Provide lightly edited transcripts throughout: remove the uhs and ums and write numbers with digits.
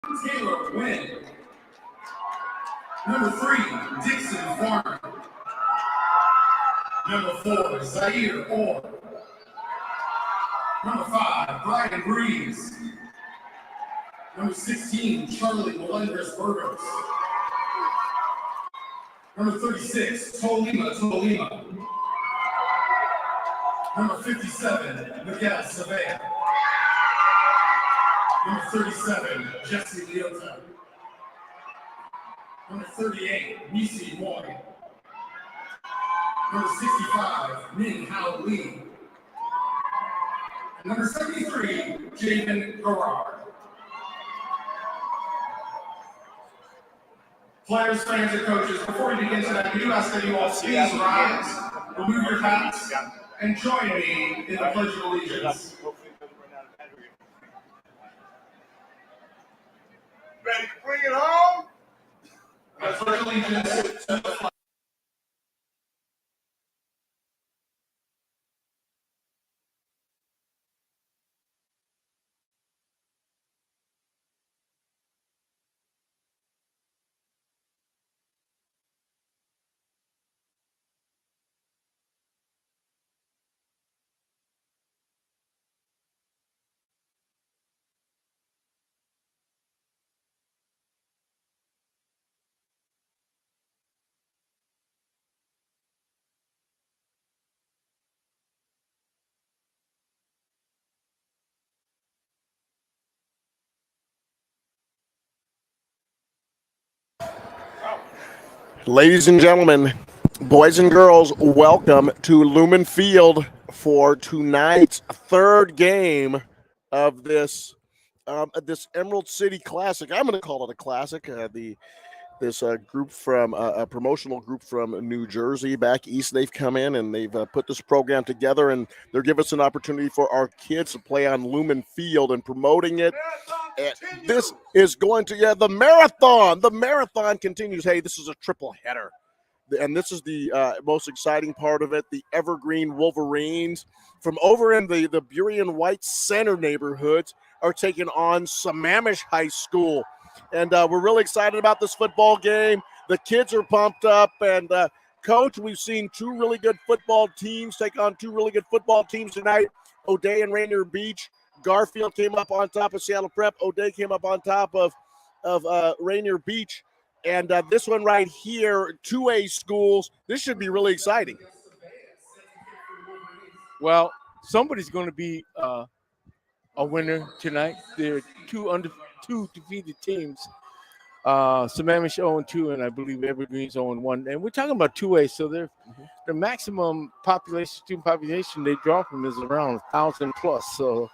Taylor Wynn. Number 3, Dixon Farmer. Number 4, Zaire Orr. Number 5, Brian Breeze. Number 16, Charlie Melendez Burgos. Number 36, Tolima. Number 57, Miguel Savea. Number 37, Jesse Leota. Number 38, Nisi Moy. Number 65, Min Hao Lee. And number 73, Javen Gerard. Players, fans, and coaches, before we begin tonight, we do ask that you all please rise, remove your hats, and join me in the Pledge of Allegiance. Ready to bring it home? I pledge allegiance to the flag. Ladies and gentlemen, boys and girls, welcome to Lumen Field for tonight's third game of this Emerald City Classic. I'm going to call it a classic. This group from a promotional group from New Jersey back east, they've come in and they've put this program together, and they're giving us an opportunity for our kids to play on Lumen Field and promoting it. And this is going to, the marathon continues. Hey, this is a triple header. And this is the most exciting part of it. The Evergreen Wolverines from over in the Burien White Center neighborhoods are taking on Sammamish High School. And we're really excited about this football game. The kids are pumped up. And, Coach, we've seen two really good football teams take on two really good football teams tonight. O'Day and Rainier Beach. Garfield came up on top of Seattle Prep. O'Day came up on top of Rainier Beach. And this one right here, 2A schools, this should be really exciting. Well, somebody's going to be a winner tonight. There are two defeated teams. Sammamish 0-2, and I believe Evergreen's 0-1. And we're talking about 2A, so the maximum student population they draw from is around 1,000 plus. So,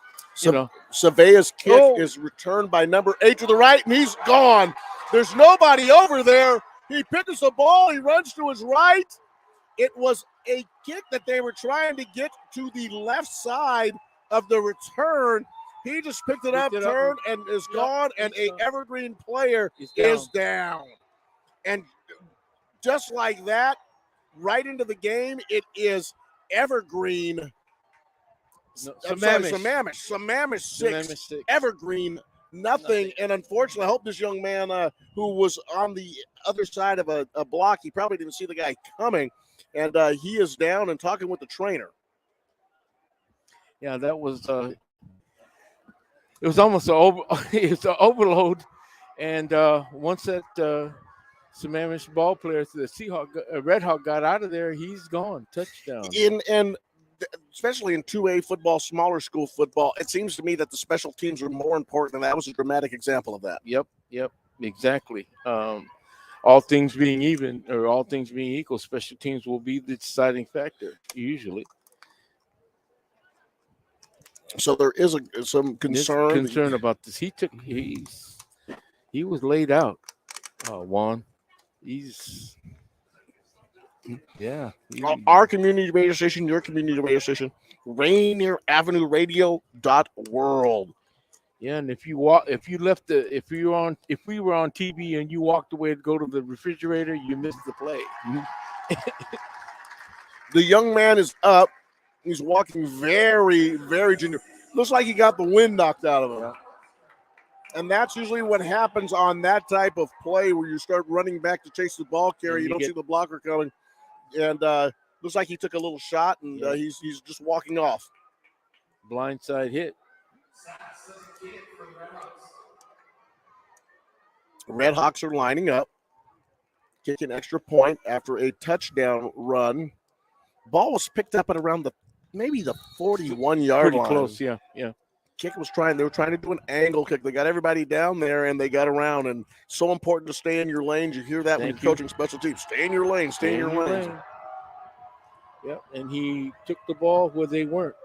Savea's kick is returned by number 8 to the right, and he's gone. There's nobody over there. He pitches the ball. He runs to his right. It was a kick that they were trying to get to the left side of the return. He just picked it up, turned, and is gone, and a Evergreen player is down. And just like that, right into the game, it is Evergreen. Sammamish 6, Evergreen nothing. And unfortunately, I hope this young man who was on the other side of a block, he probably didn't see the guy coming, and he is down and talking with the trainer. Yeah, that was it was almost it's an overload, and once that Sammamish ball player, the Seahawk Red Hawk, got out of there, he's gone. Touchdown. And especially in 2A football, smaller school football, it seems to me that the special teams are more important, and that was a dramatic example of that. Yep, exactly. All things being even, or all things being equal, special teams will be the deciding factor usually. So there is some concern about this. He was laid out, Juan. Our community radio station, your community radio station, Rainier Avenue Radio .world. Yeah, and if we were on TV and you walked away to go to the refrigerator, you missed the play. The young man is up. He's walking very, very gingerly. Looks like he got the wind knocked out of him. And that's usually what happens on that type of play where you start running back to chase the ball carrier. You don't see the blocker coming. And looks like he took a little shot, and he's just walking off. Blindside hit. Redhawks are lining up. Kick an extra point after a touchdown run. Ball was picked up at around maybe the 41-yard line. Pretty close, yeah. They were trying to do an angle kick. They got everybody down there, and they got around. And so important to stay in your lanes. You hear that when you're coaching special teams. Stay in your lane. Stay in your lane. Yep, and he took the ball where they weren't.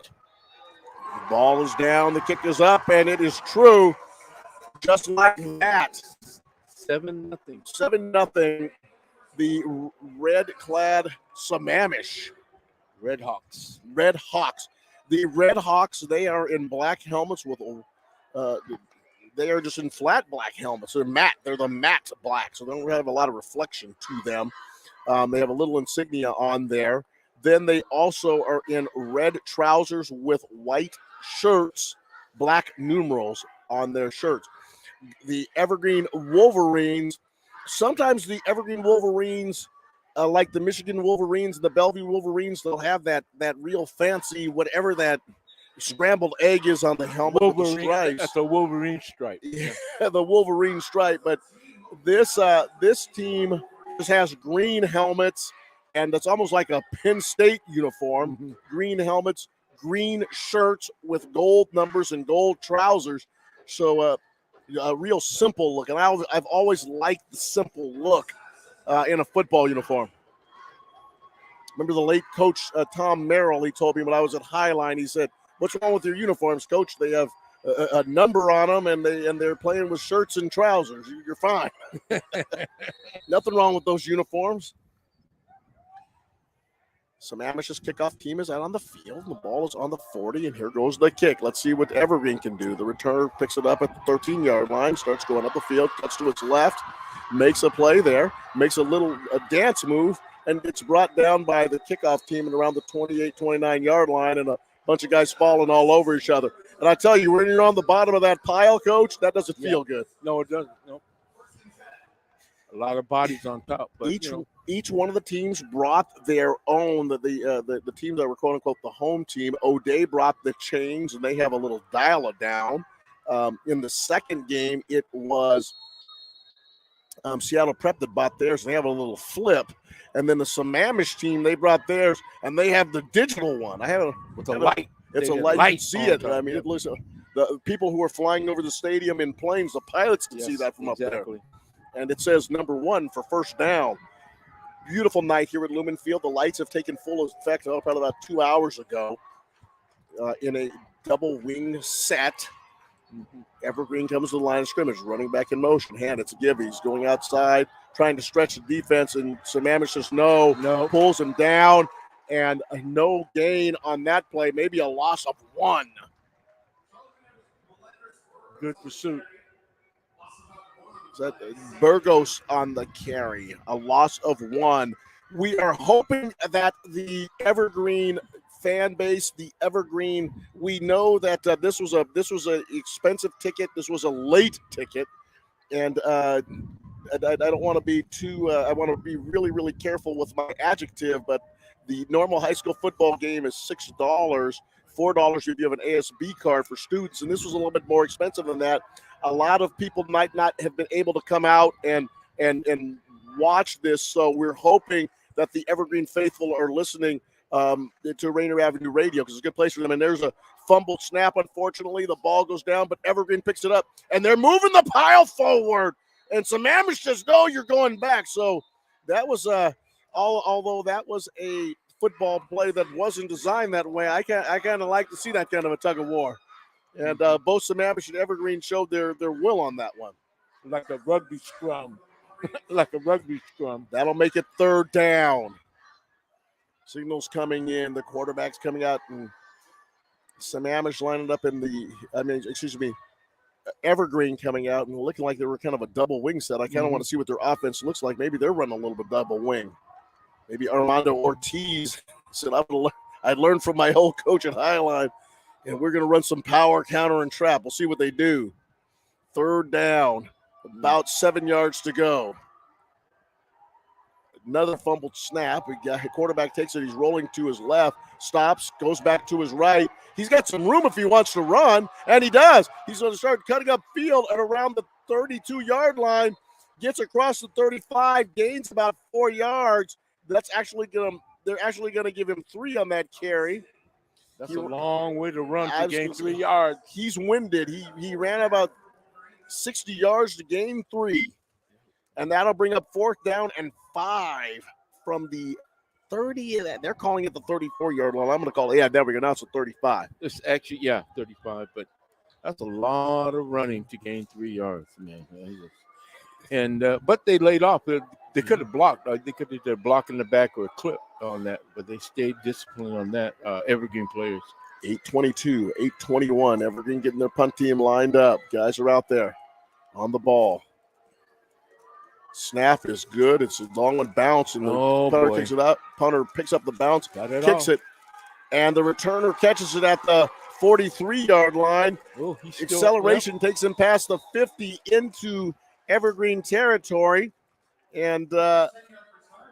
The ball is down. The kick is up, and it is true. Just like that. 7-0. 7-0. The red-clad Sammamish. Redhawks. The Redhawks, they are in black helmets with they are just in flat black helmets. They're matte. They're the matte black, so they don't have a lot of reflection to them. They have a little insignia on there. Then they also are in red trousers with white shirts, black numerals on their shirts. The Evergreen Wolverines, sometimes the Evergreen Wolverines, like the Michigan Wolverines and the Bellevue Wolverines, they'll have that real fancy, whatever that scrambled egg is on the helmet with the stripes. That's a Wolverine stripe. Yeah, the Wolverine stripe. But this team just has green helmets, and it's almost like a Penn State uniform. Mm-hmm. Green helmets, green shirts with gold numbers and gold trousers. So a real simple look. And I've always liked the simple look in a football uniform. Remember the late coach Tom Merrill, he told me when I was at Highline, he said, "What's wrong with your uniforms, coach? They have a number on them, and they're playing with shirts and trousers. You're fine." Nothing wrong with those uniforms. Sammamish's kickoff team is out on the field. The ball is on the 40, and here goes the kick. Let's see what Evergreen can do. The returner picks it up at the 13-yard line, starts going up the field, cuts to its left, makes a play there, makes a dance move, and it's brought down by the kickoff team at around the 28, 29-yard line, and a bunch of guys falling all over each other. And I tell you, when you're on the bottom of that pile, Coach, that doesn't feel good. No, it doesn't. No. A lot of bodies on top. But, each one of the teams brought their own. The team that were quote unquote the home team, O'Day brought the chains, and they have a little dial-a-down. In the second game, it was Seattle Prep that bought theirs, and they have a little flip. And then the Sammamish team, they brought theirs, and they have the digital one. With a light. It's a light. You can see it. I mean, it looks. The people who are flying over the stadium in planes, the pilots can see that from up there. And it says number 1 for first down. Beautiful night here at Lumen Field. The lights have taken full effect probably about 2 hours ago in a double wing set. Evergreen comes to the line of scrimmage, running back in motion. Hand it to Gibby. He's going outside, trying to stretch the defense, and Sammamish says no, pulls him down, and no gain on that play. Maybe a loss of 1. Good pursuit. Burgos on the carry, a loss of 1. We are hoping that the Evergreen fan base, we know that this was a expensive ticket. This was a late ticket, and I don't want to be too. I want to be really, really careful with my adjective. But the normal high school football game is $6, $4 if you have an ASB card for students, and this was a little bit more expensive than that. A lot of people might not have been able to come out and watch this, so we're hoping that the Evergreen faithful are listening to Rainier Avenue Radio, because it's a good place for them. And there's a fumbled snap, unfortunately. The ball goes down, but Evergreen picks it up, and they're moving the pile forward. And Sammamish says, "No, you're going back." So that was although that was a football play that wasn't designed that way, I kind of like to see that kind of a tug of war. And both Sammamish and Evergreen showed their will on that one. Like a rugby scrum. That'll make it 3rd down. Signals coming in. The quarterback's coming out, and Sammamish lining up Evergreen coming out and looking like they were kind of a double wing set. I kind of want to see what their offense looks like. Maybe they're running a little bit double wing. Maybe Armando Ortiz said, "I learned from my old coach at Highline, and we're going to run some power, counter, and trap. We'll see what they do." Third down, about 7 yards to go. Another fumbled snap. Quarterback takes it. He's rolling to his left, stops, goes back to his right. He's got some room if he wants to run, and he does. He's going to start cutting up field at around the 32-yard line, gets across the 35, gains about 4 yards. They're actually going to give him 3 on that carry. That's a long way to run to gain 3 yards. He's winded. He ran about 60 yards to gain 3. And that'll bring up 4th down and 5 from the 30. They're calling it the 34-yard line. I'm going to call it, there we go. Now it's a 35. It's actually, 35. But that's a lot of running to gain 3 yards, man. And but they laid off. They could have blocked. They could have did a block in the back or a clip on that, but they stayed disciplined on that. Evergreen players. 8:22, 8:21. Evergreen getting their punt team lined up. Guys are out there on the ball. Snap is good. It's a long one, bounce, and the punter picks it up. Punter picks up the bounce, kicks it, and the returner catches it at the 43-yard line. Acceleration takes him past the 50 into Evergreen territory, and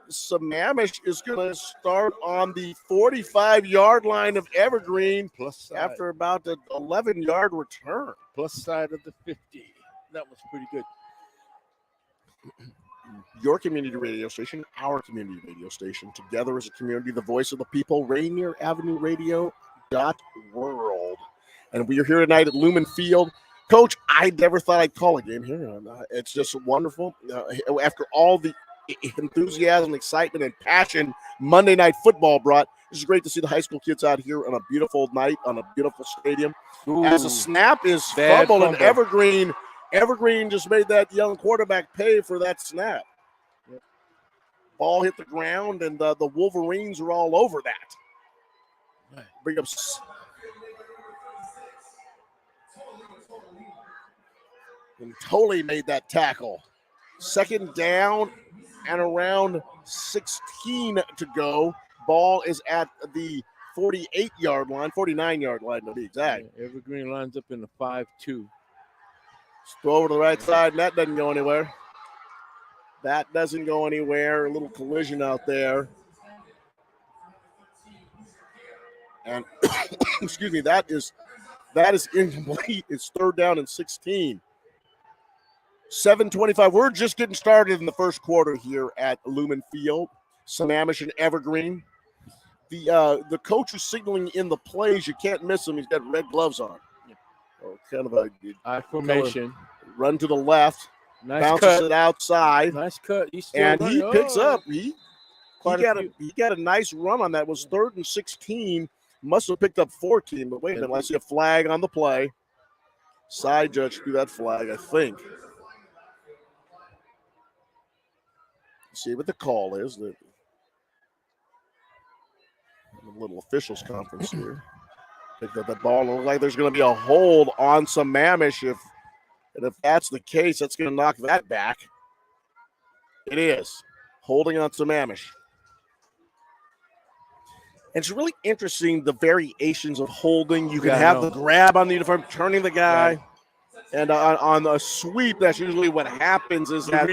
Sammamish is going to start on the 45-yard line of Evergreen after about an 11-yard return. Plus side of the 50. That was pretty good. Your community radio station, our community radio station, together as a community, the voice of the people, Rainier Avenue Radio .world. And we are here tonight at Lumen Field. Coach, I never thought I'd call a game here. It's just wonderful. After all the enthusiasm, excitement, and passion Monday Night Football brought, this is great to see the high school kids out here on a beautiful night, on a beautiful stadium. As a snap is fumbled, and Evergreen just made that young quarterback pay for that snap. Yep. Ball hit the ground, and the Wolverines are all over that. Right. Bring up. And Tolley made that tackle. 2nd down and around 16 to go. Ball is at the 48-yard line, 49-yard line to be exact. Yeah, Evergreen lines up in the 5-2. Throw over to the right side, and that doesn't go anywhere. That doesn't go anywhere. A little collision out there. And, excuse me, that is incomplete. It's 3rd down and 16. 7:25. We're just getting started in the first quarter here at Lumen Field. Sammamish and Evergreen. The coach is signaling in the plays. You can't miss him. He's got red gloves on. Kind of a formation. Run to the left. Nice bounces cut. It outside. Nice cut. He picks up. He got a nice run on that. It was 3rd and 16. Must have picked up 14, but wait a minute. I see a flag on the play. Side judge threw that flag, I think. See what the call is. The little officials conference here. Picked up that ball. It looks like there's going to be a hold on Sammamish. If that's the case, that's going to knock that back. It is. Holding on Sammamish. And it's really interesting, the variations of holding. You can have the grab on the uniform, turning the guy. Yeah. And on a sweep, that's usually what happens is that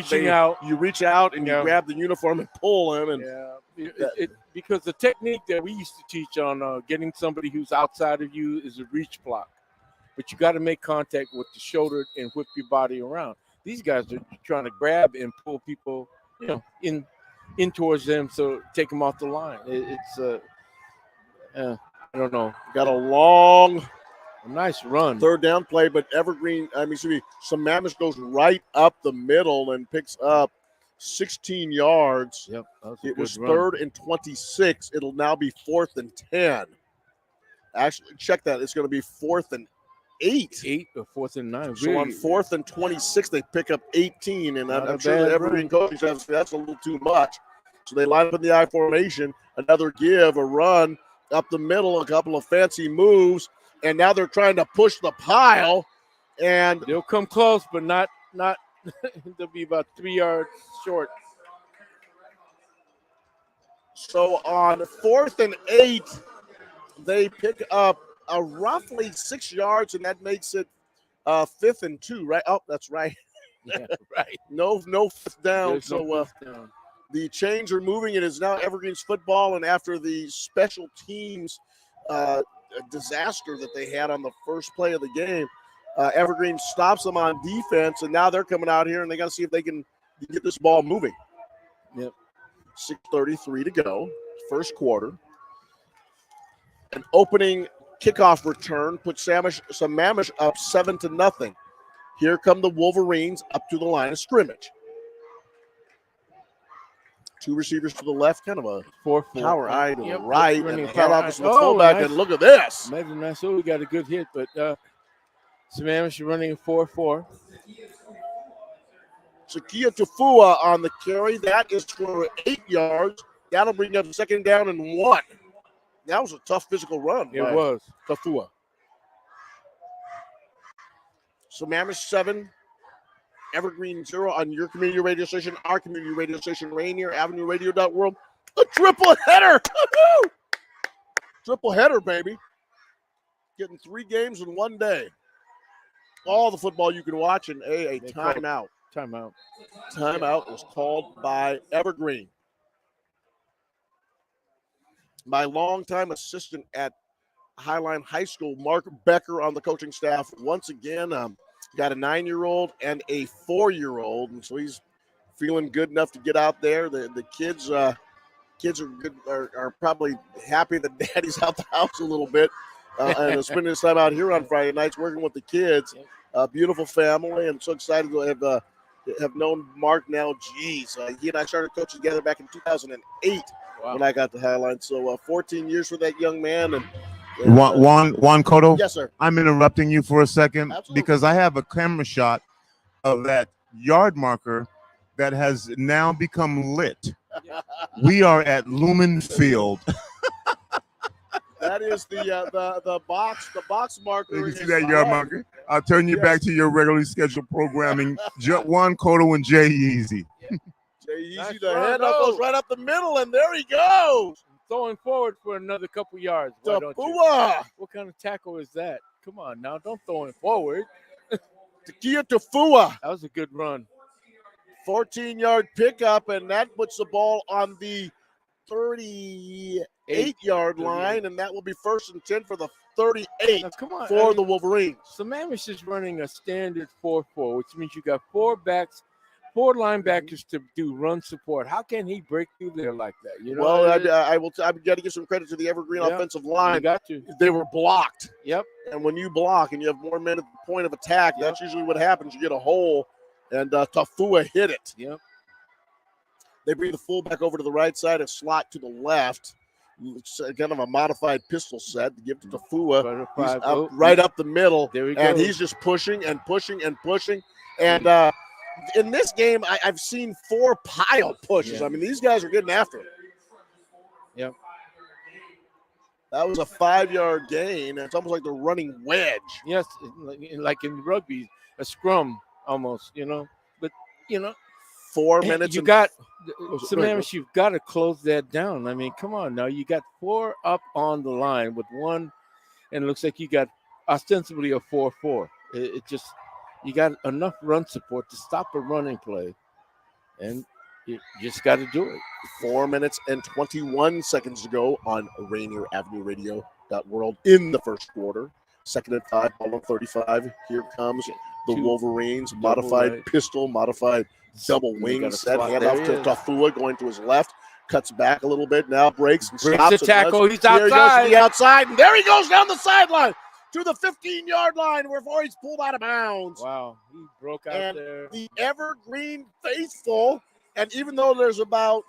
you reach out and you grab the uniform and pull him. And because the technique that we used to teach on getting somebody who's outside of you is a reach block. But you got to make contact with the shoulder and whip your body around. These guys are trying to grab and pull people, in towards them, so take them off the line. I don't know. Got a nice run. 3rd down play, but Sammamish goes right up the middle and picks up 16 yards. Yep. It was 3rd and 26. It'll now be 4th and 10. Actually, check that. It's going to be 4th and 8. 8 or 4th and 9. So on 4th and 26, they pick up 18, and I'm sure the Evergreen coaches have that's a little too much. So they line up in the I formation, another give, a run up the middle, a couple of fancy moves, and now they're trying to push the pile, and they'll come close, but not. They'll be about 3 yards short. So on 4th and 8, they pick up a roughly 6 yards, and that makes it 5th and 2, right? Oh, that's right. Yeah, right. No fifth down. There's no fifth down. The chains are moving. It is now Evergreen's football, and after the special teams disaster that they had on the first play of the game, Evergreen stops them on defense, and now they're coming out here, and they got to see if they can get this ball moving. Yep. 6:33 to go, first quarter. An opening kickoff return puts Sammamish up 7-0. Here come the Wolverines up to the line of scrimmage. Two receivers to the left, kind of a 4-4. power eye to the Yep, right, running and the head power off to eye. the fullback, nice. and look at this. Maybe nice. Oh, we got a good hit, but Sammamish running a 4-4. Sakia Tafua on the carry. That is for 8 yards. That'll bring up 2nd down and 1. That was a tough physical run. It was. Tafua. Sammamish 7, Evergreen 0 on your community radio station, our community radio station, Rainier Avenue Radio.world. A triple header. Woo-hoo! Triple header, baby. Getting 3 games in one day. All the football you can watch, and a timeout. Timeout was called by Evergreen. My longtime assistant at Highline High School, Mark Becker, on the coaching staff. Once again, got a 9-year-old and a 4-year-old, and so he's feeling good enough to get out there. The kids are good, are probably happy that Daddy's out the house a little bit and spending his time out here on Friday nights working with the kids. Beautiful family, and so excited to have known Mark now. Geez, he and I started coaching together back in 2008 when I got to Highline. So 14 years for that young man. And Juan Cotto? Yes, sir. I'm interrupting you for a second. Absolutely. Because I have a camera shot of that yard marker that has now become lit. We are at Lumen Field. That is the box marker. You can see that yard marker? I'll turn you back to your regularly scheduled programming. Juan Cotto and Jay Easy. Jay Easy, Nice the run, handoff goes right up the middle, and there he goes. Throwing forward for another couple yards. Why don't you? Tafua. What kind of tackle is that? Come on now, don't throw it forward. Takia Tafua. That was a good run. 14-yard pickup, and that puts the ball on the 38-yard line, and that will be 1st and 10 for the 38 Now, come on, for the Wolverines. Sammamish is running a standard 4-4, which means you got 4 linebackers to do run support. How can he break through there like that? You know. Well, I've got to give some credit to the Evergreen offensive line. You got to. They were blocked. Yep. And when you block and you have more men at the point of attack, that's usually what happens. You get a hole, and Tafua hit it. Yep. They bring the fullback over to the right side and slot to the left. It's kind of a modified pistol set to give to Tafua. He's right up the middle. There we go. And he's just pushing and pushing and pushing. And in this game, I've seen 4 pile pushes. I mean, these guys are getting after it. Yep. That was a 5-yard gain. It's almost like they're running wedge. Yes, like in rugby, a scrum almost, you know. But, 4 minutes. You got Sammamish, you've got to close that down. I mean, come on now. You got 4 up on the line with 1, and it looks like you got ostensibly a 4-4. It just you got enough run support to stop a running play, and you just got to do it. 4 minutes and 21 seconds to go on Rainier Avenue Radio.world in the first quarter. 2nd and 5, ball on 35. Here comes the Wolverines. Modified pistol, modified double wing set. Hand off to Tafua, going to his left. Cuts back a little bit. Now breaks and stops. The tackle. He's outside. Here he goes to the outside. And there he goes down the sideline to the 15-yard line before he's pulled out of bounds. Wow. He broke out there. The Evergreen faithful, and even though there's about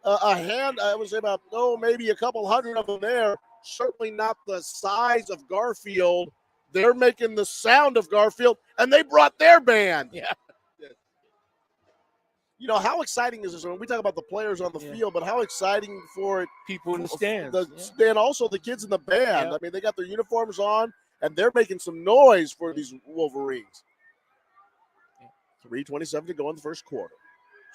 maybe a couple hundred of them there, certainly not the size of Garfield. They're making the sound of Garfield, and they brought their band. Yeah. How exciting is this? When we talk about the players on the field, but how exciting for it. People in the stands. And also the kids in the band. I mean, they got their uniforms on, and they're making some noise for these Wolverines. 3:27 to go in the first quarter.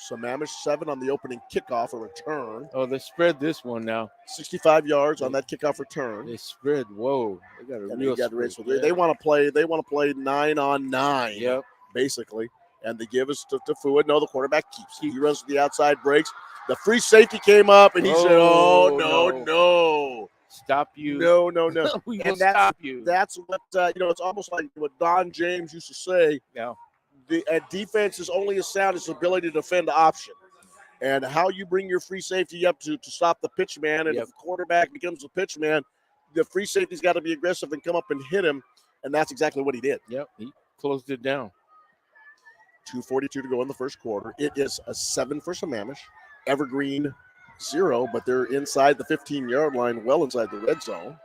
Sammamish 7 on the opening kickoff, a return. Oh, they spread this one now. 65 yards on that kickoff return. They spread. Whoa, they got a And real they got spread. race. They want to play. They want to play 9-on-9. Yep. Basically, and they give us to Fua. No, the quarterback keeps it. He runs to the outside, breaks. The free safety came up, and he said, "Oh no. Stop you! No." We will And that's- stop you." That's what it's almost like what Don James used to say. Yeah. The defense is only as sound as its ability to defend the option, and how you bring your free safety up to stop the pitch man. And Yep. if the quarterback becomes the pitch man, the free safety's got to be aggressive and come up and hit him, and that's exactly what he did. Yep, he closed it down. 2:42 to go in the first quarter. It is a 7 for Sammamish. Evergreen 0, but they're inside the 15-yard line, well inside the red zone.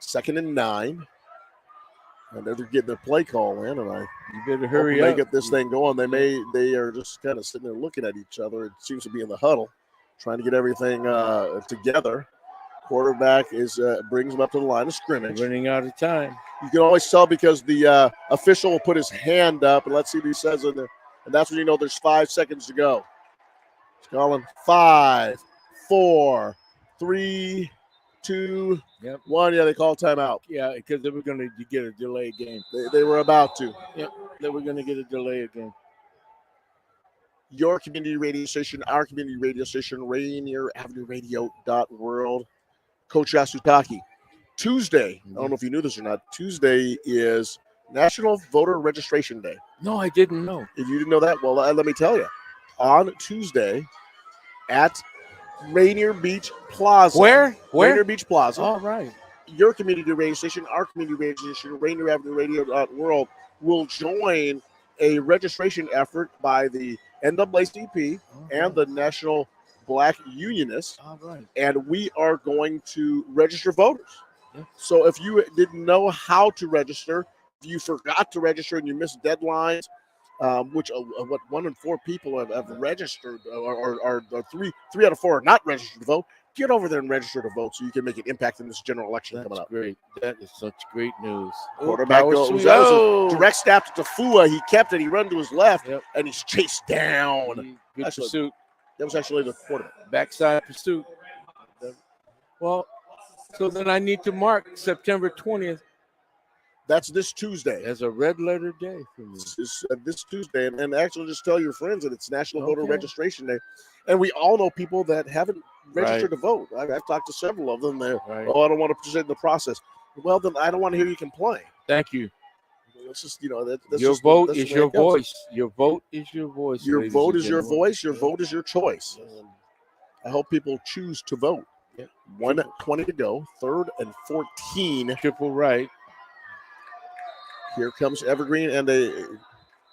2nd and 9. And they're getting their play call in, and You better hurry they up. get this thing going. They are just kind of sitting there looking at each other. It seems to be in the huddle, trying to get everything together. Quarterback brings them up to the line of scrimmage. Running out of time. You can always tell because the official will put his hand up, and let's see what he says in there. And that's when you know there's 5 seconds to go. He's calling 5, 4, 3, 2, Yep. 1. Yeah, they call timeout. Yeah, because they were going to get a delay game. They were about to. They were going to get a delay again. Your community radio station, our community radio station, Rainier Avenue Radio.world. Coach Yasutaki. Tuesday, I don't know if you knew this or not, Tuesday is National Voter Registration Day. No, I didn't know. If you didn't know that, well, let me tell you. On Tuesday at Rainier Beach Plaza. Where? Rainier Beach Plaza. All right. Your community radio station, our community radio station, Rainier Avenue Radio.world will join a registration effort by the NAACP and the National Black Unionists. All right. And we are going to register voters. Yeah. So if you didn't know how to register, if you forgot to register and you missed deadlines, which 1 in 4 people have registered, or 3 out of 4 are not registered to vote, get over there and register to vote so you can make an impact in this general election coming up. Great. That is such great news. Quarterback goes, that was a direct snap to Fua. He kept it. He run to his left, and he's chased down. Good Actually, pursuit. That was actually the quarterback. Backside pursuit. Well, so then I need to mark September 20th That's this Tuesday. as a red letter day for me. This Tuesday. And actually just tell your friends that it's National Voter Registration Day. And we all know people that haven't registered to vote. I've talked to several of them. They're, I don't want to participate in the process. Well, then I don't want to hear you complain. Thank you. It's just, that's your just vote is your voice. Your vote is your voice. Your vote is your voice. Your vote is your choice. And I hope people choose to vote. 1:20 to go. 3rd and 14. Triple right. Here comes Evergreen, and the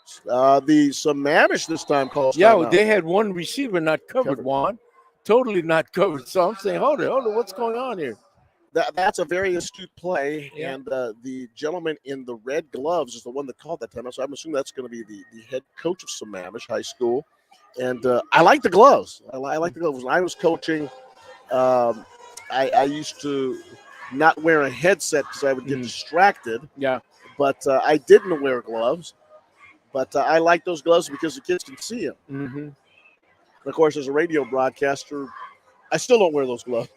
Sammamish this time calls. Yeah, they had one receiver not covered. Juan, totally not covered. So I'm saying, hold on, what's going on here? That's a very astute play, and the gentleman in the red gloves is the one that called that timeout. So I'm assuming that's going to be the head coach of Sammamish High School. And I like the gloves. I like the gloves. When I was coaching, I used to not wear a headset because I would get distracted. Yeah. But I didn't wear gloves. But I like those gloves because the kids can see them. Mm-hmm. And of course, as a radio broadcaster, I still don't wear those gloves.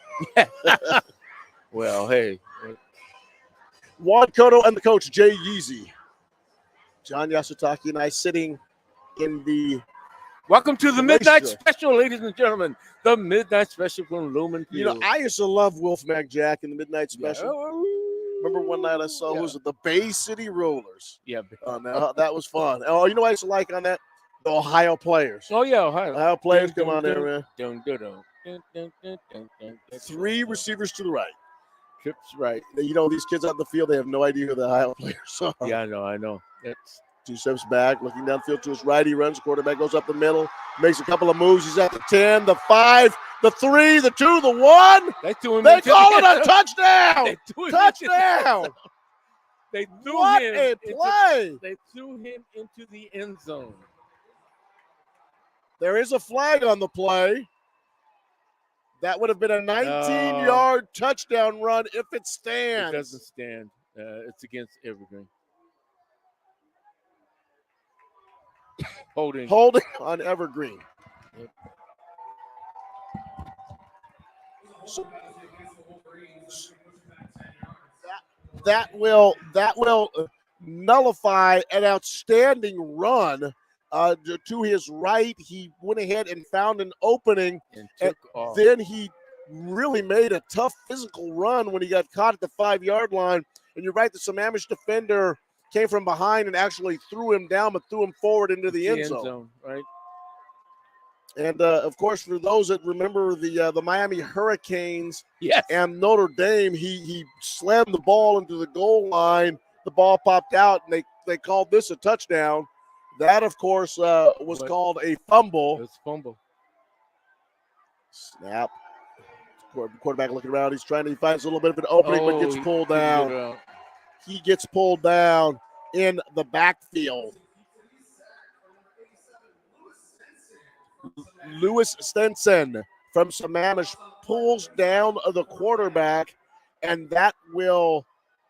Well, hey. Juan Cotto and the coach, Jay Yeezy. John Yasutaki and I sitting in the Welcome to the Midnight Special, ladies and gentlemen. The Midnight Special from Lumen Field. I used to love Wolfpack Jack in the Midnight Special. Yeah. Remember one night I saw, was it the Bay City Rollers? Yeah. That was fun. Oh, you know what I used to like on that? The Ohio players. Oh, yeah, Ohio. Ohio players come on there, man. 3 receivers to the right. Trips right. These kids out in the field, they have no idea who the Ohio players are. Yeah, I know. That's 2 steps back, looking downfield to his right. He runs. Quarterback goes up the middle, makes a couple of moves. He's at the 10, the 5, the 3, the 2, the 1. They call it a touchdown. Touchdown. They threw what him a play. They threw him into the end zone. There is a flag on the play. That would have been a 19-yard touchdown run if it stands. It doesn't stand. It's against Evergreen. Holding. on Evergreen. Yep. So that will nullify an outstanding run to his right. He went ahead and found an opening, And took off. then he really made a tough physical run when he got caught at the 5-yard line. And you're right, the Sammamish defender came from behind and actually threw him down, but threw him forward into the end zone. Right. And of course, for those that remember the Miami Hurricanes Yes. and Notre Dame, he slammed the ball into the goal line. The ball popped out, and they called this a touchdown. That, of course, was called a fumble. It was fumble. Snap. Quarterback looking around. He finds a little bit of an opening, but gets pulled down. He gets pulled down in the backfield. Lewis Stenson from Sammamish pulls down the quarterback, and that will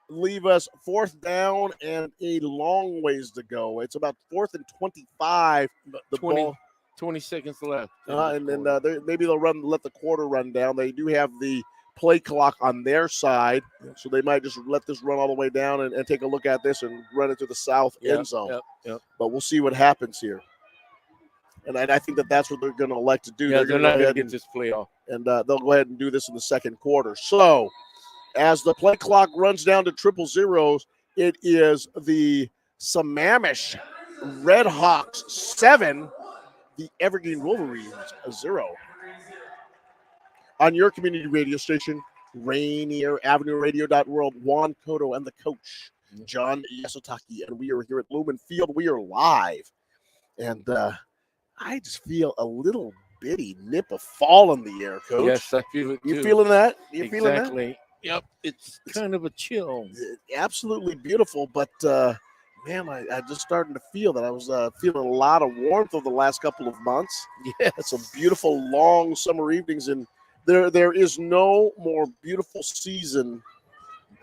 leave us 4th down and a long ways to go. It's about 4th and 25. The 20 seconds left. and then maybe they'll let the quarter run down. They do have the play clock on their side, so they might just let this run all the way down and take a look at this and run it to the south end zone. Yep. But we'll see what happens here. And I think that's what they're going to elect to do. Yeah, they're not going to get and, this play off. and they'll go ahead and do this in the second quarter. So as the play clock runs down to 000, it is the Sammamish Redhawks 7, the Evergreen Wolverines 0. On your community radio station, Rainier Avenue Radio World, Juan Cotto and the coach, John Yasutaki, and we are here at Lumen Field. We are live. And I just feel a little bitty nip of fall in the air, Coach. Yes, I feel it too. You feeling that? You feeling that? Exactly. Yep, it's kind of a chill. Absolutely beautiful, but man, I just starting to feel that. I was feeling a lot of warmth over the last couple of months. Yes. Some beautiful long summer evenings, and there is no more beautiful season,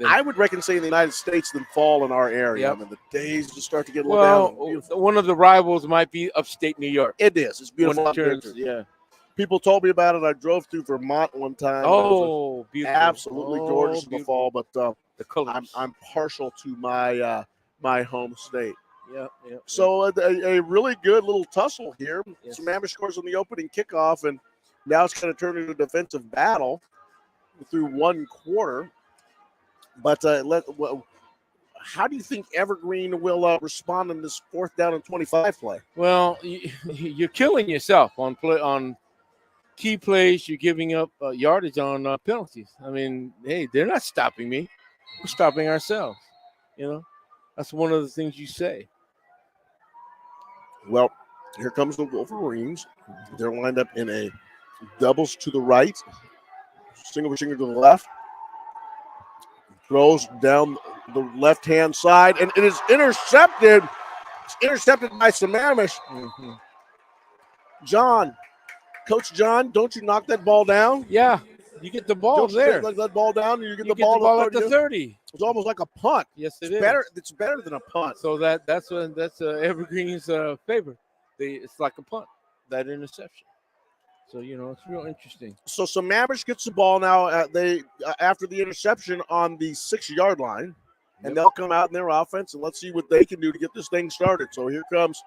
I would reckon, say, in the United States than fall in our area. Yep. I mean, the days just start to get a little down. One of the rivals might be upstate New York. It is. It's beautiful. When it turns, yeah. People told me about it. I drove through Vermont one time. Oh, beautiful. Absolutely gorgeous in the fall, but the colors. I'm partial to my my home state. Yep. So a really good little tussle here. Yes. Sammamish scores on the opening kickoff, and now it's going to turn into a defensive battle through one quarter. But how do you think Evergreen will respond in this 4th down and 25 play? Well, you're killing yourself on key plays. You're giving up yardage on penalties. I mean, hey, they're not stopping me. We're stopping ourselves. That's one of the things you say. Well, here comes the Wolverines. They're lined up in a doubles to the right, single to the left. Throws down the left-hand side, and it is intercepted. It's intercepted by Sammamish. Mm-hmm. Coach John, don't you knock that ball down? Yeah, you get the ball there. Like that ball down, and you get You the ball at the 30. It's almost like a punt. Yes, It's better. It's better than a punt. So that's Evergreen's favor. It's like a punt, that interception. So it's real interesting. So Sammamish gets the ball now. After the interception on the 6-yard line, and they'll come out in their offense, and let's see what they can do to get this thing started. So here comes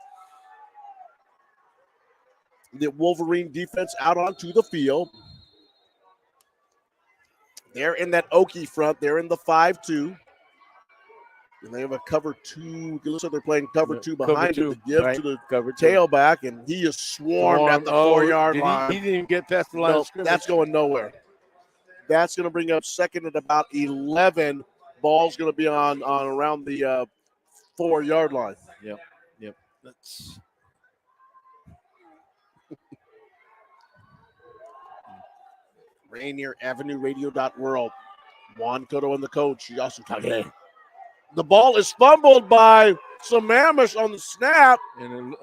the Wolverine defense out onto the field. They're in that Okie front. They're in the 5-2. And they have a cover 2. It looks like they're playing cover 2 behind it to give to the tailback, and he is swarmed at the 4-yard line. He didn't even get past the line of scrimmage. That's going nowhere. That's going to bring up second at about 11. Ball's going to be on around the 4-yard line. Yep. That's Rainier Avenue Radio World. Juan Cotto and the coach, Yasutake. The ball is fumbled by Sammamish on the snap, and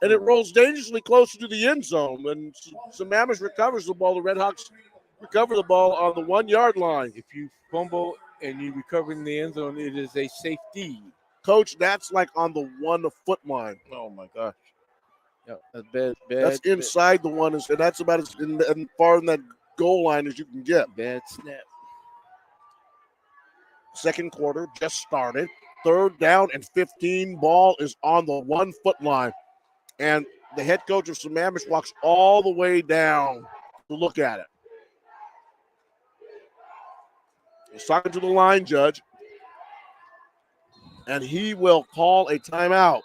it rolls dangerously closer to the end zone. And Sammamish recovers the ball. The Redhawks recover the ball on the 1-yard line. If you fumble and you recover in the end zone, it is a safety. Coach, that's like on the 1-foot line. Oh, my gosh. Bad, That's inside the one, and that's about as far in that goal line as you can get. Bad snap. Second quarter just started. 3rd down and 15. Ball is on the 1 foot line. And the head coach of Sammamish walks all the way down to look at it. He's talking to the line judge, and he will call a timeout.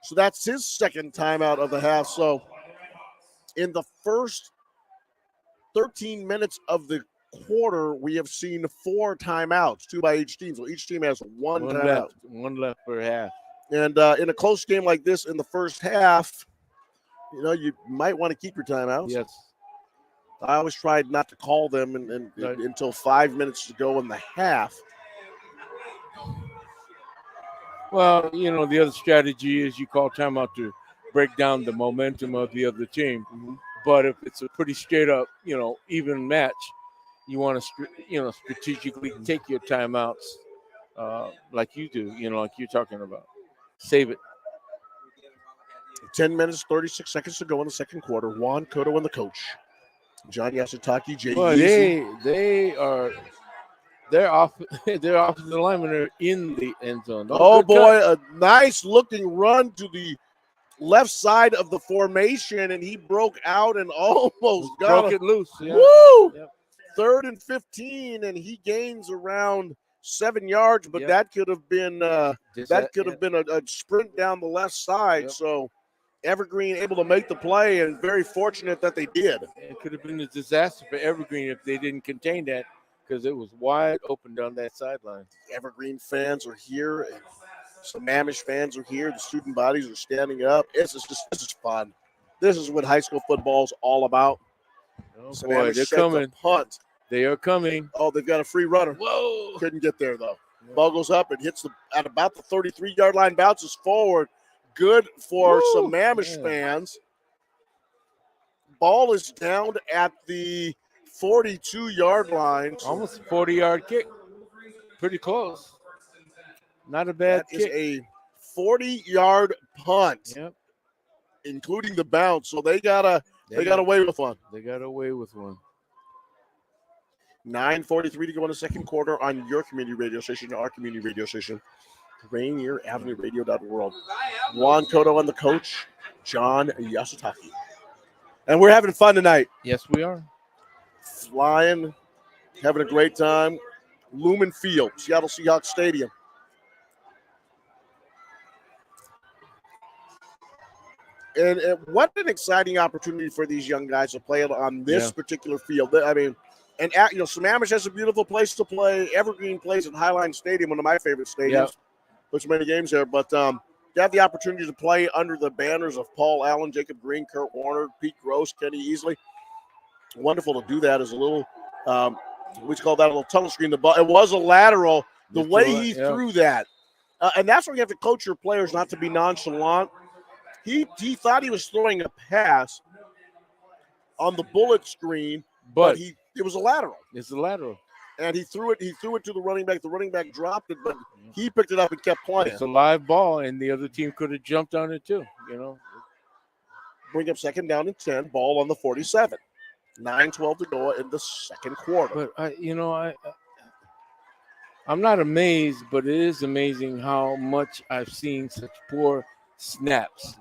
So that's his second timeout of the half. So in the first 13 minutes of the quarter, we have seen 4 timeouts, 2 by each team. So each team has one timeout. One left per half. And in a close game like this in the first half, you might want to keep your timeouts. Yes. I always tried not to call them until 5 minutes to go in the half. Well, the other strategy is you call timeout to break down the momentum of the other team. Mm-hmm. But if it's a pretty straight up, even match, you want to, strategically take your timeouts like you do, like you're talking about. Save it. 10 minutes, 36 seconds to go in the second quarter. Juan Cotto and the coach, John Yasutaki, Jay. Well, they're off the linemen are in the end zone. Oh boy, a nice looking run to the left side of the formation, and he broke out and almost broke it loose. Yeah. Woo! Yep. 3rd and 15, and he gains around 7 yards, but that could have been a sprint down the left side. Yep. So Evergreen able to make the play, and very fortunate that they did. It could have been a disaster for Evergreen if they didn't contain that, because it was wide open down that sideline. Evergreen fans are here, and Sammamish fans are here. The student bodies are standing up. This is fun. This is what high school football is all about. Oh boy, they're coming. Punt. They are coming. Oh, they've got a free runner. Whoa! Couldn't get there though. Ball goes up and hits at about the 33-yard line, bounces forward. Good for Sammamish fans. Ball is down at the 42-yard line. Almost a 40-yard kick. Pretty close. Not a bad kick. That is a 40-yard punt, including the bounce. So they got away with one. They got away with one. 9:43 to go in the second quarter on your community radio station, our community radio station, Rainier Avenue Radio.world. Juan Cotto and the coach, John Yasutaki. And we're having fun tonight. Yes, we are. Flying, having a great time. Lumen Field, Seattle Seahawks Stadium. And what an exciting opportunity for these young guys to play on this particular field. I mean, and Sammamish has a beautiful place to play. Evergreen plays at Highline Stadium, one of my favorite stadiums. Which many games there, but they have the opportunity to play under the banners of Paul Allen, Jacob Green, Kurt Warner, Pete Gross, Kenny Easley. Wonderful to do that as a little, we call that a little tunnel screen. It was a lateral. The way he threw that, and that's where you have to coach your players not to be nonchalant. He thought he was throwing a pass on the bullet screen, but it was a lateral. It's a lateral. And he threw it to the running back. The running back dropped it, but he picked it up and kept playing. It's a live ball, and the other team could have jumped on it too, Bring up second down and 10, ball on the 47. 9:12 to go in the second quarter. But I'm not amazed, but it is amazing how much I've seen such poor snaps.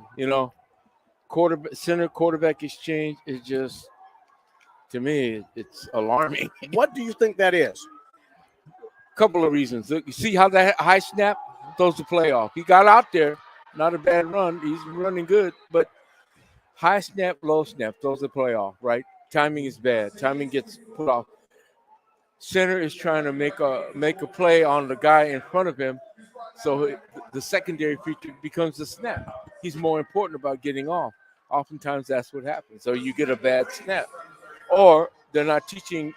Center quarterback exchange is just, to me, it's alarming. What do you think that is? A couple of reasons. Look, you see how that high snap throws the play off. He got out there, not a bad run. He's running good, but high snap, low snap throws the play off, right? Timing is bad. Timing gets put off. Center is trying to make a play on the guy in front of him, so the secondary feature becomes the snap. He's more important about getting off. Oftentimes that's what happens. So you get a bad snap. Or they're not teaching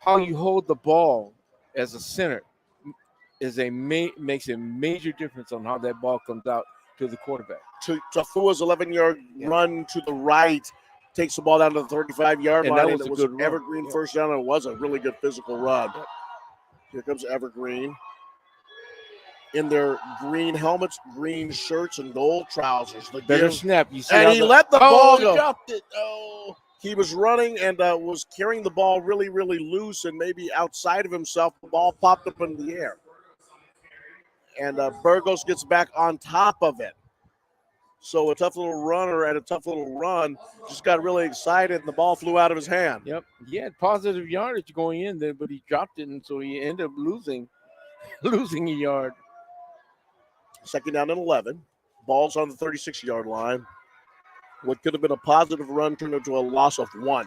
how you hold the ball as a center makes a major difference on how that ball comes out to the quarterback. Tafua's 11-yard run to the right takes the ball down to the 35-yard line. That was a good Evergreen first down, and it was a really good physical run. Here comes Evergreen. in their green helmets, green shirts, and gold trousers. Better snap. You see, and he let the ball he go. dropped it. Oh, he was running and was carrying the ball really, really loose and maybe outside of himself. The ball popped up in the air. And Burgos gets back on top of it. So a tough little runner and a tough little run just got really excited, and the ball flew out of his hand. Yep. He had positive yardage going in there, but he dropped it, and so he ended up losing a yard. Second down and 11. Ball's on the 36-yard line. What could have been a positive run turned into a loss of 1.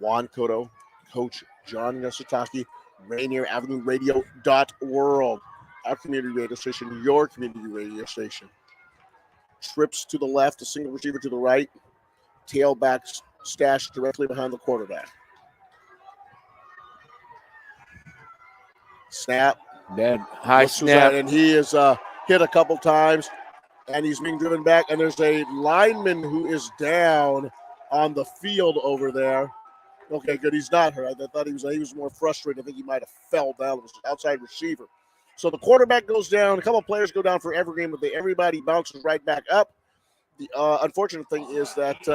Juan Cotto, Coach John Nesutaki, Rainier Avenue Radio.world. Our community radio station, your community radio station. Trips to the left, a single receiver to the right. Tailback stashed directly behind the quarterback. Snap. That high Looks snap. and he is hit a couple times, and he's being driven back. And there's a lineman who is down on the field over there. Okay, good. He's not hurt. I thought he was more frustrated. I think he might have fell down. It was an outside receiver. So the quarterback goes down. A couple of players go down for Evergreen, but everybody bounces right back up. The unfortunate thing is that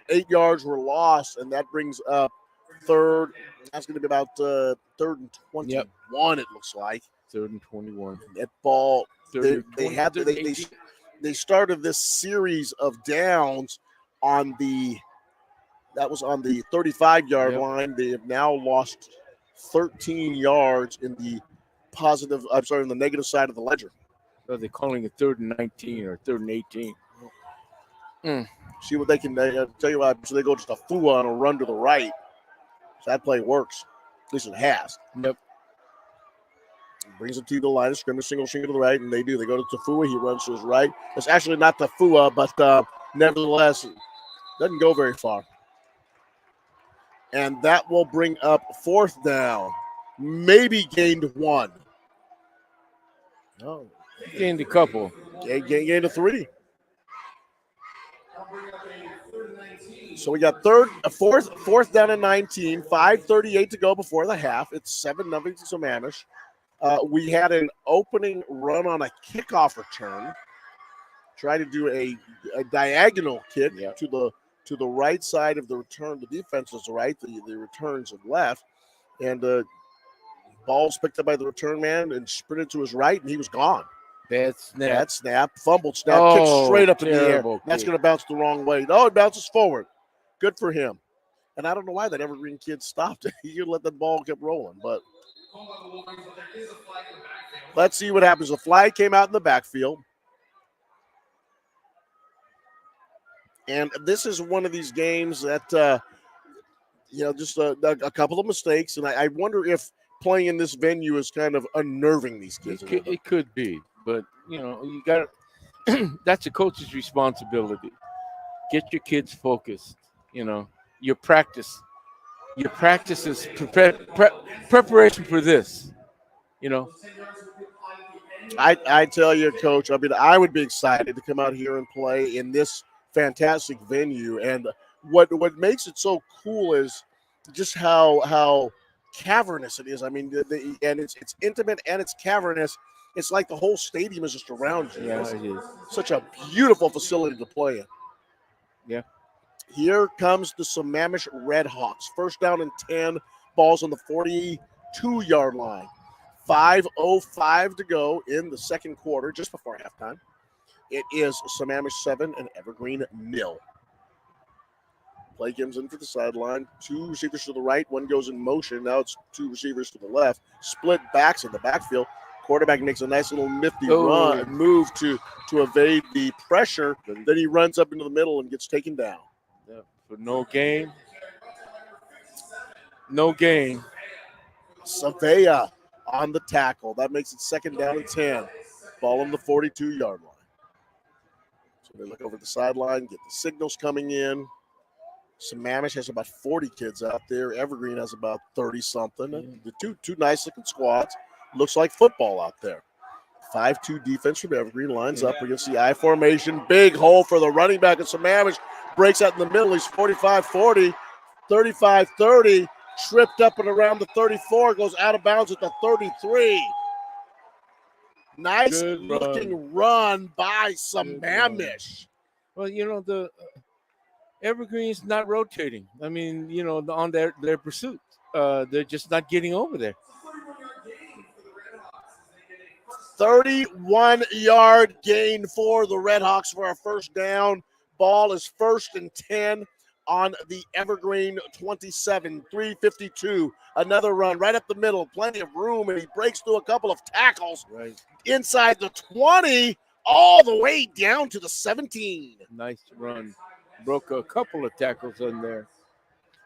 8 yards were lost, and that brings up third. That's going to be about third and 21. Yep. It looks like 3rd and 21. that ball. They They started this series of downs on the 35-yard line. They have now lost 13 yards in the in the negative side of the ledger. So they're calling it 3rd and 19 or 3rd and 18. See what they can tell you what. So they go just a fua on a run to the right. So that play works. At least it has. Yep. Brings it to the line of scrimmage, single to the right, and they do. They go to Tafua. He runs to his right. It's actually not Tafua, but nevertheless, it doesn't go very far. And that will bring up 4th down. Maybe gained 1. No. Gained a couple. Gained a 3. So we got fourth down and 19, 5:38 to go before the half. It's 7-0 to Sammamish. We had an opening run on a kickoff return. Try to do a diagonal kick to the right side of the return. The defense is right. The returns are left. And the ball's picked up by the return man and sprinted to his right, and he was gone. Bad snap. Fumbled snap, kicked straight up in the air. That's going to bounce the wrong way. No, it bounces forward. Good for him. And I don't know why that Evergreen kid stopped. He let the ball keep rolling. But let's see what happens. The flag came out in the backfield. And this is one of these games that, just a couple of mistakes. And I wonder if playing in this venue is kind of unnerving these kids. It could be. But, you got that's a coach's responsibility. Get your kids focused. Your practice is preparation for this. I tell you, Coach, I would be excited to come out here and play in this fantastic venue. And what makes it so cool is just how cavernous it is. I mean, and it's intimate and it's cavernous. It's like the whole stadium is just around you. Yeah, it is. Such a beautiful facility to play in. Yeah. Here comes the Sammamish Redhawks. First down and 10. Ball's on the 42-yard line. 5:05 to go in the second quarter, just before halftime. It is Sammamish 7 and Evergreen 0. Play comes in for the sideline. 2 receivers to the right. One goes in motion. Now it's 2 receivers to the left. Split backs in the backfield. Quarterback makes a nice little nifty move to evade the pressure. Then he runs up into the middle and gets taken down. Yeah, but no gain. No gain. Savea on the tackle. That makes it second down and 10. Ball on the 42-yard line. So they look over the sideline, get the signals coming in. Sammamish has about 40 kids out there. Evergreen has about 30-something. The two nice-looking squads. Looks like football out there. 5-2 defense from Evergreen lines up against the I formation. Big hole for the running back of Sammamish. Breaks out in the middle. He's 45-40, 35-30. tripped up and around the 34, goes out of bounds at the 33. Nice looking run by Sammamish. Well, the Evergreen's not rotating. I mean, on their pursuit. They're just not getting over there. 31-yard gain for the Redhawks for a first down. Ball is 1st and 10 on the Evergreen 27, 3:52. Another run right up the middle, plenty of room, and he breaks through a couple of tackles inside the 20, all the way down to the 17. Nice run. Broke a couple of tackles in there.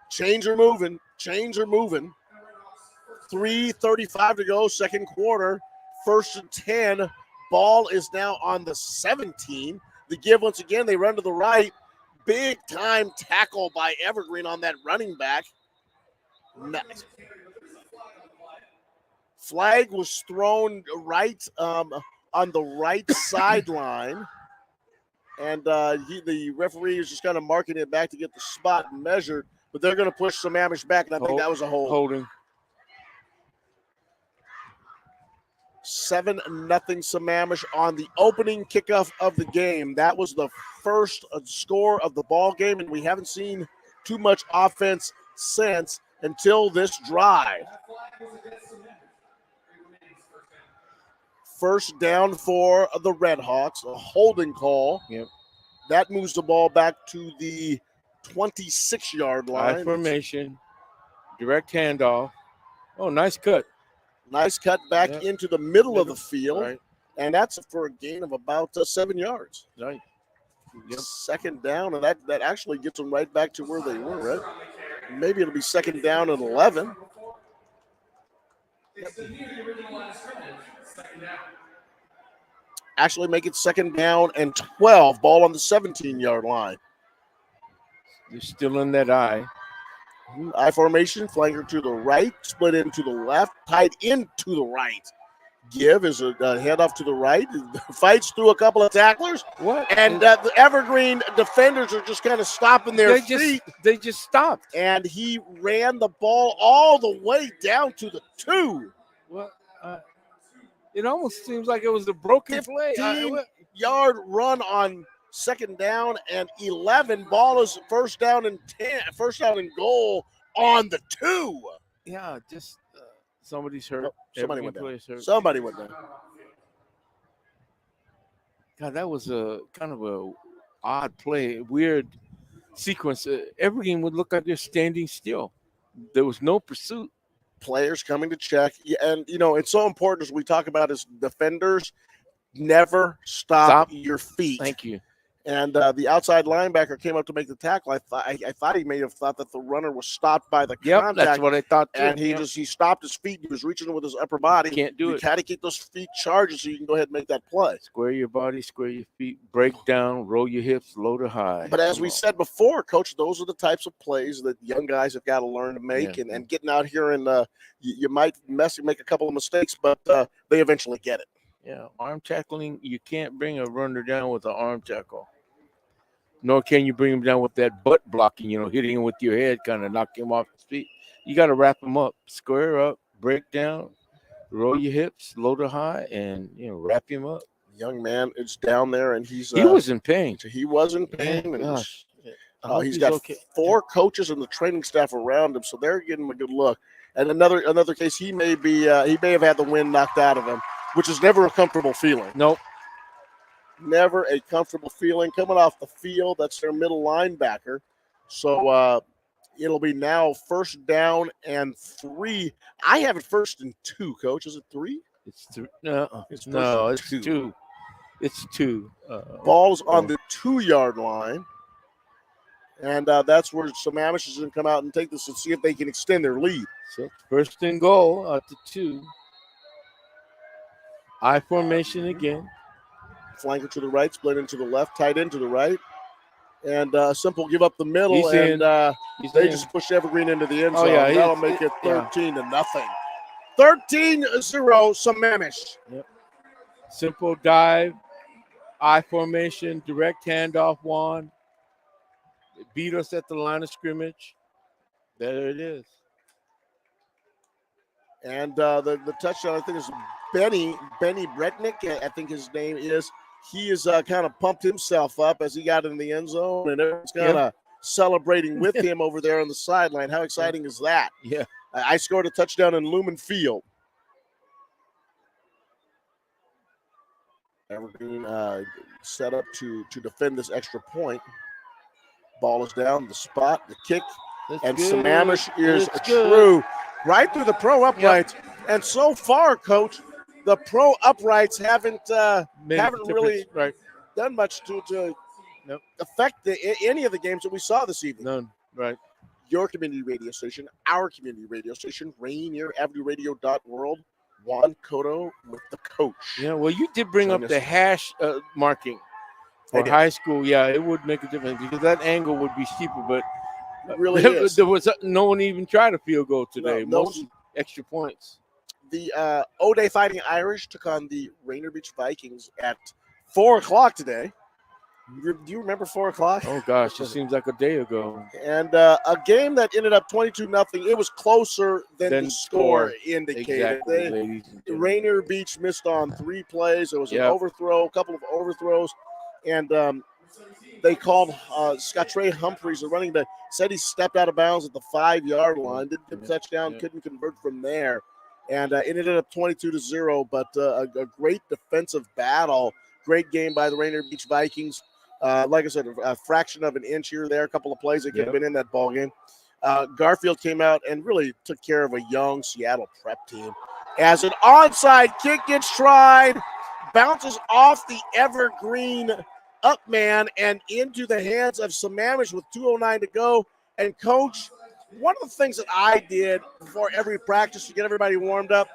Chains are moving. 3:35 to go, second quarter. 1st and 10. Ball is now on the 17. The give once again, they run to the right. Big time tackle by Evergreen on that running back. Nice. Flag was thrown right on the right sideline. And the referee is just kind of marking it back to get the spot measured. But they're going to push Sammamish back, and I think that was a hold. Holding. 7-0 Sammamish on the opening kickoff of the game. That was the first score of the ball game, and we haven't seen too much offense since until this drive. First down for the Redhawks, a holding call. Yep. That moves the ball back to the 26-yard line. High formation, direct handoff. Oh, nice cut. Nice cut back into the middle of the field, and that's for a gain of about 7 yards. Right. Yep. Second down, and that actually gets them right back to where they were, right? Maybe it'll be second down and 11. Actually make it second down and 12. Ball on the 17-yard line. They're still in that eye. I formation, flanker to the right, split into the left, tied into the right. Give is a head off to the right, fights through a couple of tacklers. What? And the Evergreen defenders are just kind of stopping their feet. They just stopped. And he ran the ball all the way down to the 2. Well, it almost seems like it was a broken play. 15-yard run on second down and 11. Ball is first down and 10. First down and goal on the 2. Yeah, just somebody's hurt. Somebody went down. Somebody went down. God, that was a kind of a odd play, weird sequence. Evergreen would look like they're standing still. There was no pursuit. Players coming to check. And, it's so important as we talk about as defenders, never stop your feet. Thank you. And the outside linebacker came up to make the tackle. I thought he may have thought that the runner was stopped by the contact. That's what I thought too. And he stopped his feet. He was reaching with his upper body. Can't do it. You got to keep those feet charged so you can go ahead and make that play. Square your body, square your feet, break down, roll your hips, low to high. But as we said before, Coach, those are the types of plays that young guys have got to learn to make. Yeah. And getting out here and you might make a couple of mistakes, but they eventually get it. Yeah, arm tackling, you can't bring a runner down with an arm tackle. Nor can you bring him down with that butt blocking, hitting him with your head, kind of knock him off his feet. You got to wrap him up, square up, break down, roll your hips, low to high, and, wrap him up. Young man is down there, and he was in pain. He was in pain. And he's got okay. 4 coaches and the training staff around him, so they're getting him a good look. And another case, he may have had the wind knocked out of him, which is never a comfortable feeling. Nope. Never a comfortable feeling coming off the field. That's their middle linebacker. So it'll be now first down and 3. I have it first and 2, Coach. Is it 3? It's 3. No, it's 2. It's 2. Ball's on the 2-yard line. And that's where Sammamish is going to come out and take this and see if they can extend their lead. So first and goal at the 2. I formation again. Flanker to the right, split into the left, tight end to the right. And Simple give up the middle, He's and they in. just push Evergreen into the end zone. Oh, yeah, that'll make it 13-0. 13-0, Sammamish. Yep. Simple dive, I formation, direct handoff one. They beat us at the line of scrimmage. There it is. And the touchdown, I think, is Benny Bretnick, I think his name is. He is kind of pumped himself up as he got in the end zone, and everyone's kind of celebrating with him over there on the sideline. How exciting is that? Yeah. I scored a touchdown in Lumen Field. Evergreen set up to defend this extra point. Ball is down, the spot, the kick, and Sammamish is true right through the pro uprights. Yep. And so far, Coach, the pro uprights haven't really done much to affect any of the games that we saw this evening. None, right. Your community radio station, our community radio station, Rainier Avenue Radio.world. Juan Cotto with the coach. Yeah, well, you did bring up the hash marking for high school. Yeah, it would make a difference because that angle would be steeper, but it really is. There was no one even tried a field goal today. No, most extra points. The O'Day Fighting Irish took on the Rainier Beach Vikings at 4 o'clock today. Do you remember 4 o'clock? Oh, gosh, it seems like a day ago. And a game that ended up 22-0. It was closer than the score indicated. Exactly, Rainier Beach missed on 3 plays. There was an overthrow, a couple of overthrows. And they called Scott Trey Humphreys, the running back, said he stepped out of bounds at the 5-yard line. Didn't get a touchdown, couldn't convert from there. And it ended up 22-0. But a great defensive battle. Great game by the Rainier Beach Vikings. Like I said, a fraction of an inch here or there, a couple of plays that could have been in that ball game. Garfield came out and really took care of a young Seattle prep team. As an onside kick gets tried, bounces off the Evergreen up man and into the hands of Sammamish with 2:09 to go. And, Coach, one of the things that I did before every practice to get everybody warmed up,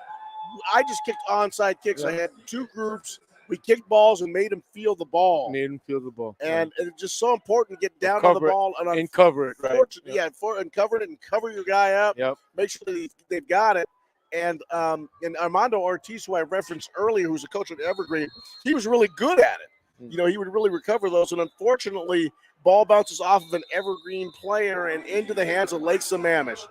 I just kicked onside kicks. I had 2 groups. We kicked balls and made them feel the ball. And it's just so important to get down on the ball and cover it. Right. Yeah, and cover it and cover your guy up. Yep. Make sure that they've got it. And Armando Ortiz, who I referenced earlier, who's a coach at Evergreen, he was really good at it. You know, he would really recover those. And unfortunately, ball bounces off of an Evergreen player and into the hands of Lake Sammamish.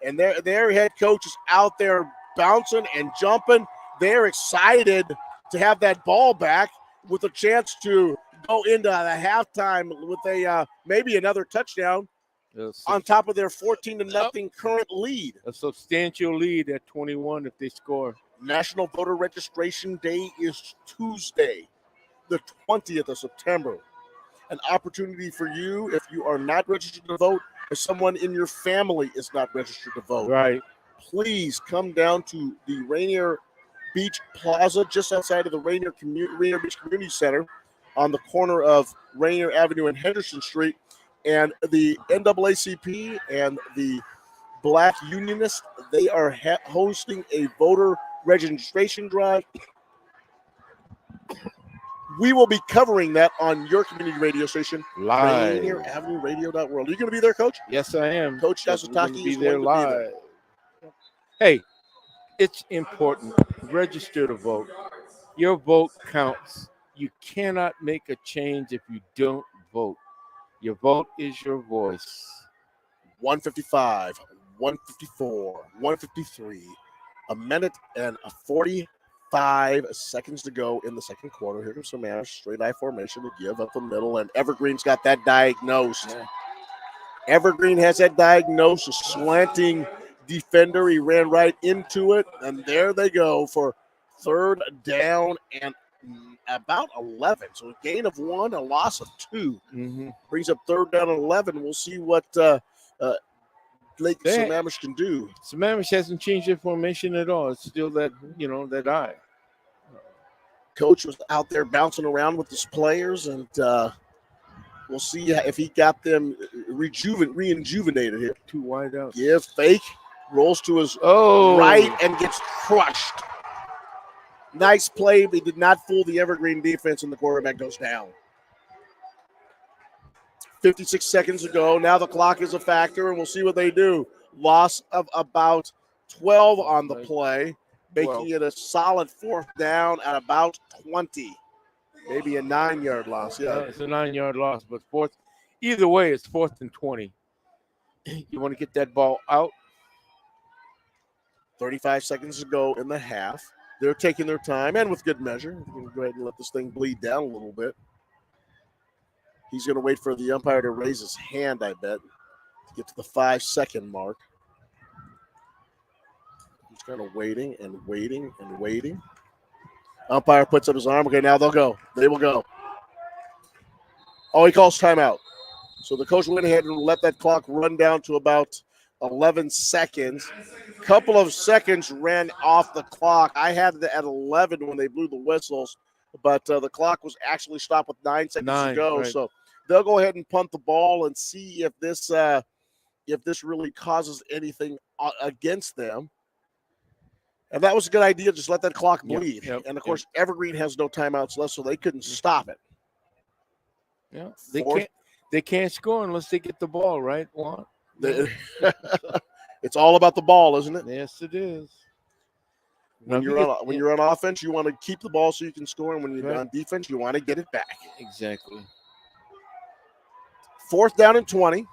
And their head coach is out there bouncing and jumping. They're excited to have that ball back with a chance to go into the halftime with a maybe another touchdown on top of their 14-0 current lead. A substantial lead at 21 if they score. National Voter Registration Day is Tuesday, the 20th of September. An opportunity for you, if you are not registered to vote, if someone in your family is not registered to vote. Right. Please come down to the Rainier Beach Plaza, just outside of the Rainier Beach Community Center on the corner of Rainier Avenue and Henderson Street. And the NAACP and the Black Unionists, they are hosting a voter registration drive. We will be covering that on your community radio station, live. Rainier Avenue Radio.world. Are you going to be there, Coach? Yes, I am. Coach Yasutaki is there live. Hey, it's important. Register to vote. Your vote counts. You cannot make a change if you don't vote. Your vote is your voice. 155, 154, 153. A minute and 45 seconds to go in the second quarter. Here comes Sammamish, straight I formation to give up the middle, and Evergreen's got that diagnosed. Yeah. Evergreen has that diagnosis, slanting defender. He ran right into it, and there they go for third down and about 11. So a gain of 1, a loss of 2. Brings up third down and 11. We'll see what Lake Sammamish can do. Sammamish hasn't changed their formation at all. It's still that, that eye. Coach was out there bouncing around with his players, and we'll see if he got them rejuvenated here. 2 wide out. Give fake. Rolls to his right and gets crushed. Nice play, but he did not fool the Evergreen defense, and the quarterback goes down. 56 seconds ago. Now the clock is a factor, and we'll see what they do. Loss of about 12 on the play, making it a solid fourth down at about 20. Maybe a 9-yard loss. Yeah, it's a 9-yard loss, but either way, it's 4th and 20. You want to get that ball out. 35 seconds to go in the half. They're taking their time, and with good measure. We're going to go ahead and let this thing bleed down a little bit. He's going to wait for the umpire to raise his hand, I bet, to get to the 5-second mark. He's kind of waiting and waiting and waiting. Umpire puts up his arm. Okay, now they'll go. They will go. Oh, he calls timeout. So the coach went ahead and let that clock run down to about 11 seconds. A couple of seconds ran off the clock. I had it at 11 when they blew the whistles, but the clock was actually stopped with 9 seconds to go. Right. So they'll go ahead and punt the ball and see if this really causes anything against them. And that was a good idea. Just let that clock bleed. Yep, and, of course, Evergreen has no timeouts left, so they couldn't stop it. Yeah, they can't score unless they get the ball, right, Juan? It's all about the ball, isn't it? Yes, it is. When you're on offense, you want to keep the ball so you can score, and when you're on defense, you want to get it back. Exactly. 4th down and 20.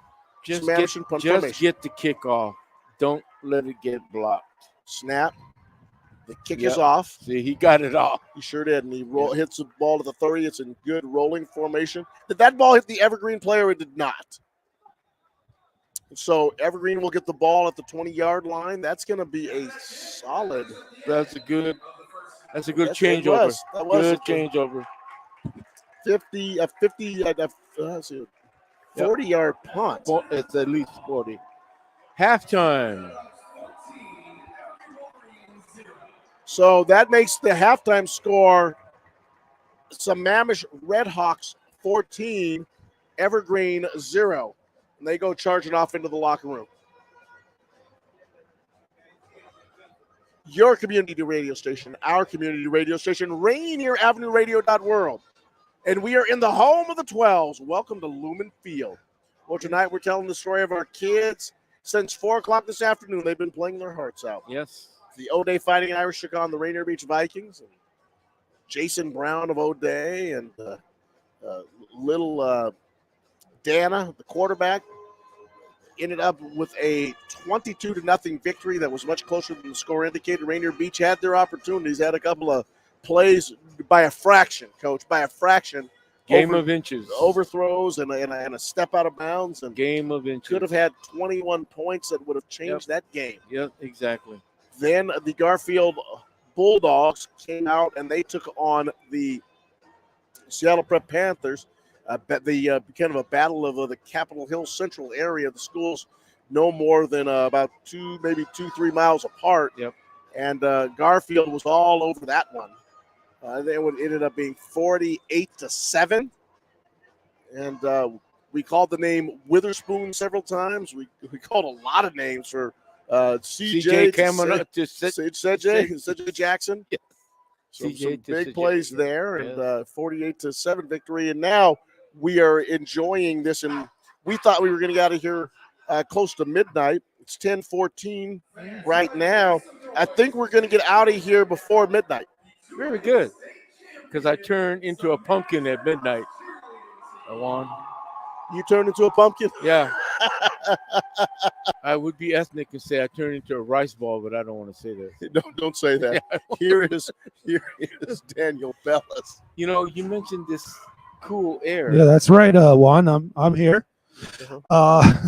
Just get the kickoff. Don't let it get blocked. Snap. The kick is off. See, he got it off. He sure did, and he hits the ball to the 30. It's in good rolling formation. Did that ball hit the Evergreen player or did not? So Evergreen will get the ball at the 20-yard line. That's going to be a solid. That's a good changeover. That was good changeover. 40-yard punt. It's at least 40. Halftime. So that makes the halftime score Sammamish Redhawks 14, Evergreen 0. And they go charging off into the locker room. Your community radio station, our community radio station, Rainier Avenue Radio.world. And we are in the home of the 12s. Welcome to Lumen Field. Well, tonight we're telling the story of our kids. Since 4 o'clock this afternoon, they've been playing their hearts out. Yes. The O'Day Fighting Irish took on the Rainier Beach Vikings. And Jason Brown of O'Day and little Dana, the quarterback, ended up with a 22-0 victory that was much closer than the score indicated. Rainier Beach had their opportunities, had a couple of plays by a fraction, Coach, by a fraction. Game of inches. Overthrows and a step out of bounds. And game of inches. Could have had 21 points that would have changed that game. Yep, exactly. Then the Garfield Bulldogs came out and they took on the Seattle Prep Panthers. The kind of a battle of the Capitol Hill Central area. The schools no more than about 2-3 miles apart. Yep. And Garfield was all over that one. They ended up being 48-7. And we called the name Witherspoon several times. We called a lot of names for CJ Jackson. Yeah. Some big plays there, and 48-7 victory. And now we are enjoying this, and we thought we were going to get out of here close to midnight. It's 10:14 right now. I think we're going to get out of here before midnight. Very good, because I turned into a pumpkin at midnight. I won. You turned into a pumpkin? Yeah. I would be ethnic and say I turned into a rice ball, but I don't want to say that. No, don't say that. Here is Daniel Bellis. You know, you mentioned this cool air. Yeah, that's right, Juan. I'm here.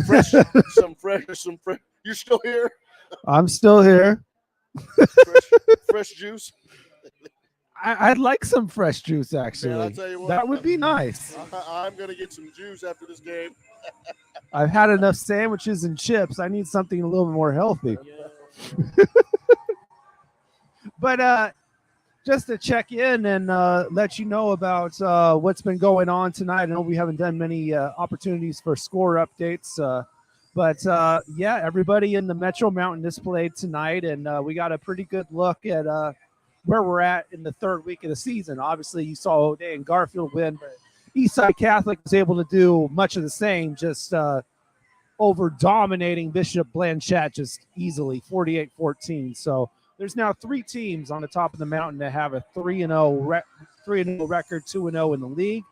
Fresh. You're still here? I'm still here. Fresh juice. I'd like some fresh juice, actually. Man, I'll tell you what, that would be nice. I'm going to get some juice after this game. I've had enough sandwiches and chips. I need something a little bit more healthy. But just to check in and let you know about what's been going on tonight. I know we haven't done many opportunities for score updates. But everybody in the Metro Mountain displayed tonight, and we got a pretty good look at where we're at in the third week of the season. Obviously, you saw O'Day and Garfield win. Eastside Catholic was able to do much of the same, just over dominating Bishop Blanchet just easily, 48-14. So there's now 3 teams on the top of the mountain that have a 3-0 record, 2-0 in the league.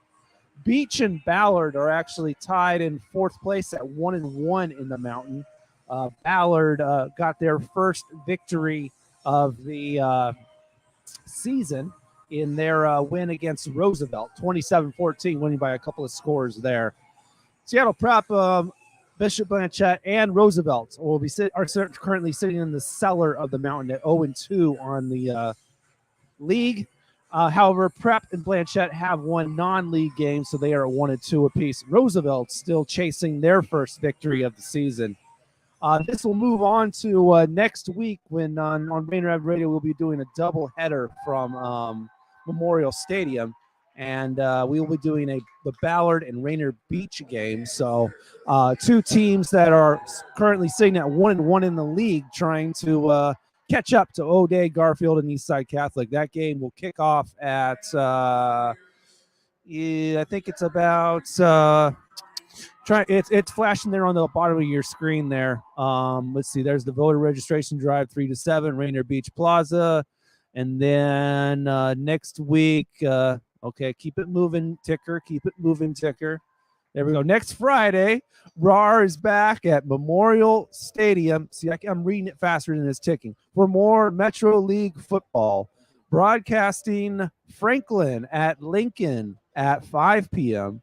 Beach and Ballard are actually tied in 4th place at 1-1 in the mountain. Ballard got their first victory of the season in their win against Roosevelt, 27-14, winning by a couple of scores there. Seattle Prep, Bishop Blanchette, and Roosevelt will be currently sitting in the cellar of the mountain at 0-2 on the league. However, Prep and Blanchette have one non-league game, so they are at 1-2 apiece. Roosevelt still chasing their first victory of the season. This will move on to next week when on Rainier Avenue Radio we'll be doing a double header from Memorial Stadium, and we will be doing the Ballard and Rainier Beach game. So two teams that are currently sitting at 1-1 in the league, trying to catch up to O'Day, Garfield, and Eastside Catholic. That game will kick off at I think it's about it's flashing there on the bottom of your screen there. Let's see, there's the voter registration drive 3 to 7, Rainier Beach Plaza. And then next week, okay, keep it moving, ticker, keep it moving, ticker. There we go. Next Friday, RAR is back at Memorial Stadium. See, I'm reading it faster than it's ticking. For more Metro League football, broadcasting Franklin at Lincoln at 5 p.m.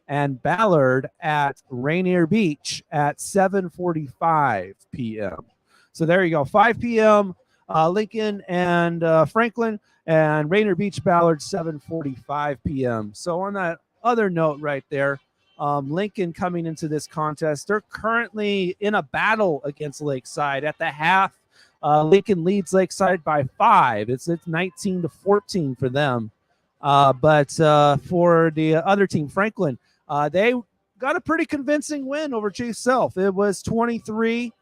and Ballard at Rainier Beach at 7:45 p.m. So there you go. 5 p.m. Lincoln and Franklin, and Rainier Beach Ballard 7:45 p.m. So on that other note right there, Lincoln coming into this contest, they're currently in a battle against Lakeside. At the half, Lincoln leads Lakeside by 5. It's 19-14 for them. But for the other team, Franklin, they got a pretty convincing win over Chief Self. It was 23-0.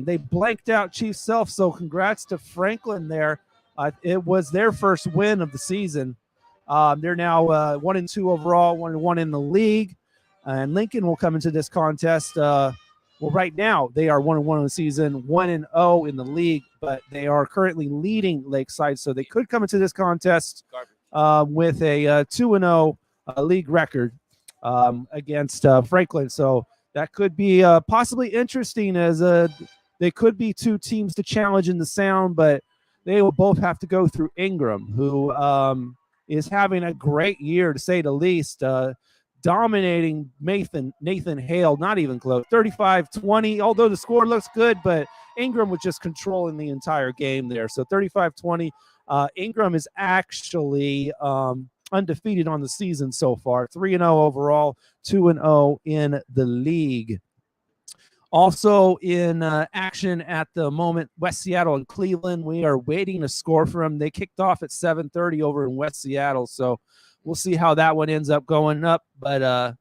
They blanked out Chief Self. So congrats to Franklin there. It was their first win of the season. They're now 1-2 overall, 1-1 in the league. And Lincoln will come into this contest. Well, right now they are 1-1 in the season, 1-0 in the league, but they are currently leading Lakeside. So they could come into this contest with a 2-0 league record against Franklin. So that could be possibly interesting, as they could be two teams to challenge in the Sound, but they will both have to go through Ingram, who is having a great year, to say the least, dominating Nathan Hale, not even close, 35-20, although the score looks good, but Ingram was just controlling the entire game there. So 35-20, Ingram is actually undefeated on the season so far, 3-0 overall, 2-0 in the league. Also in action at the moment, West Seattle and Cleveland. We are waiting a score for them. They kicked off at 7:30 over in West Seattle, so we'll see how that one ends up going up. But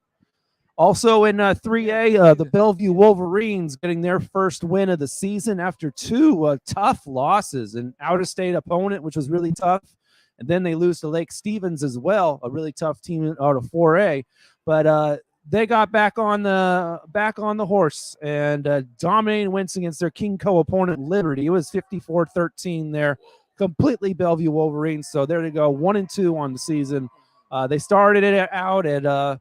also in 3A, the Bellevue Wolverines getting their first win of the season after two tough losses. An out-of-state opponent, which was really tough, and then they lose to Lake Stevens as well, a really tough team out of 4A. But they got back on the horse and dominating wins against their KingCo opponent Liberty. It was 54-13 there, completely Bellevue Wolverines. So there they go, 1-2 on the season. They started it out at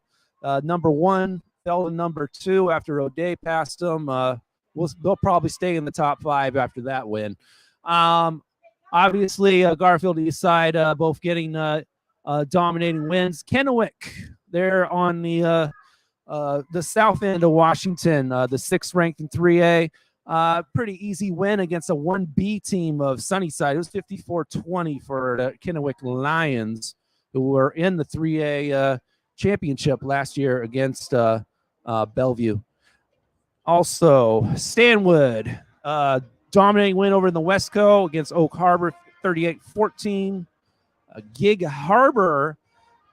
number 1, fell to number 2 after O'Day passed them. They'll probably stay in the top 5 after that win. Obviously, Garfield Eastside both getting dominating wins. Kennewick, they're on the south end of Washington, the 6th ranked in 3A. Pretty easy win against a 1B team of Sunnyside. It was 54-20 for the Kennewick Lions, who were in the 3A championship last year against Bellevue. Also, Stanwood, dominating win over in the Westco against Oak Harbor, 38-14. Gig Harbor,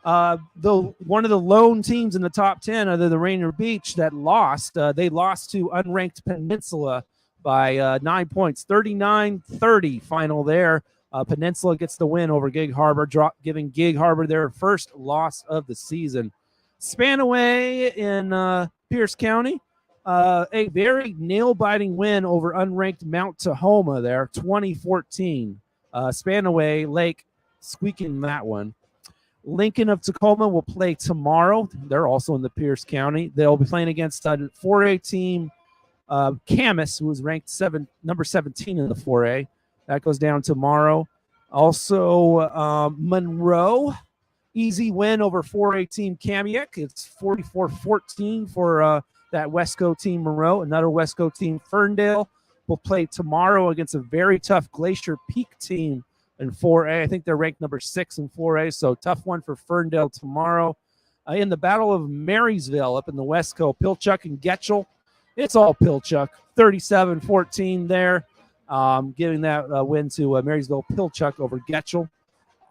one of the lone teams in the top 10 other than Rainier Beach that lost. They lost to unranked Peninsula by 9 points, 39-30 final there. Peninsula gets the win over Gig Harbor, giving Gig Harbor their first loss of the season. Spanaway in Pierce County, a very nail-biting win over unranked Mount Tahoma there, 20-14. Spanaway Lake squeaking that one. Lincoln of Tacoma will play tomorrow. They're also in the Pierce County. They'll be playing against a 4A team Camas, who was ranked number 17 in the 4A. That goes down tomorrow. Also, Monroe, easy win over 4A team Kamiak. It's 44-14 for that Westco team Monroe. Another Westco team, Ferndale, will play tomorrow against a very tough Glacier Peak team in 4A. I think they're ranked number 6 in 4A, so tough one for Ferndale tomorrow. In the Battle of Marysville up in the Westco, Pilchuck and Getchell. It's all Pilchuck, 37-14 there, giving that win to Marysville Pilchuck over Getchell.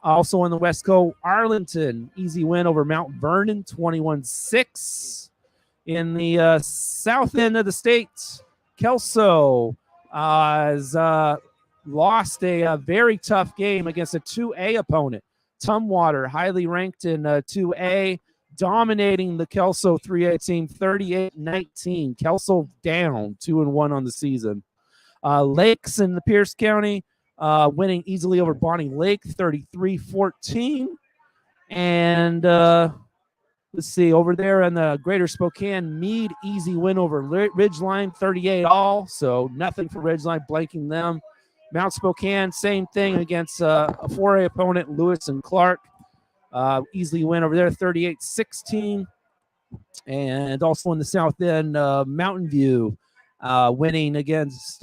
Also in the Westco, Arlington, easy win over Mount Vernon, 21-6. In the south end of the state, Kelso has lost a very tough game against a 2A opponent. Tumwater, highly ranked in 2A, dominating the Kelso 3A team 38-19. Kelso down 2-1 on the season. Lakes in the Pierce County, winning easily over Bonnie Lake 33-14. And let's see, over there in the Greater Spokane, Meade, easy win over Ridgeline 38-all. So nothing for Ridgeline, blanking them. Mount Spokane, same thing against a 4A opponent, Lewis and Clark. Easily win over there, 38-16. And also in the south end, Mountain View winning against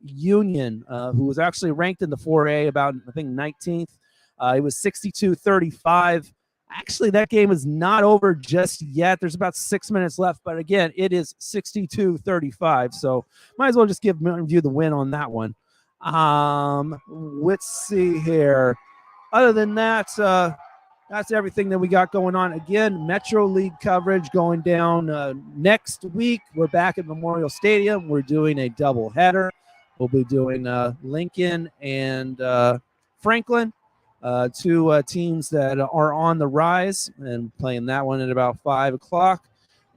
Union, who was actually ranked in the 4A about, I think, 19th. It was 62-35. Actually, that game is not over just yet. There's about 6 minutes left. But again, it is 62-35. So might as well just give Mountain View the win on that one. Let's see here. Other than that, that's everything that we got going on. Again, Metro League coverage going down next week. We're back at Memorial Stadium. We're doing a doubleheader. We'll be doing Lincoln and Franklin, two teams that are on the rise, and playing that one at about 5 o'clock.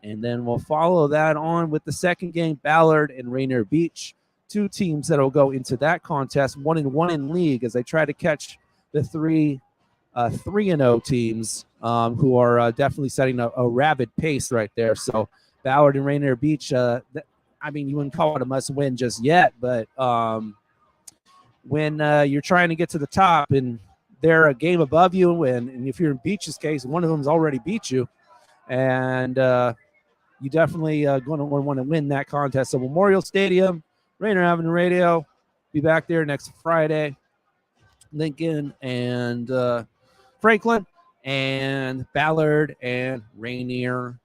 And then we'll follow that on with the second game, Ballard and Rainier Beach. Two teams that will go into that contest, 1-1 in league, as they try to catch the 3-0 teams who are definitely setting a rabid pace right there. So Ballard and Rainier Beach, I mean, you wouldn't call it a must-win just yet, but when you're trying to get to the top and they're a game above you, and if you're in Beach's case, one of them's already beat you, and you definitely going to want to win that contest. So Memorial Stadium, Rainier Avenue Radio, be back there next Friday. Lincoln and Franklin, and Ballard and Rainier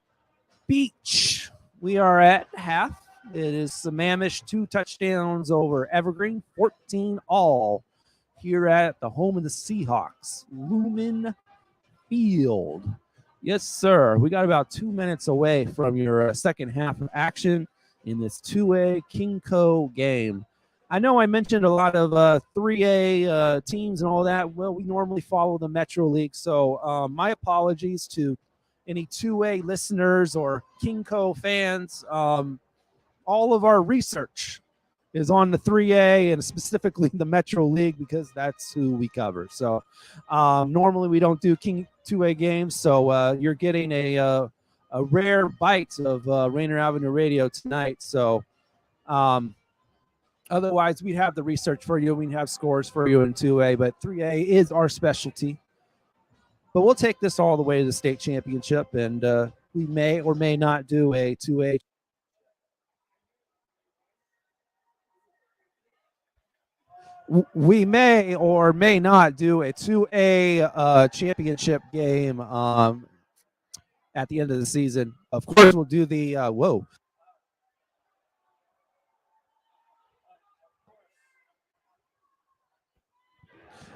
Beach. We are at half. It is Sammamish, 2 touchdowns over Evergreen, 14-all here at the home of the Seahawks, Lumen Field. Yes, sir. We got about 2 minutes away from your second half of action in this 2A KingCo game. I know I mentioned a lot of 3A teams and all that. Well, we normally follow the Metro League, so my apologies to any 2A listeners or KingCo fans. All of our research is on the 3A and specifically the Metro League because that's who we cover. So normally we don't do King 2A games, so you're getting a rare bite of Rainier Avenue Radio tonight. So otherwise, we'd have the research for you. We'd have scores for you in 2A, but 3A is our specialty. But we'll take this all the way to the state championship, and we may or may not do a 2A. We may or may not do a 2A championship game at the end of the season. Of course, we'll do the whoa.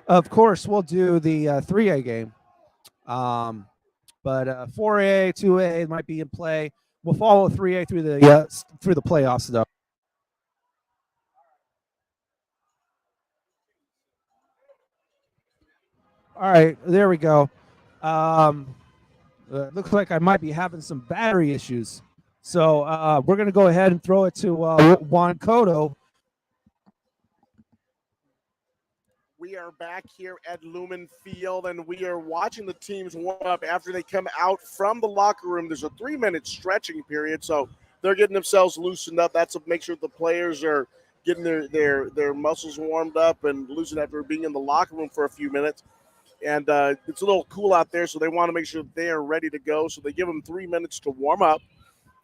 Of course, we'll do the 3A game. But 4A, 2A might be in play. We'll follow 3A through the playoffs, though. All right, there we go. Looks like I might be having some battery issues. So we're going to go ahead and throw it to Juan Cotto. We are back here at Lumen Field, and we are watching the teams warm up after they come out from the locker room. There's a 3-minute stretching period, so they're getting themselves loosened up. That's to make sure the players are getting their muscles warmed up and loosened after being in the locker room for a few minutes. And it's a little cool out there, so they want to make sure they are ready to go. So they give them 3 minutes to warm up,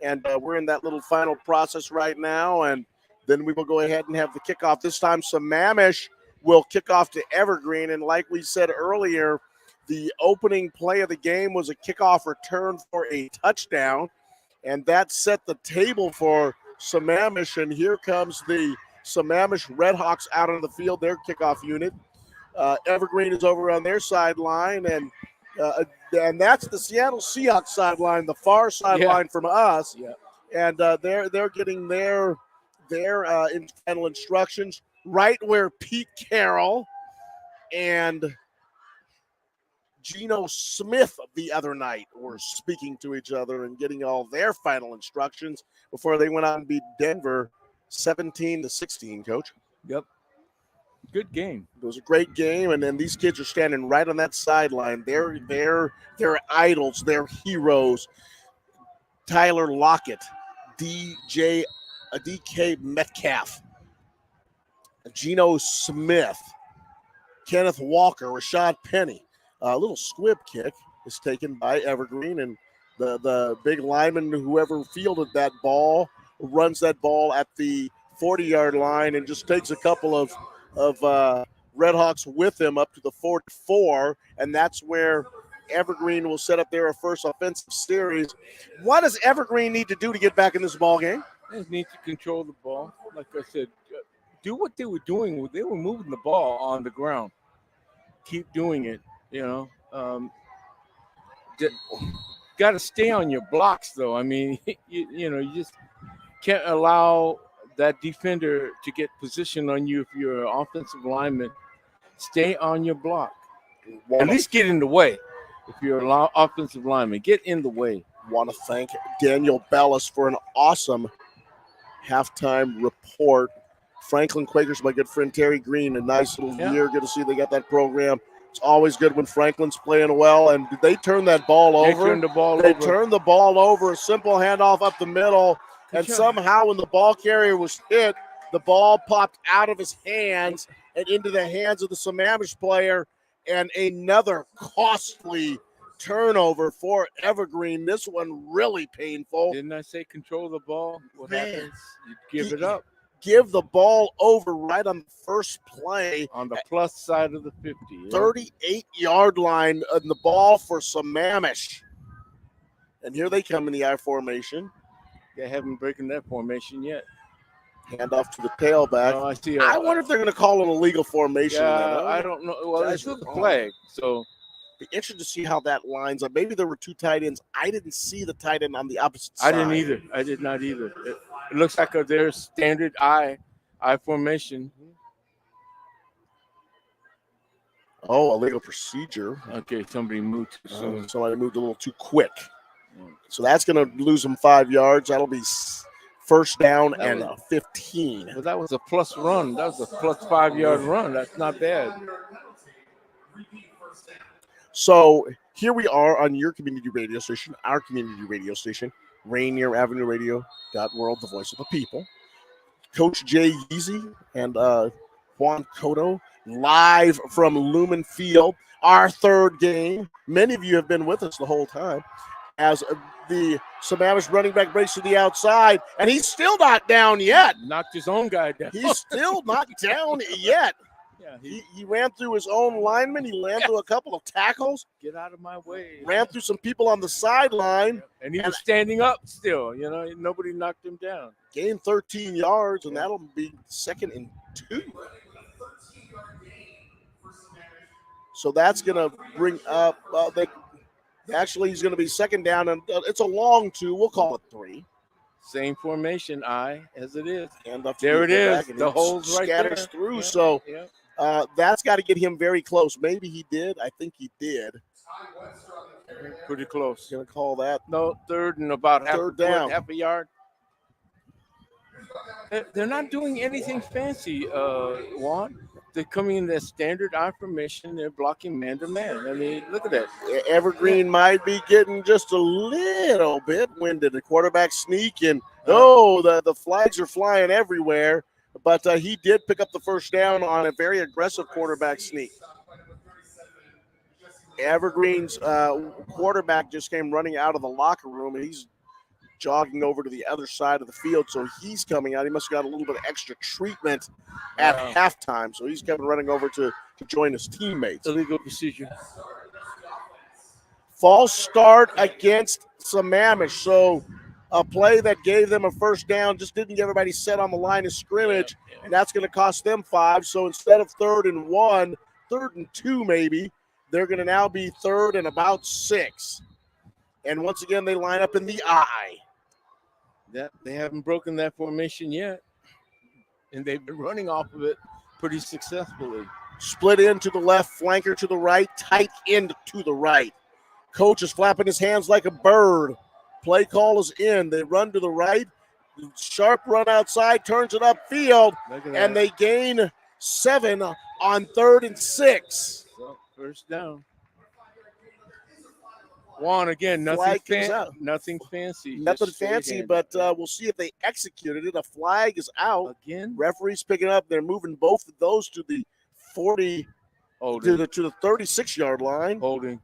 and we're in that little final process right now. And then we will go ahead and have the kickoff. This time, Sammamish will kick off to Evergreen. And like we said earlier, the opening play of the game was a kickoff return for a touchdown, and that set the table for Sammamish. And here comes the Sammamish Redhawks out on the field, their kickoff unit. Evergreen is over on their sideline, and that's the Seattle Seahawks sideline, the far sideline from us. Yeah. And they're getting their final instructions right where Pete Carroll and Geno Smith the other night were speaking to each other and getting all their final instructions before they went out and beat Denver 17-16, Coach. Yep. Good game. It was a great game, and then these kids are standing right on that sideline. They're idols, they're heroes. Tyler Lockett, DK Metcalf, Geno Smith, Kenneth Walker, Rashad Penny. A little squib kick is taken by Evergreen, and the big lineman, whoever fielded that ball, runs that ball at the 40-yard line and just takes a couple of Redhawks with him up to the 44, and that's where Evergreen will set up their first offensive series. What does Evergreen need to do to get back in this ball game? They need to control the ball. Like I said, do what they were doing. They were moving the ball on the ground. Keep doing it, Got to stay on your blocks, though. I mean, you just can't allow that defender to get position on you if you're an offensive lineman. Stay on your block. At least get in the way. If you're an offensive lineman, get in the way. Want to thank Daniel Bellis for an awesome halftime report. Franklin Quakers, my good friend Terry Green, a nice little year. Good to see they got that program. It's always good when Franklin's playing well. And did they turn that ball over? They turned the ball over. They turned the ball over. A simple handoff up the middle. And somehow when the ball carrier was hit, the ball popped out of his hands and into the hands of the Sammamish player. And another costly turnover for Evergreen. This one really painful. Didn't I say control the ball? What happens? You give it up. Give the ball over right on the first play. On the plus side of the 50. 38-yard line on the ball for Sammamish. And here they come in the I formation. They haven't broken that formation yet. Hand off to the tailback. Oh, I see. I wonder if they're going to call an illegal formation. Yeah, I don't know. Well, it's still the flag, so be interested to see how that lines up. Maybe there were two tight ends. I didn't see the tight end on the opposite side. I didn't either. I did not either. It looks like their standard I formation. Oh, illegal procedure. Okay, somebody moved too soon. Somebody moved a little too quick. So that's going to lose them 5 yards. That'll be first down and 15. Well, that was a plus run. That was a plus 5 yard run. That's not bad. So here we are on your community radio station, our community radio station, Rainier Avenue Radio .world, the voice of the people. Coach Jay Yeezy and Juan Cotto live from Lumen Field, our third game. Many of you have been with us the whole time as the Sammamish running back breaks to the outside, and he's still not down yet. Knocked his own guy down. He's still not down yet. Yeah, he ran through his own lineman. He ran through a couple of tackles. Get out of my way. Ran through some people on the sideline. And he was standing up still. Nobody knocked him down. Gained 13 yards, and that'll be 2nd and 2. So that's going to bring up actually, he's going to be 2nd down, and it's a long 2. We'll call it 3. Same formation, as it is. There it is. The hole's right there. Scatters through, so that's got to get him very close. Maybe he did. I think he did. Pretty close. Going to call that. No, 3rd and about third down. Half a yard. They're not doing anything fancy, Juan. they're coming in that standard I formation. They're blocking man to man. I mean, look at that. Evergreen might be getting just a little bit winded. The quarterback sneak, and the flags are flying everywhere. But he did pick up the first down on a very aggressive quarterback sneak. Evergreen's quarterback just came running out of the locker room, and he's jogging over to the other side of the field. So he's coming out. He must have got a little bit of extra treatment at halftime. So he's coming running over to join his teammates. Illegal procedure. False start against Sammamish. So a play that gave them a first down just didn't get everybody set on the line of scrimmage, and that's going to cost them 5. So instead of 3rd and 1, 3rd and 2 maybe, they're going to now be 3rd and about 6. And once again, they line up in the I. They haven't broken that formation yet, and they've been running off of it pretty successfully. Split in to the left, flanker to the right, tight end to the right. Coach is flapping his hands like a bird. Play call is in. They run to the right. Sharp run outside, turns it upfield, and they gain 7 on 3rd and 6. So, first down. Juan, again, nothing fancy. Nothing fancy, but we'll see if they executed it. A flag is out. Again? Referee's picking up. They're moving both of those to the 40, to the 36-yard line. Holding.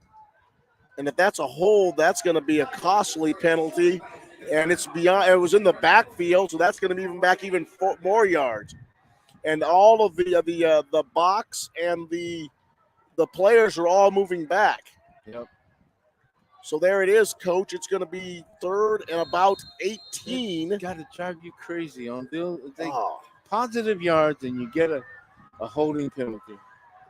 And if that's a hold, that's going to be a costly penalty. And it's beyond. It was in the backfield, so that's going to be even back even more yards. And all of the box and the players are all moving back. Yep. So there it is, Coach. It's going to be 3rd and about 18. It's got to drive you crazy on positive yards, and you get a holding penalty.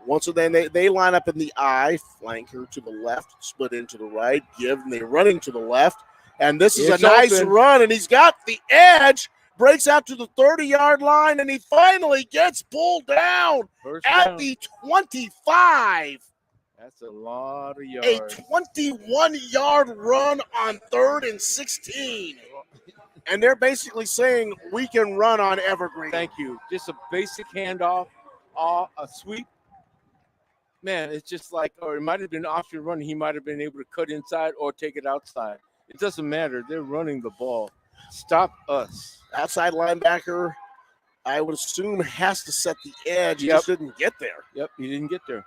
Once again, they line up in the I, flanker to the left, split into the right, and they're running to the left. And this is a nice run, and he's got the edge, breaks out to the 30-yard line, and he finally gets pulled down at the 25. That's a lot of yards. A 21-yard run on 3rd and 16. And they're basically saying we can run on Evergreen. Thank you. Just a basic handoff, a sweep. Man, it's just like, or it might have been option running. He might have been able to cut inside or take it outside. It doesn't matter. They're running the ball. Stop us. Outside linebacker, I would assume, has to set the edge. He just didn't get there. Yep, he didn't get there.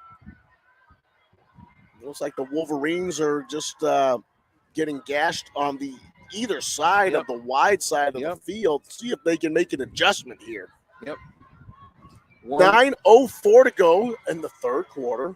Looks like the Wolverines are just getting gashed on the either side of the wide side of the field. See if they can make an adjustment here. Yep. 9:04 to go in the 3rd quarter.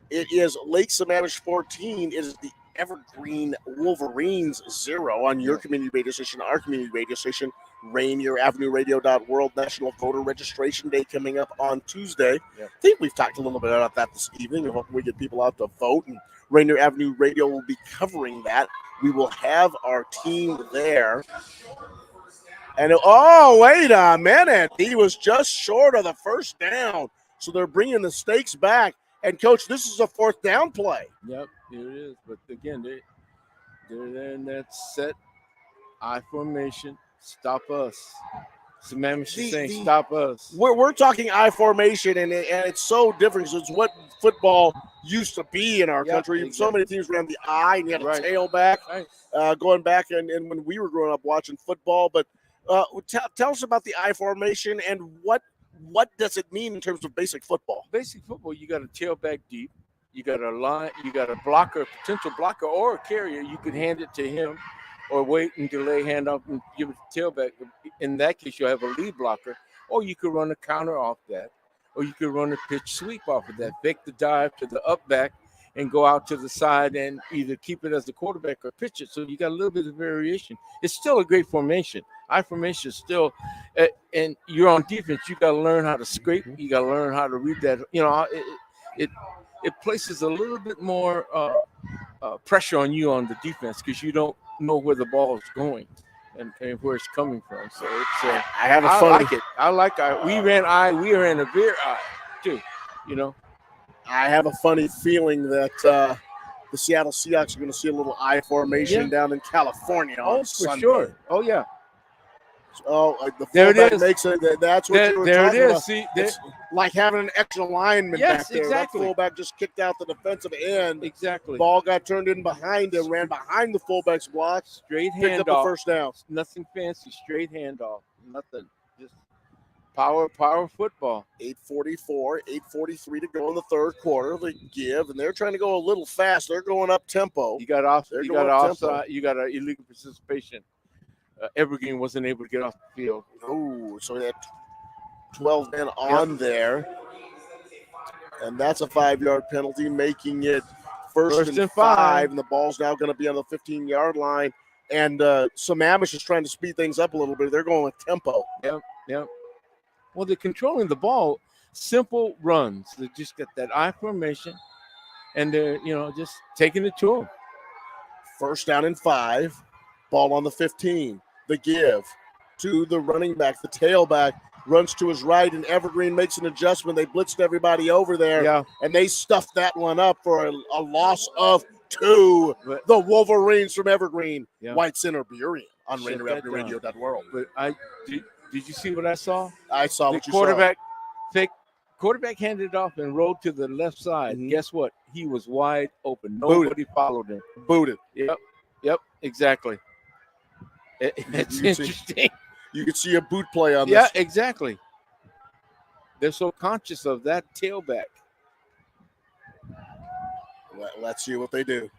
It is Lake Sammamish 14. It is the Evergreen Wolverines 0 on your community radio station, our community radio station, Rainier Avenue Radio World National Voter Registration Day coming up on Tuesday. I think we've talked a little bit about that this evening. We hope we get people out to vote, and Rainier Avenue Radio will be covering that. We will have our team there. And wait a minute. He was just short of the first down. So they're bringing the stakes back. And, Coach, this is a 4th down play. Yep, here it is. But, again, they're in that set I formation. Stop us. Sammamish is saying stop us. We're talking I formation, and it's so different because it's what football used to be in our country. Exactly. So many teams ran the I, and you had a tailback going back and when we were growing up watching football. But tell us about the I formation and what does it mean in terms of basic football? Basic football, you got a tailback deep. You got a line. You got a blocker, potential blocker, or a carrier. You could hand it to him, or wait and delay handoff and give it to tailback. In that case, you'll have a lead blocker, or you could run a counter off that, or you could run a pitch sweep off of that. Fake the dive to the up back and go out to the side and either keep it as the quarterback or pitch it. So you got a little bit of variation. It's still a great formation. I formation is still, and you're on defense. You got to learn how to scrape. You got to learn how to read that. You know, it places a little bit more pressure on you on the defense because you don't know where the ball is going and where it's coming from. So it's I like it. We ran a veer I too, you know. I have a funny feeling that the Seattle Seahawks are going to see a little I formation down in California on Sunday. For sure. Oh, yeah. Oh, the There it fullback is. makes it. That's what you were There it talking is. about. See, It's like having an extra lineman Yes, back there. exactly. That fullback just kicked out the defensive end. exactly. Ball got turned in behind him, ran behind the fullback's block, Straight picked up the handoff. first down. Nothing fancy. Straight handoff. Nothing. Just power football. 8:44, 8:43 to go in the third quarter. They give, and they're trying to go a little fast. They're going up tempo. You got off. They're You going got up offside. tempo. You got an illegal participation. Evergreen wasn't able to get off the field. Oh, so they had 12 men on there. And that's a 5-yard penalty, making it first and 5. And the ball's now going to be on the 15-yard line. And Sammamish is trying to speed things up a little bit. They're going with tempo. Yep. Well, they're controlling the ball. Simple runs. They just got that I formation, and they're just taking it to them. First down and 5. Ball on the 15. The give to the running back. The tailback runs to his right, and Evergreen makes an adjustment. They blitzed everybody over there, and they stuffed that one up for a loss of 2. But the Wolverines from Evergreen. Yeah. White Center Burien on Shut Rainier that Avenue down. Radio.world. But did you see what I saw? I saw The what you quarterback handed it off and rolled to the left side. Mhm. Guess what? He was wide open. Booted. Nobody followed him. saw. Booted. Yep, exactly. It's You see- interesting. You could see a boot play on Yeah, this. exactly. They're so conscious of that tailback. Let's see what they do.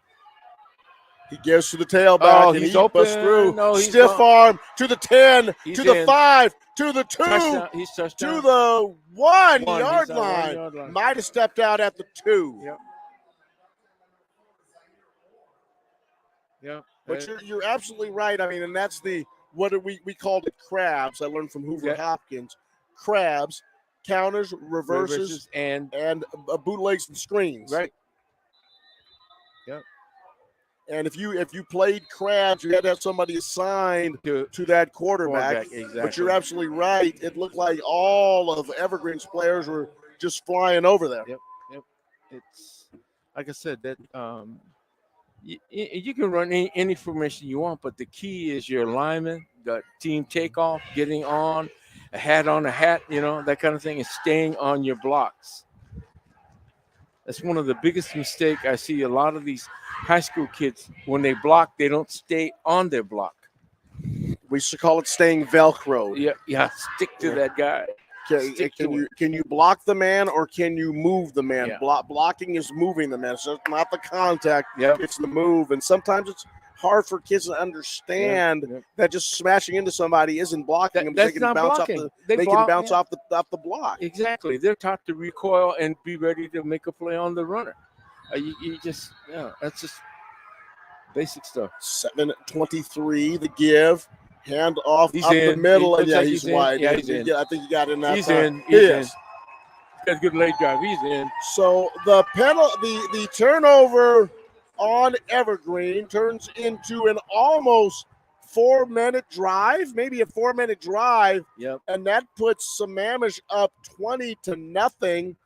He gives to the tailback, Oh, and he's he busts open. through. No, he's Stiff not. arm to the 10, He's to the in. 5, to the 2, Touchdown. He's touchdown. to the 1-yard He's on line. 1-yard line. Might have stepped out at the 2. Yep. But you're absolutely right. I mean, and that's what we called it crabs. I learned from Hoover Hopkins. Crabs, counters, reverses, and bootlegs and screens. right. Yep. And if you played crabs, you had to have somebody assigned to that quarterback. Exactly. But you're absolutely right. It looked like all of Evergreen's players were just flying over there. Yep. It's like I said that you can run any formation you want, but the key is your alignment, the team takeoff, getting on, a hat, that kind of thing, and staying on your blocks. That's one of the biggest mistakes I see. A lot of these high school kids, when they block, they don't stay on their block. We used to call it staying Velcro. Yeah, stick to that guy. Can you block the man or can you move the man? Yeah. Blocking is moving the man. So it's not the contact. Yep. It's the move. And sometimes it's hard for kids to understand that just smashing into somebody isn't blocking them. That's They can not bounce blocking. off They can block, bounce off the block. Exactly. They're taught to recoil and be ready to make a play on the runner. That's just basic stuff. 7:23, the give. Hand off He's up in. the middle. He And looks like he's he's in. wide. Yeah, he's in. I think he got in that He's time. in. He is. Got a good late drive. He's in. So the the turnover on Evergreen turns into an almost 4-minute drive, maybe a 4-minute drive. Yep. And that puts Sammamish up 20-0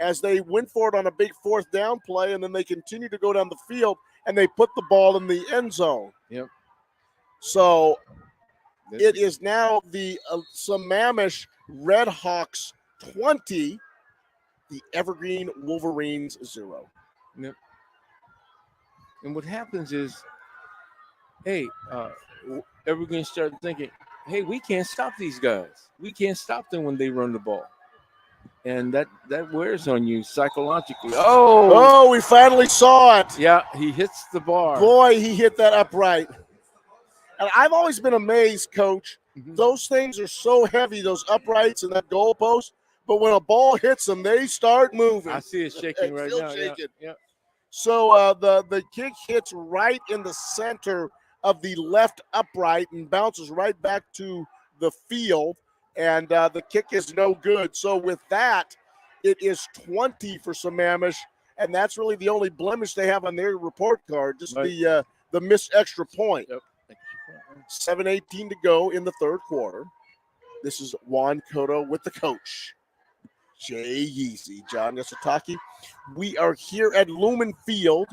as they went for it on a big 4th down play, and then they continue to go down the field and they put the ball in the end zone. Yep. So it is now the Sammamish Redhawks 20, the Evergreen Wolverines 0. Yep. And what happens is, Evergreen started thinking, hey, we can't stop these guys. We can't stop them when they run the ball. And that wears on you psychologically. Oh, we finally saw it. Yeah, he hits the bar. Boy, he hit that upright. And I've always been amazed, Coach. Mhm. Those things are so heavy, those uprights and that goalpost. But when a ball hits them, they start moving. I see it shaking right Still now. shaking. Yeah. So the kick hits right in the center of the left upright and bounces right back to the field. And the kick is no good. So with that, it is 20 for Sammamish. And that's really the only blemish they have on their report card, just Right. the missed extra point. Yep. 7:18 to go in the third quarter. This is Juan Cotto with the coach, Jay Yeezy, John Yasutaki. We are here at Lumen Field,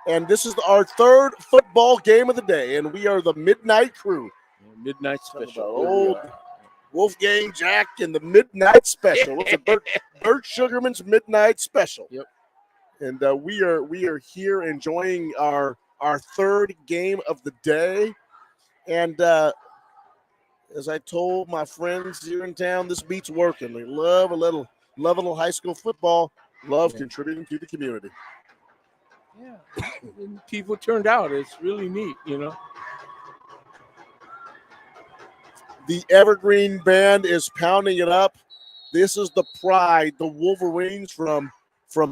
and this is our third football game of the day, and we are the Midnight Crew. Midnight Talking special. about old Wolfgang Jack and the Midnight Special. What's it? Bert Sugarman's Midnight Special. Yep. And we are here enjoying our third game of the day. And as I told my friends here in town, this beats working. They love a little high school football. Love contributing to the community. Yeah. And people turned out. It's really neat, The Evergreen band is pounding it up. This is the Pride, the Wolverines from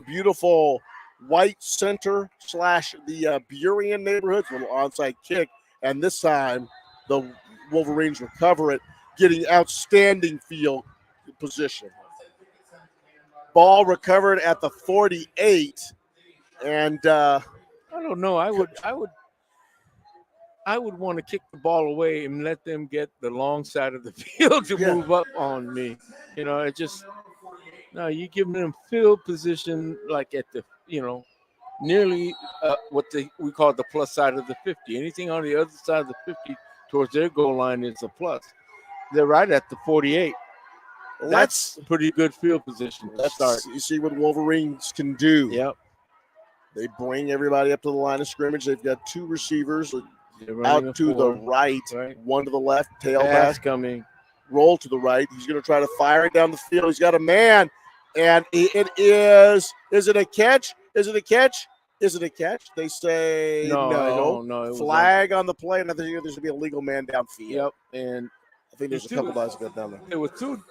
beautiful White Center / the Burien neighborhood. Little onside kick, and this time the Wolverines recover it, getting outstanding field position. Ball recovered at the 48, and I don't know. I would want to kick the ball away and let them get the long side of the field to move up on me. It just you give them field position like at the nearly what we call the plus side of the 50. Anything on the other side of the 50 towards their goal line is a plus. They're right at the 48. That's pretty good field position to start. You see what Wolverines can do. Yep. They bring everybody up to the line of scrimmage. They've got two receivers out to the right, one to the left, tailback coming. Roll to the right. He's going to try to fire it down the field. He's got a man, and it is. Is it a catch? Is it a catch? Is it a catch? They say no. Flag on the play, and I think there's going to be a legal man downfield. Yep, and I think there's a couple guys that got down there. There were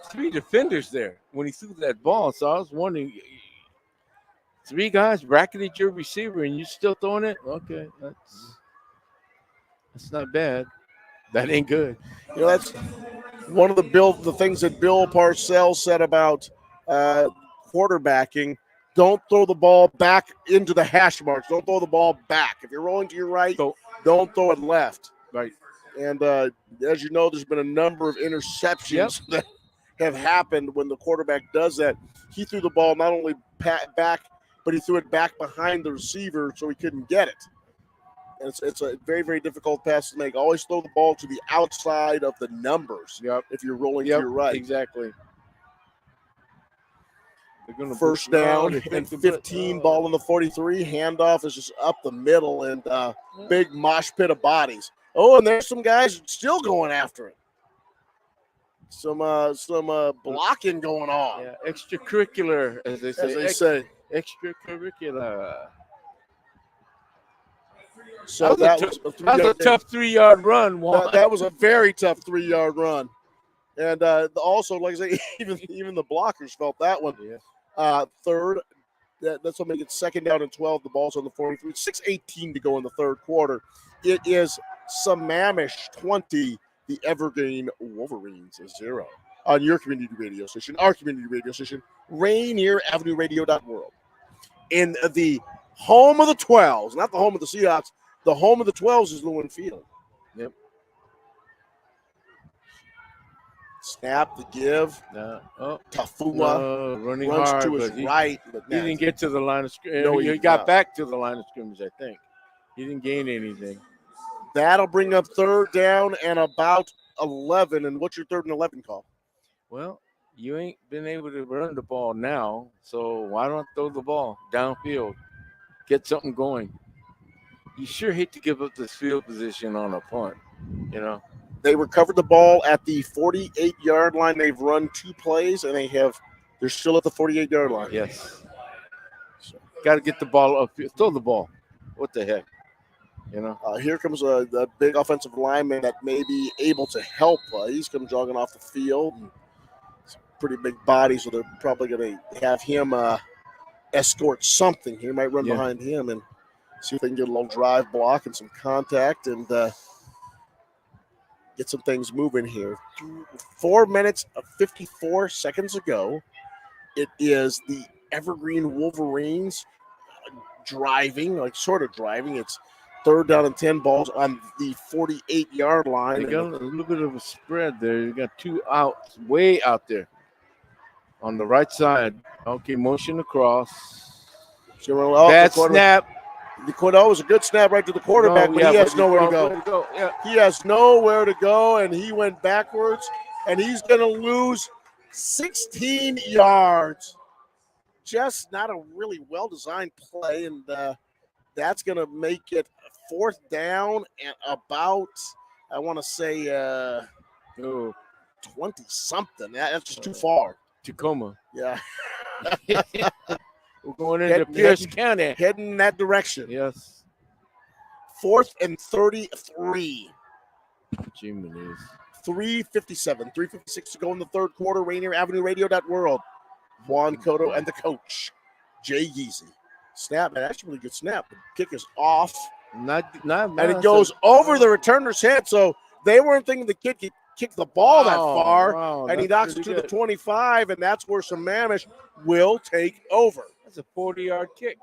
three defenders there when he threw that ball, so I was wondering, three guys bracketed your receiver, and you're still throwing it? Okay, that's not bad. That ain't good. That's one of the things that Bill Parcells said about quarterbacking. Don't throw the ball back into the hash marks. Don't throw the ball back. If you're rolling to your right, don't throw it left. Right. And as you know, there's been a number of interceptions that have happened when the quarterback does that. He threw the ball not only back, but he threw it back behind the receiver so he couldn't get it. And it's a very, very difficult pass to make. Always throw the ball to the outside of the numbers if you're rolling to your right. Exactly. First down and 15, ball in the 43. Handoff is just up the middle, and big mosh pit of bodies. Oh, and there's some guys still going after it. Some blocking going on. Yeah, extracurricular, as they say. Extracurricular. So that was a tough 3-yard run. That was a very tough 3-yard run. And also, like I say, even the blockers felt that one. Yeah. Third, that's what makes it second down and 12. The ball's on the 43. 6:18 to go in the third quarter. It is Sammamish 20, the Evergreen Wolverines 0 on your community radio station, our community radio station, Rainier Avenue Radio.world. In the home of the 12s, not the home of the Seahawks, the home of the 12s is Lumen Field. Yep. Snap, the give. Tafua running runs hard, to his right. But he didn't get to the line of scrimmage. No, he got back to the line of scrimmage, I think. He didn't gain anything. That'll bring up third down and about 11. And what's your third and 11 call? Well, you ain't been able to run the ball now, so why don't throw the ball downfield? Get something going. You sure hate to give up this field position on a punt, They recovered the ball at the 48-yard line. They've run 2 plays, and they're still at the 48-yard line. Yes. Got to get the ball up. Throw the ball. What the heck? Here comes a big offensive lineman that may be able to help. He's come jogging off the field. It's a pretty big body, so they're probably going to have him escort something. He might run behind him and see if they can get a little drive block and some contact and get some things moving here. 4 minutes of 54 seconds ago, it is the Evergreen Wolverines driving. It's third down and 10, balls on the 48-yard line. They got a little bit of a spread there. You got 2 outs, way out there on the right side. Okay, motion across. Bad snap. The Quino was a good snap right to the quarterback, but he has nowhere to go. Yeah. He has nowhere to go, and he went backwards, and he's going to lose 16 yards. Just not a really well-designed play, and that's going to make it 4th down and about, I want to say, 20-something. That's just too far. Tacoma. Yeah. We're going into Pierce County. Heading in that direction. Yes. 4th and 33. Jiminies. 3:57, 3:56 to go in the third quarter. Rainier Avenue Radio.world. Juan Cotto and the coach, Jay Yeezy. Snap, man, that's a really good snap. The kick is off. Not and it goes over the returner's head, so they weren't thinking the kid could kick the ball that far. Wow, and he knocks it to the 25, and that's where Sammamish will take over. That's a 40-yard kick.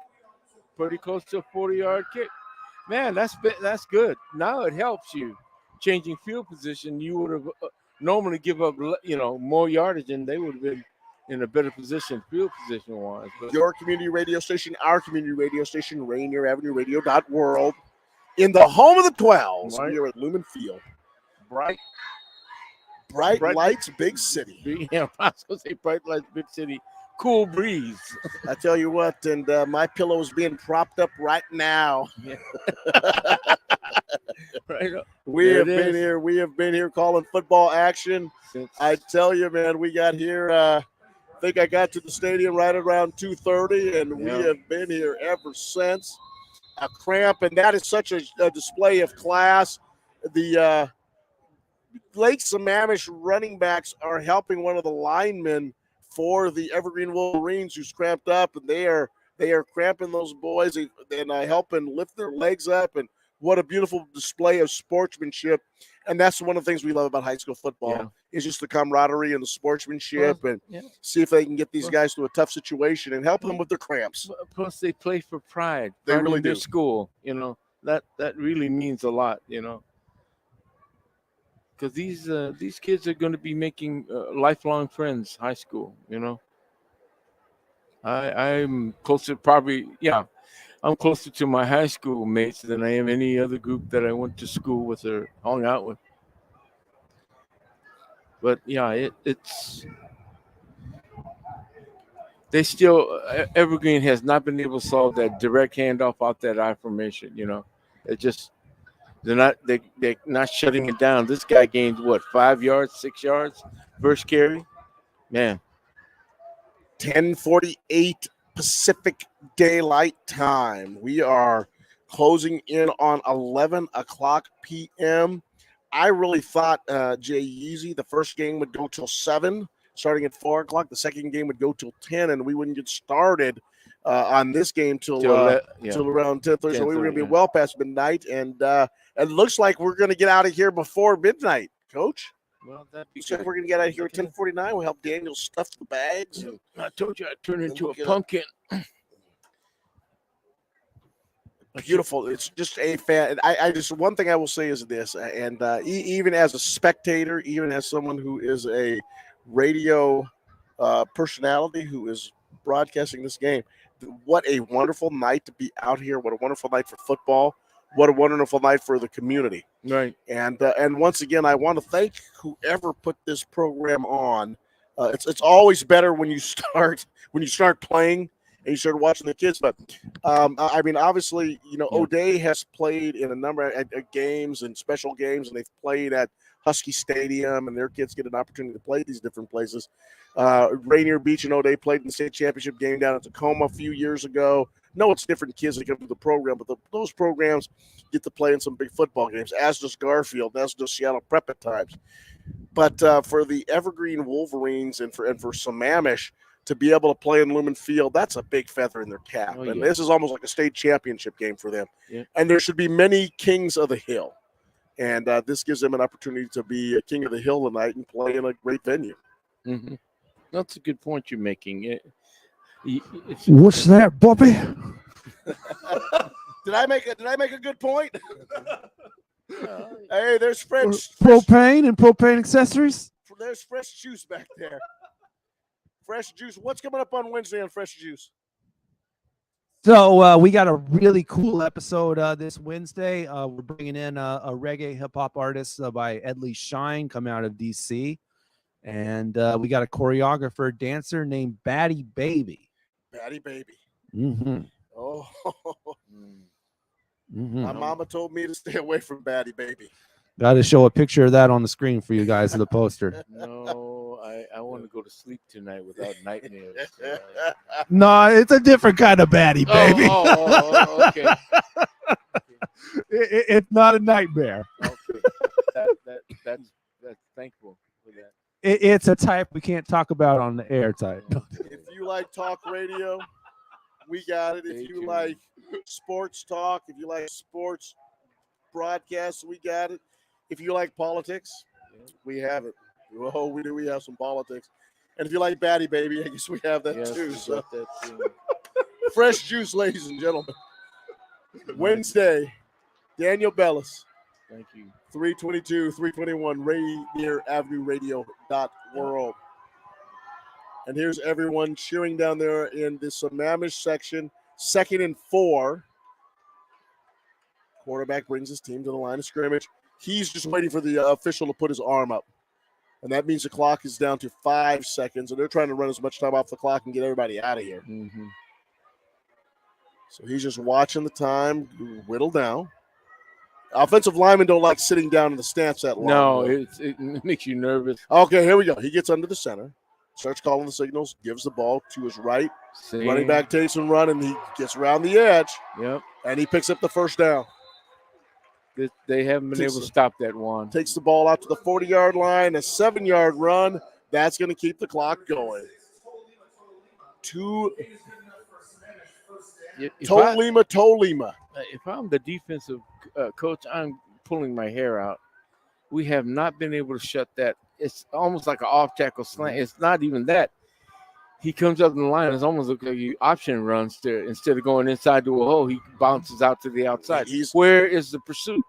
Pretty close to a 40-yard kick. Man, that's good. Now it helps you. Changing field position, you would have normally give up, more yardage, and they would have been in a better position, field position-wise. Your community radio station, our community radio station, Rainier Avenue Radio.world, in the home of the 12s, right here at Lumen Field. Bright lights, big city. Yeah, I was going to say bright lights, big city. Cool breeze. I tell you what, and my pillow is being propped up right now. Yeah. Right up. We have been here calling football action. I tell you, man, we got here. I think I got to the stadium right around 2:30, and we have been here ever since. A cramp, and that is such a display of class. The Lake Sammamish running backs are helping one of the linemen for the Evergreen Wolverines who's cramped up, and they are cramping those boys and helping lift their legs up. And what a beautiful display of sportsmanship. And that's one of the things we love about high school football is just the camaraderie and the sportsmanship see if they can get these guys to a tough situation and help them with their cramps. Plus, they play for pride. They really do. Their school, that really means a lot, because these kids are going to be making lifelong friends, high school, I'm closer I'm closer to my high school mates than I am any other group that I went to school with or hung out with. But it's they still Evergreen has not been able to solve that direct handoff out that I formation. They're not shutting it down. This guy gained 5 yards, 6 yards first carry, man. 10:48 Pacific Daylight Time. We are closing in on 11 o'clock p.m. I really thought, Jay Yeezy, the first game would go till 7, starting at 4 o'clock. The second game would go till 10, and we wouldn't get started on this game till around 10:30. So we were going to be well past midnight, and it looks like we're going to get out of here before midnight, Coach. Well, that'd be so good. We're going to get out of here at 10:49. We'll help Daniel stuff the bags. And I told you I'd turn into a pumpkin. Beautiful. It's just a fan. I just, one thing I will say is this, and even as a spectator, even as someone who is a radio personality who is broadcasting this game, what a wonderful night to be out here. What a wonderful night for football. What a wonderful night for the community. Right. And once again, I want to thank whoever put this program on. It's always better when you start playing and you start watching the kids. But I mean, obviously, O'Day has played in a number of games and special games, and they've played at Husky Stadium, and their kids get an opportunity to play these different places. Rainier Beach and O'Day played in the state championship game down at Tacoma a few years ago. No, it's different kids that come to the program, but those programs get to play in some big football games, as does Garfield, as does Seattle Prep at times. But for the Evergreen Wolverines and for Sammamish to be able to play in Lumen Field, that's a big feather in their cap. And this is almost like a state championship game for them. Yeah. And there should be many kings of the hill. And this gives them an opportunity to be a king of the hill tonight and play in a great venue. Mm-hmm. That's a good point you're making. What's that, Bobby? Did I make a good point? Hey, there's propane and propane accessories. There's fresh juice back there. Fresh juice. What's coming up on Wednesday on Fresh Juice? So we got a really cool episode this Wednesday. We're bringing in a reggae hip hop artist by Edley Shine, coming out of DC, and we got a choreographer dancer named Batty Baby. Batty Baby. Mm-hmm. Oh, Mm-hmm. my mama told me to stay away from Batty Baby. Got to show a picture of that on the screen for you guys, the poster. No, I want to go to sleep tonight without nightmares. No, it's a different kind of Batty Baby. Okay. It's not a nightmare. Okay. That's thankful for that. It's a type we can't talk about on the air type. If you like talk radio, we got it. If you like sports talk, if you like sports broadcasts, we got it. If you like politics, we have it. Oh, we do. We have some politics. And if you like Batty Baby, I guess we have that too. So. Got that too. Fresh juice, ladies and gentlemen. Wednesday, Daniel Bellis. Thank you. 322, 321, Rainier Avenue Radio .world. And here's everyone cheering down there in the Sammamish section. 2nd and 4. Quarterback brings his team to the line of scrimmage. He's just waiting for the official to put his arm up. And that means the clock is down to 5 seconds. And they're trying to run as much time off the clock and get everybody out of here. Mm-hmm. So he's just watching the time whittle down. Offensive linemen don't like sitting down in the stance that long. No, it makes you nervous. Okay, here we go. He gets under the center, starts calling the signals, gives the ball to his right. Same. Running back takes and run, and he gets around the edge. Yep. And he picks up the first down. They haven't been able to stop that one. Takes the ball out to the 40-yard line, a 7-yard run. That's going to keep the clock going. Tolima. If I'm the defensive coach, I'm pulling my hair out. We have not been able to shut that. It's almost like an off-tackle slant. It's not even that. He comes up in the line. It's almost like he option runs there. Instead of going inside to a hole, he bounces out to the outside. Where is the pursuit?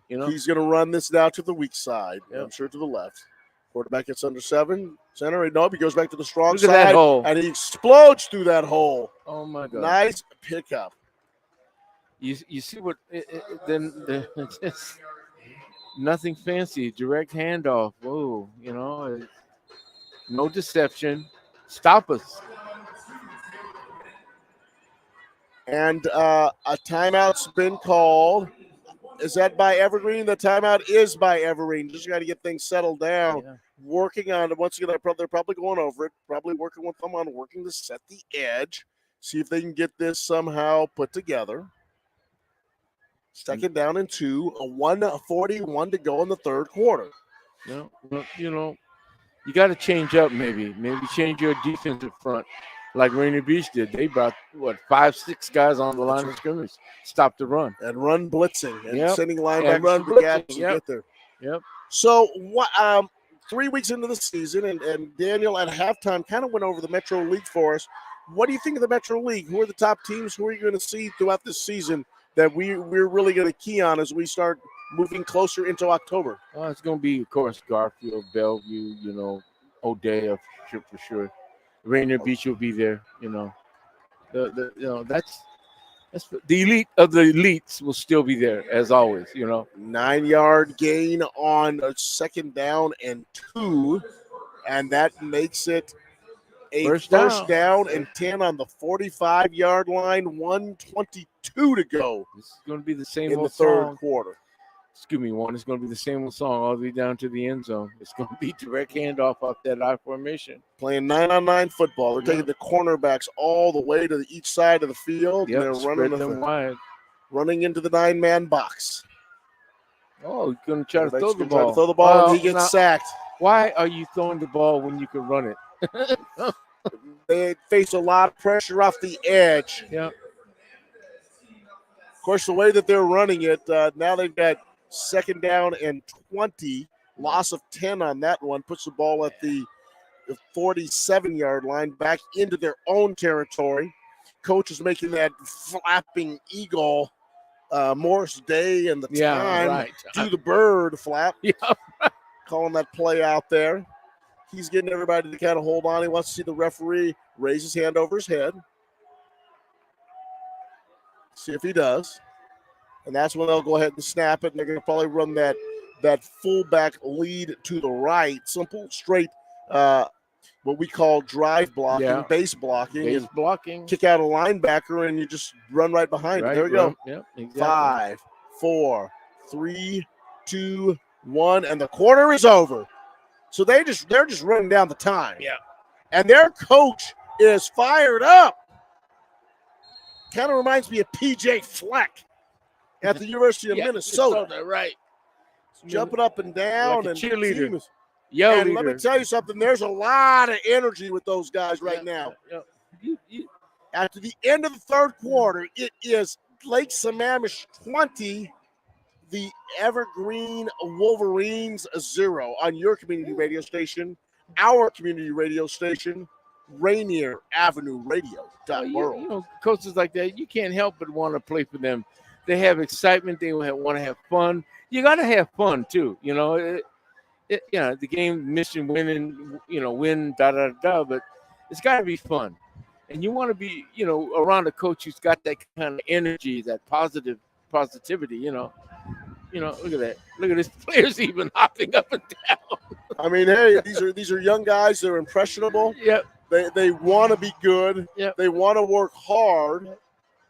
You know, he's going to run this now to the weak side. Yep. I'm sure to the left. Quarterback gets under 7. Center, no, he goes back to the strong Look at side. that hole. And he explodes through that hole. Oh, my God. Nice pickup. You see what it's just nothing fancy. Direct handoff. Whoa, you know, no deception. Stop us. And a timeout's been called. Is that by Evergreen? The timeout is by Evergreen. Just got to get things settled down. Yeah. Working on it. Once again, they're probably going over it. Probably working with them on working to set the edge. See if they can get this somehow put together. 2nd down and 2. A 1:41 to go in the third quarter. You know, you got to change up maybe. Maybe change your defensive front like Rainier Beach did. They brought, 5-6 guys on the line of scrimmage. Stop the run. And run blitzing. And sending And linebackers run to the gaps blitzing, to get there. Yep. So, 3 weeks into the season, and Daniel at halftime kind of went over the Metro League for us. What do you think of the Metro League? Who are the top teams? Who are you going to see throughout this season that we're really going to key on as we start moving closer into October? Well, it's going to be, of course, Garfield, Bellevue, O'Dea for sure. Rainier Beach will be there, that's the elite of the elites will still be there as always, 9-yard gain on a 2nd down and 2, and that makes it a first down and 10 on the 45-yard line. 1:22 to go. This is going to be the same in old the third song. quarter. Excuse me, It's going to be the same old song all the way down to the end zone. It's going to be direct handoff off that I formation. Playing 9-on-9 football. They're taking the cornerbacks all the way to each side of the field. Yep, and they're running them wide. Running into the 9-man box. Oh, he's going to try to throw the Try ball. to throw the ball, and he gets sacked. Why are you throwing the ball when you can run it? They face a lot of pressure off the edge. Yeah. Of course, the way that they're running it, now they've got 2nd down and 20. Loss of 10 on that one. Puts the ball at the 47-yard line back into their own territory. Coach is making that flapping eagle Morris Day and the time to the bird flap. Yeah. Calling that play out there. He's getting everybody to kind of hold on. He wants to see the referee raise his hand over his head. See if he does. And that's when they'll go ahead and snap it. And they're going to probably run that fullback lead to the right. Simple, straight, what we call drive blocking, base blocking. Base and blocking. Kick out a linebacker, and you just run right behind it. There we go. Yep, exactly. 5, 4, 3, 2, 1, and the quarter is over. So they're just running down the time. Yeah. And their coach is fired up. Kind of reminds me of PJ Fleck at the University of Minnesota. Right. Jumping up and down. Like a and cheerleader. And let me tell you something. There's a lot of energy with those guys right now. After the end of the third quarter, it is Lake Sammamish 20, the Evergreen Wolverines 0 on your community radio station, our community radio station, Rainier Avenue Radio. Coaches like that, you can't help but want to play for them. They have excitement. They want to have fun. You got to have fun too. The game, mission, winning, win, but it's got to be fun. And you want to be, around a coach who's got that kind of energy, that positivity, Look at that. Look at his players even hopping up and down. I mean, hey, these are young guys. They're impressionable. Yep. They want to be good. Yep. They want to work hard.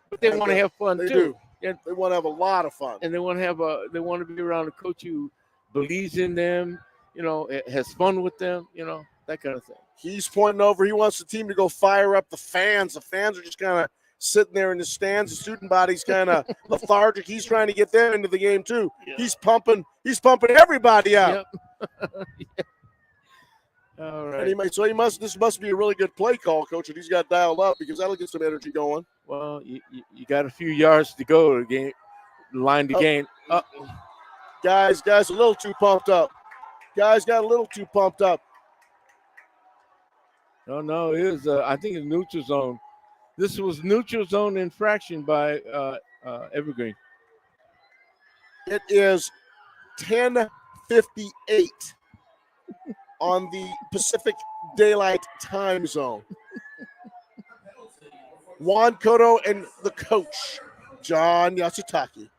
But they want to have fun too. Do. Yeah. They want to have a lot of fun. And they want to be around a coach who believes in them, has fun with them, that kind of thing. He's pointing over. He wants the team to go fire up the fans. The fans are just kind of sitting there in the stands. The student body's kind of lethargic. He's trying to get them into the game too. Yeah. He's pumping everybody up. Yep. All right. This must be a really good play call, Coach, and he's got dialed up because that'll get some energy going. Well, you got a few yards to go to gain line to gain. Guys, a little too pumped up. Guys got a little too pumped up. No, it was I think it's neutral zone. This was neutral zone infraction by Evergreen. It is 10:58 on the Pacific Daylight Time Zone. Juan Cotto and the coach, John Yasutaki.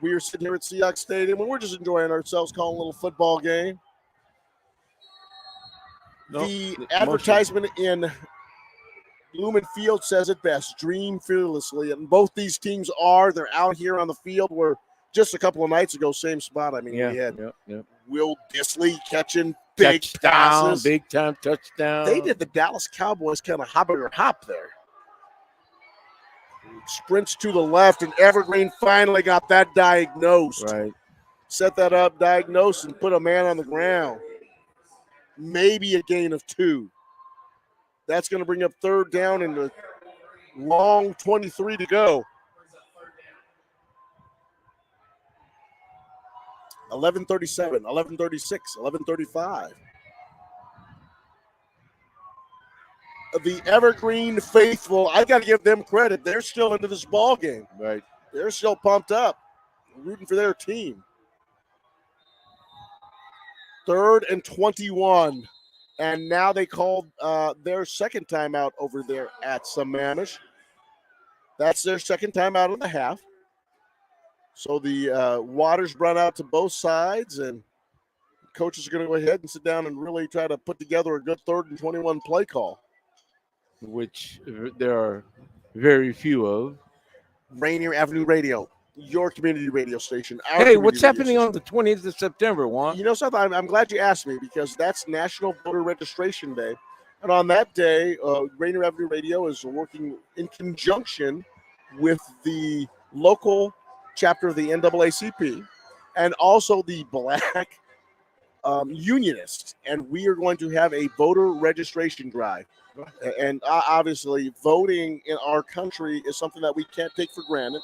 We are sitting here at Seahawks Stadium, and we're just enjoying ourselves, calling a little football game. The advertisement in Lumen Field says it best, dream fearlessly. And both these teams they're out here on the field where just a couple of nights ago, same spot. I mean, we had Will Disley catching big passes. Big time touchdown. They did the Dallas Cowboys kind of hop there. Sprints to the left, and Evergreen finally got that diagnosed. Right. Set that up, diagnosed, and put a man on the ground. Maybe a gain of 2. That's going to bring up third down and a long 23 to go. 11:37, 11:36, 11:35. The Evergreen faithful, I got to give them credit. They're still into this ball game. Right. They're still pumped up, rooting for their team. 3rd and 21. And now they called their second timeout over there at Sammamish. That's their second timeout of the half. So the water's run out to both sides, and coaches are going to go ahead and sit down and really try to put together a good 3rd and 21 play call. Which there are very few of. Rainier Avenue Radio, your community radio station. Hey, what's happening on the 20th of September, Juan? You know something? I'm glad you asked me because that's National Voter Registration Day. And on that day, Rainier Avenue Radio is working in conjunction with the local chapter of the NAACP and also the Black Unionists. And we are going to have a voter registration drive. And obviously, voting in our country is something that we can't take for granted.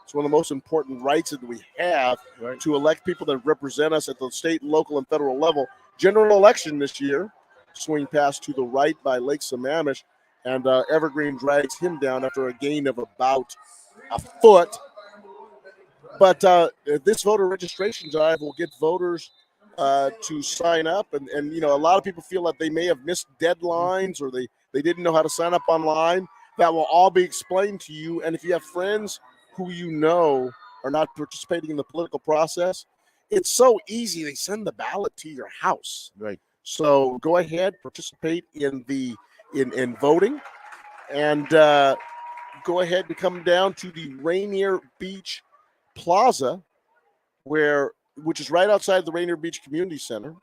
It's one of the most important rights that we have to elect people that represent us at the state, local, and federal level. General election this year, swing pass to the right by Lake Sammamish, and Evergreen drags him down after a gain of about a foot. But this voter registration drive will get voters to sign up. And a lot of people feel that they may have missed deadlines or they didn't know how to sign up online. that will all be explained to you. And if you have friends who you know are not participating in the political process, it's so easy. They send the ballot to your house. Right. So go ahead, participate in in voting, and go ahead and come down to the Rainier Beach Plaza, which is right outside the Rainier Beach Community Center,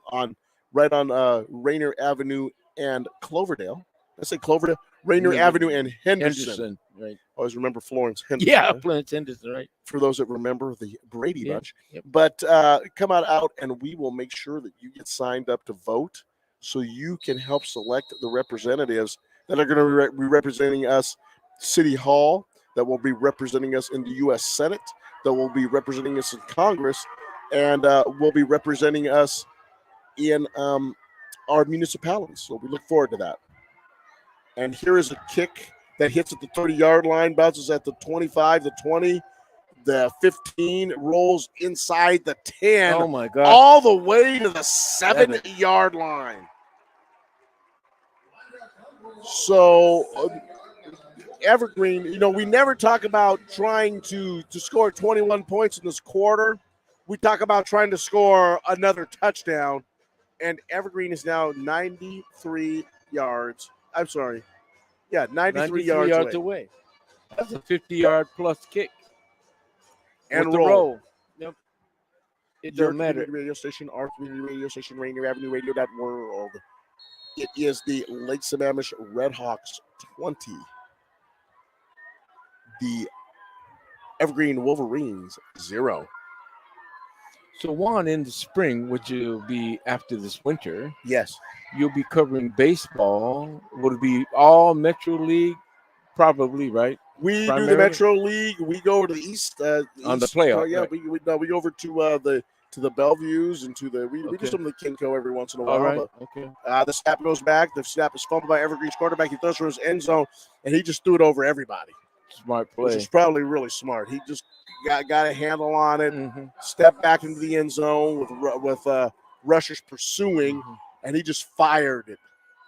right on Rainier Avenue and Cloverdale. I say Cloverdale, Rainier Avenue and Henderson. Right. Always remember Florence Henderson. Yeah, right? Florence Henderson, right. For those that remember the Brady Bunch. Yep. But come out and we will make sure that you get signed up to vote so you can help select the representatives that are going to be representing us City Hall, that will be representing us in the U.S. Senate, that will be representing us in Congress, and will be representing us in our municipalities. So we look forward to that. And here is a kick that hits at the 30-yard line, bounces at the 25, the 20, the 15, rolls inside the 10. Oh, my God. All the way to the 7-yard line. So Evergreen, we never talk about trying to score 21 points in this quarter. We talk about trying to score another touchdown, and Evergreen is now 93 yards. I'm sorry. Yeah, 93 yards away. That's a 50-yard plus kick. And with the roll. Yep. It Your doesn't matter. community radio station, our community radio station, Rainier Avenue Radio World. It is the Lake Sammamish Redhawks 20. The Evergreen Wolverines 0. So, Juan, in the spring, which will be after this winter, yes, you'll be covering baseball. Would it be all Metro League? Probably, right? We Primarily? do the Metro League. We go over to the East. On the East, playoff. yeah, right. we go over to the Bellevues and we do some of the KingCo every once in a while. All right. But, Okay. the snap goes back. The snap is fumbled by Evergreen's quarterback. He throws for his end zone, and he just threw it over everybody. Smart play. Which is probably really smart. He just got a handle on it, Mm-hmm. stepped back into the end zone with rushers pursuing, Mm-hmm. and he just fired it.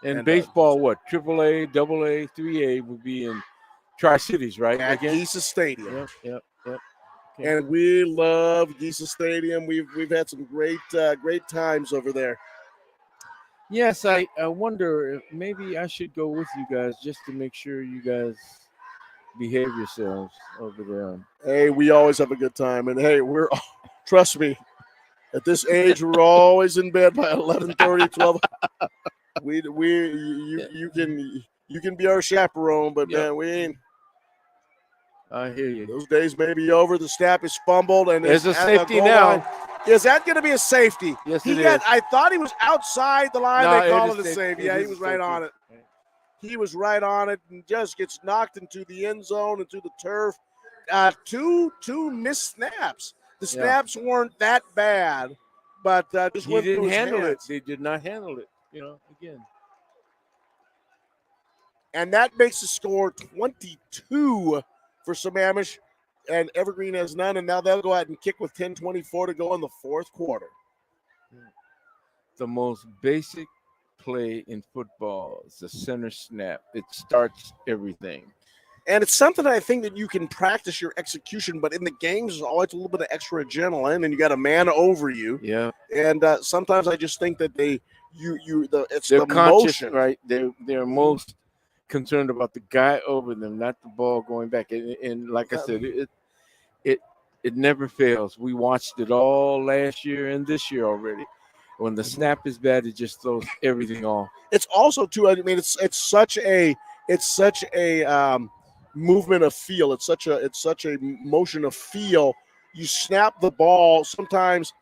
And AAA, baseball, what? AAA, AA, 3A would be in Tri-Cities, right? At Again? Geisa Stadium. Yep. Okay. And we love Geisa Stadium. We've had some great times over there. Yes, I wonder if maybe I should go with you guys just to make sure you guys behave yourselves over there. Hey, we always have a good time, and hey, trust me, at this age we're always in bed by 11:30, 12. You can be our chaperone, but man, we ain't. I hear you. Those days may be over. The snap is fumbled, and There's a at the safety goal now. line. Is that going to be a safety? Yes, it is. I thought he was outside the line. No, they call it it a is safety. safety. Yeah, It he is was a right safety. on it. He was right on it and just gets knocked into the end zone, into the turf. Two missed snaps. The snaps weren't that bad, but just He went didn't through his handle hands. it. They did not handle it. Again. And that makes the score 22 for Sammamish, and Evergreen has none, and now they'll go out and kick with 10:24 to go in the fourth quarter. The most basic play in football is the center snap. It starts everything. And it's something I think that you can practice your execution, but in the games, there's always a little bit of extra adrenaline, and you got a man over you. Yeah. And sometimes I just think that it's They're the conscious, motion. right? They're most concerned about the guy over them, not the ball going back. And like I said, it never fails. We watched it all last year and this year already. When the snap is bad, it just throws everything off. It's also too. I mean, it's such a movement of feel. It's such a motion of feel. You snap the ball. Sometimes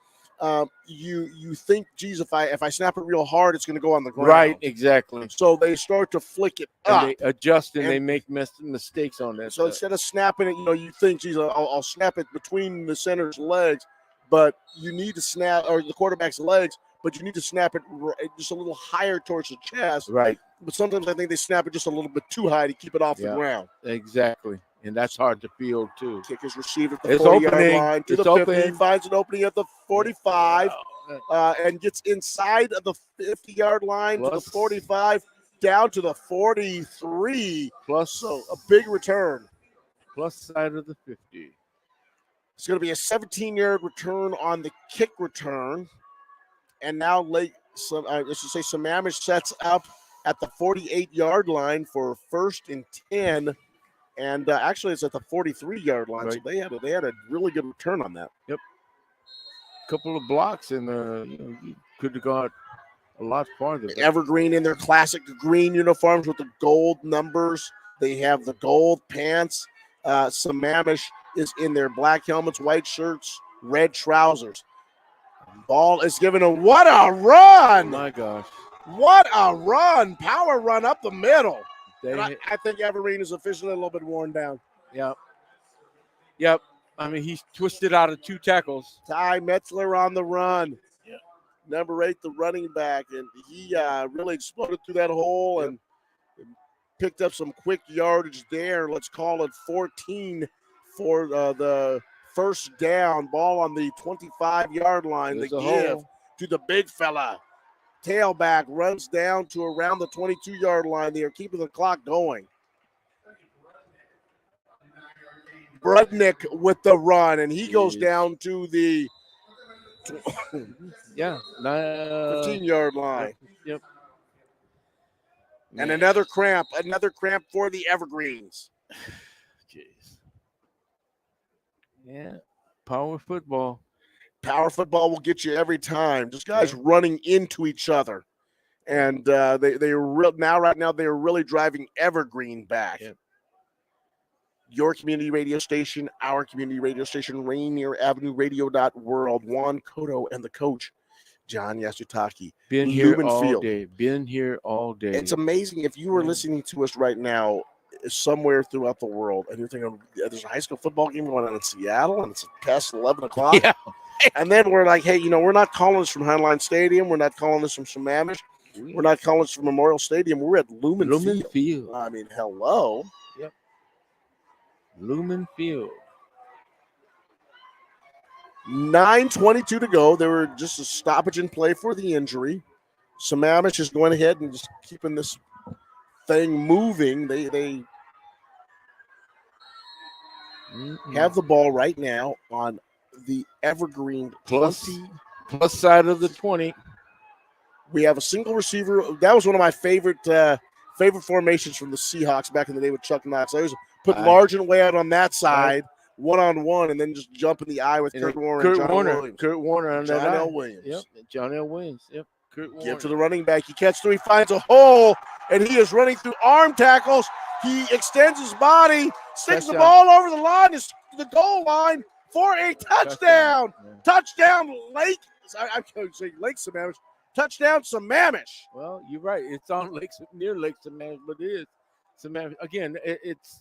you think, geez, if I snap it real hard, it's going to go on the ground. Right, exactly. So they start to flick it up. And they adjust and they make mistakes on that. So instead of snapping it, you think, geez, I'll snap it between the center's legs, but you need to snap, or the quarterback's legs, but you need to snap it just a little higher towards the chest. Right. But sometimes I think they snap it just a little bit too high to keep it off the ground. Exactly. And that's hard to field, too. Kick is received at the It's 40-yard opening. line to It's the 50. open. Finds an opening at the 45 and gets inside of the 50-yard line to the Plus 45 down to the 43. Plus, So a big return. plus side of the 50. It's going to be a 17-yard return on the kick return. And now Sammamish sets up at the 48-yard line for 1st and 10. And actually, it's at the 43-yard line. Right. So they had a really good return on that. Yep. Couple of blocks, and you could have got a lot farther. Evergreen in their classic green uniforms with the gold numbers. They have the gold pants. Sammamish is in their black helmets, white shirts, red trousers. Ball is given a what a run! Oh my gosh. What a run! Power run up the middle. They, And I think Evergreen is officially a little bit worn down. yep. Yep. I mean, he's twisted out of 2 tackles. Ty Metzler on the run. Number 8, the running back, and he really exploded through that hole and picked up some quick yardage there. Let's call it 14 for the first down. Ball on the 25-yard line. There's The a give hole. to the big fella. Tailback runs down to around the 22-yard line. They are keeping the clock going. Brudnick with the run, and he goes down to the Yeah. 15-yard line. Yep. And another cramp for the Evergreens. Jeez. Yeah. Power football. Power football will get you every time. Just guys running into each other. And right now they are really driving Evergreen back. Yep. Your community radio station, our community radio station, Rainier Avenue Radio World, Juan Cotto and the coach, John Yasutaki. Been here Lumen all Field. day. Been here all day. It's amazing if you were listening to us right now somewhere throughout the world and you're thinking, there's a high school football game going on in Seattle and it's past 11 o'clock. Yeah. And then we're like, hey, we're not calling this from Highline Stadium. We're not calling this from Sammamish. We're not calling this from Memorial Stadium. We're at Lumen Field. I mean, hello. Yep. Lumen Field. 9:22 to go. There were just a stoppage in play for the injury. Sammamish is going ahead and just keeping this thing moving. They have the ball right now on the Evergreen Plus 20. Plus side of the 20. We have a single receiver. That was one of my favorite formations from the Seahawks back in the day with Chuck Knox. I always put Largent way out on that side, one-on-one, and then just jump in the eye with Kurt Warner and John L. Williams. Kurt Warner on John that L. eye. Williams. Yep. John L. Williams. Yep. Kurt Warner. Give to the running back. He catches through. He finds a hole, and he is running through arm tackles. He extends his body, sticks the ball over the line, to the goal line for a touchdown. Touchdown, Lake. I'm going to say Lake Sammamish. Touchdown, Sammamish. Well, you're right. It's on near Lake Sammamish, but it is Sammamish. Again, it's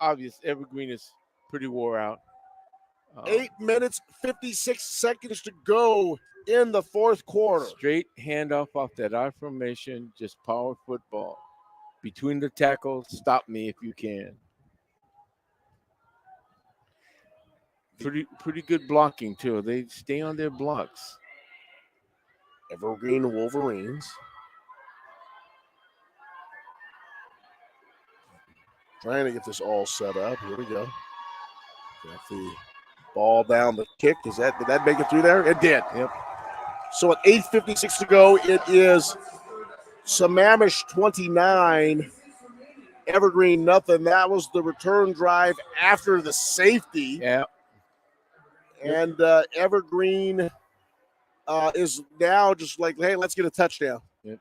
obvious Evergreen is pretty wore out. 8 minutes, 56 seconds to go in the fourth quarter. Straight handoff off that I formation, just power football. Between the tackles, stop me if you can. Pretty good blocking, too. They stay on their blocks. Evergreen Wolverines. Trying to get this all set up. Here we go. Got the ball down the kick. Did that make it through there? It did. Yep. So at 8:56 to go, it is Sammamish 29, Evergreen nothing. That was the return drive after the safety. Yeah. And Evergreen is now just like, hey, let's get a touchdown. Yep.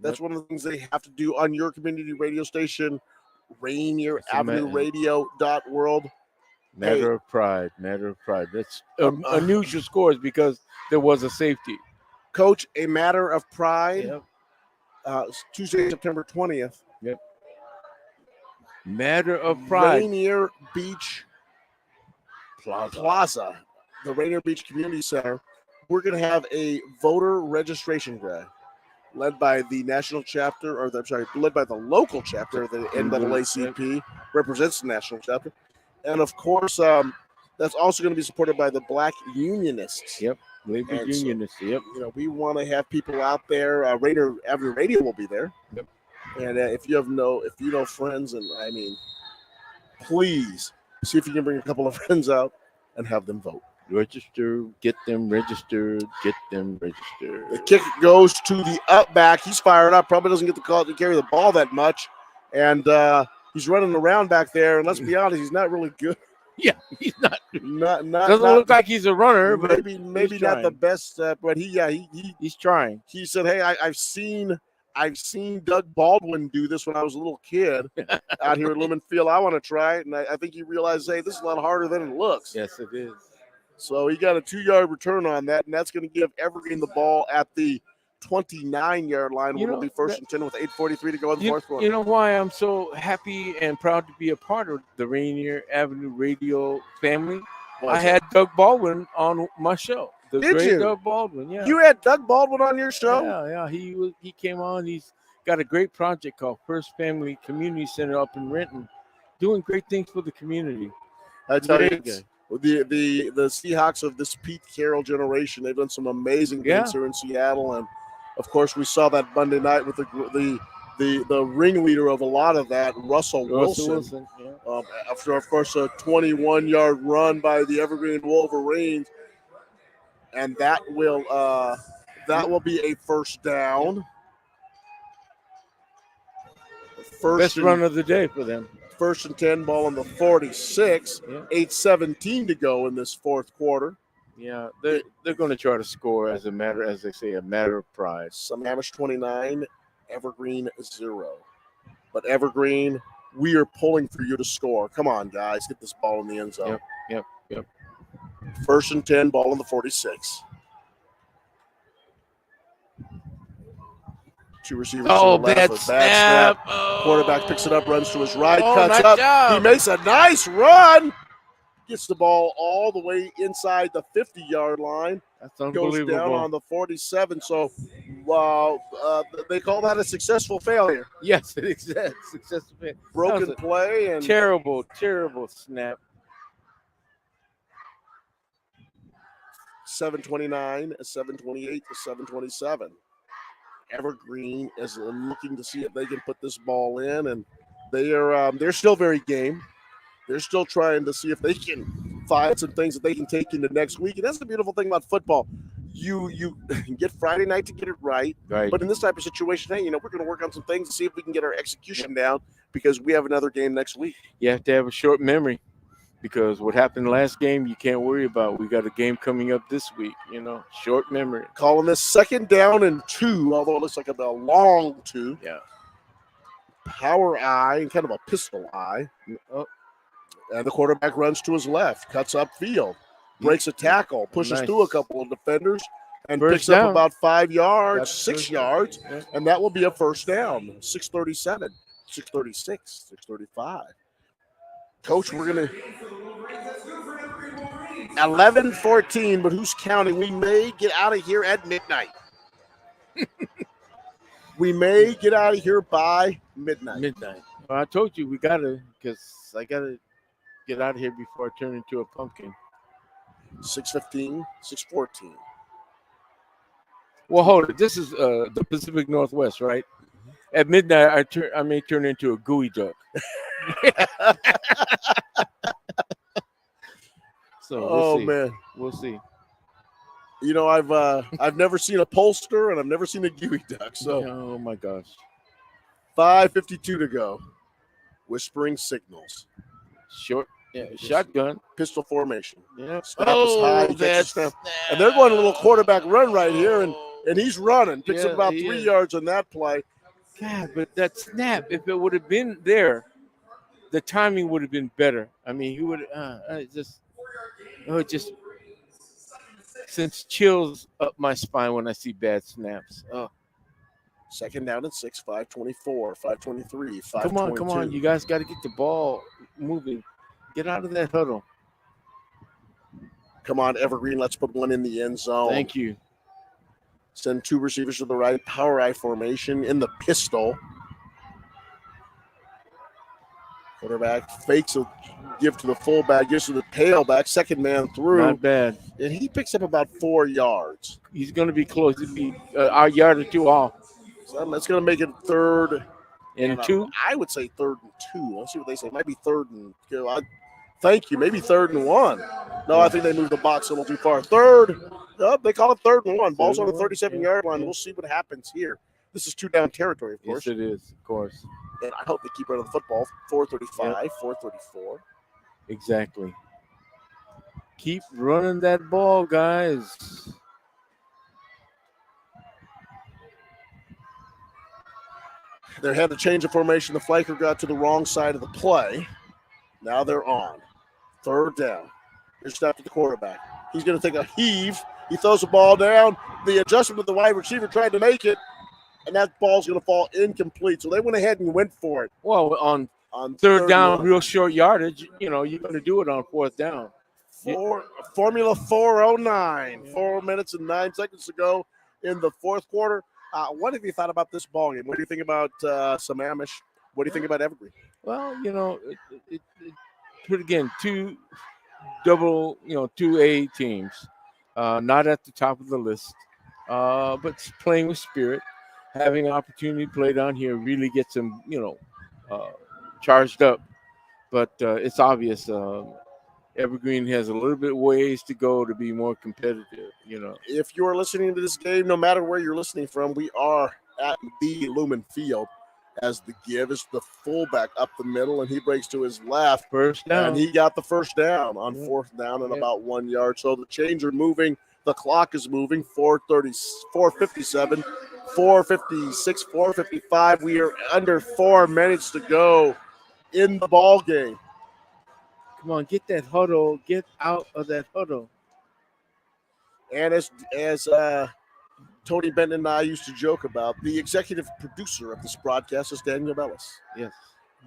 That's one of the things they have to do on your community radio station, Rainier Avenue Radio .world. Matter of pride. That's unusual scores because there was a safety. Coach, a matter of pride. Yep. It's Tuesday, September 20th. Yep. Matter of pride. Rainier Beach Plaza, the Rainier Beach Community Center. We're going to have a voter registration drive led by the national chapter, led by the local chapter of the NAACP, represents the national chapter. And, of course, that's also going to be supported by the Black Unionists. Yep. Labor Unionists. Yep. We want to have people out there. Rainier Avenue Radio will be there. Yep. And if you know friends, and I mean, please see if you can bring a couple of friends out and have them vote. Register, get them registered, get them registered. The kick goes to the up back. He's fired up. Probably doesn't get the call to carry the ball that much, and he's running around back there. And let's be honest, he's not really good. Yeah, he's not. Not Doesn't look like he's a runner, but maybe not the best. But he's trying. He said, "Hey, I've seen Doug Baldwin do this when I was a little kid out here at Lumen Field. I want to try it." And I think he realized, hey, this is a lot harder than it looks. Yes, it is. So he got a 2-yard return on that, and that's going to give Evergreen the ball at the 29-yard line. It'll be first and 10 with 8:43 to go in the fourth quarter. You know why I'm so happy and proud to be a part of the Rainier Avenue Radio family? I had Doug Baldwin on my show. Did you? Doug Baldwin, yeah. You had Doug Baldwin on your show? Yeah. He came on. He's got a great project called First Family Community Center up in Renton, doing great things for the community. I tell you, the Seahawks of this Pete Carroll generation, they've done some amazing things here in Seattle, and of course we saw that Monday night with the ringleader of a lot of that, Russell Wilson. After of course a 21-yard run by the Evergreen Wolverines, and that will be a first down. Best run of the day for them. First and 10, ball on the 46. 8:17 to go in this fourth quarter. Yeah, they're going to try to score as they say, a matter of pride. Sammamish 29, Evergreen 0. But Evergreen, we are pulling for you to score. Come on, guys, get this ball in the end zone. Yep. First and 10, ball on the 46. Two receivers. Bad snap. Quarterback picks it up, runs to his right, cuts nice up. job. He makes a nice run. Gets the ball all the way inside the 50-yard line. That's unbelievable. Goes down on the 47. So, they call that a successful failure. Yes, it is. Successful failure. Broken play and terrible snap. 7:29, 7:28 to 7:27. Evergreen is looking to see if they can put this ball in, and they're still very game. They're still trying to see if they can find some things that they can take into next week. And that's the beautiful thing about football. You get Friday night to get it right. But in this type of situation, hey, we're going to work on some things to see if we can get our execution down because we have another game next week. You have to have a short memory because what happened last game, you can't worry about. We got a game coming up this week, short memory. Calling this 2nd down and 2, although it looks like a long 2. Yeah. Power eye and kind of a pistol eye. And the quarterback runs to his left, cuts upfield, breaks a tackle, pushes through a couple of defenders, and picks up about 5 yards, 6 yards, and that will be a first down. 6:37, 6:36, 6:35. Coach, we're going to 11-14, but who's counting? We may get out of here at midnight. We may get out of here by midnight. Well, I told you we got to, because I got to get out of here before I turn into a pumpkin. 6:15, 6:14. Well, hold it. This is the Pacific Northwest, right? At midnight, I may turn into a gooey duck. So we'll see. I've never seen a pollster and I've never seen a gooey duck. So oh my gosh. 5:52 to go. Whispering signals. Shotgun. Pistol formation. Yeah. Snap is high. And they're going a little quarterback run right here, and he's running. Picks up about 3 yards on that play. God, but that snap, if it would have been there, the timing would have been better. I mean, he would just sends chills up my spine when I see bad snaps. Oh. 2nd down and 6, 5:24, 5:23, 5:22. Come on. You guys got to get the ball moving. Get out of that huddle. Come on, Evergreen. Let's put one in the end zone. Thank you. Send 2 receivers to the right. Power eye formation in the pistol. Quarterback fakes a give to the fullback, gives to the tailback. 2nd man through. Not bad. And he picks up about 4 yards. He's going to be close. It'll be a yard or 2 off. So that's going to make it 3rd And 2? I would say 3rd and 2. Let's see what they say. It might be 3rd and 2. Thank you. Maybe 3rd and 1. No, I think they moved the box a little too far. 3rd. Oh, they call it 3rd and 1. Ball's on the 37-yard line. We'll see what happens here. This is 2-down territory, of course. Yes, it is, of course. And I hope they keep running the football. 4:35, 4:34. Exactly. Keep running that ball, guys. They had to change the formation. The flanker got to the wrong side of the play. Now they're on. 3rd down. They're snapped to the quarterback. He's going to take a heave. He throws the ball down. The adjustment of the wide receiver tried to make it, and that ball's going to fall incomplete. So they went ahead and went for it. Well, on 3rd down, real short yardage, you're going to do it on 4th down. Formula 409. 4 minutes and 9 seconds to go in the 4th quarter. What have you thought about this ball game? What do you think about Sammamish? What do you think about Evergreen? Well, again, 2 2A teams, not at the top of the list, but playing with spirit, having an opportunity to play down here really gets them, charged up. But it's obvious Evergreen has a little bit ways to go to be more competitive, If you're listening to this game, no matter where you're listening from, we are at the Lumen Field as the give is the fullback up the middle, and he breaks to his left. First down. And he got the first down on 4th down and about 1 yard. So the chains are moving. The clock is moving. 4:57, 4:56, 4:55. We are under 4 minutes to go in the ball game. Come on, get that huddle. Get out of that huddle. And as Tony Benton and I used to joke about, the executive producer of this broadcast is Daniel Bellis. Yes.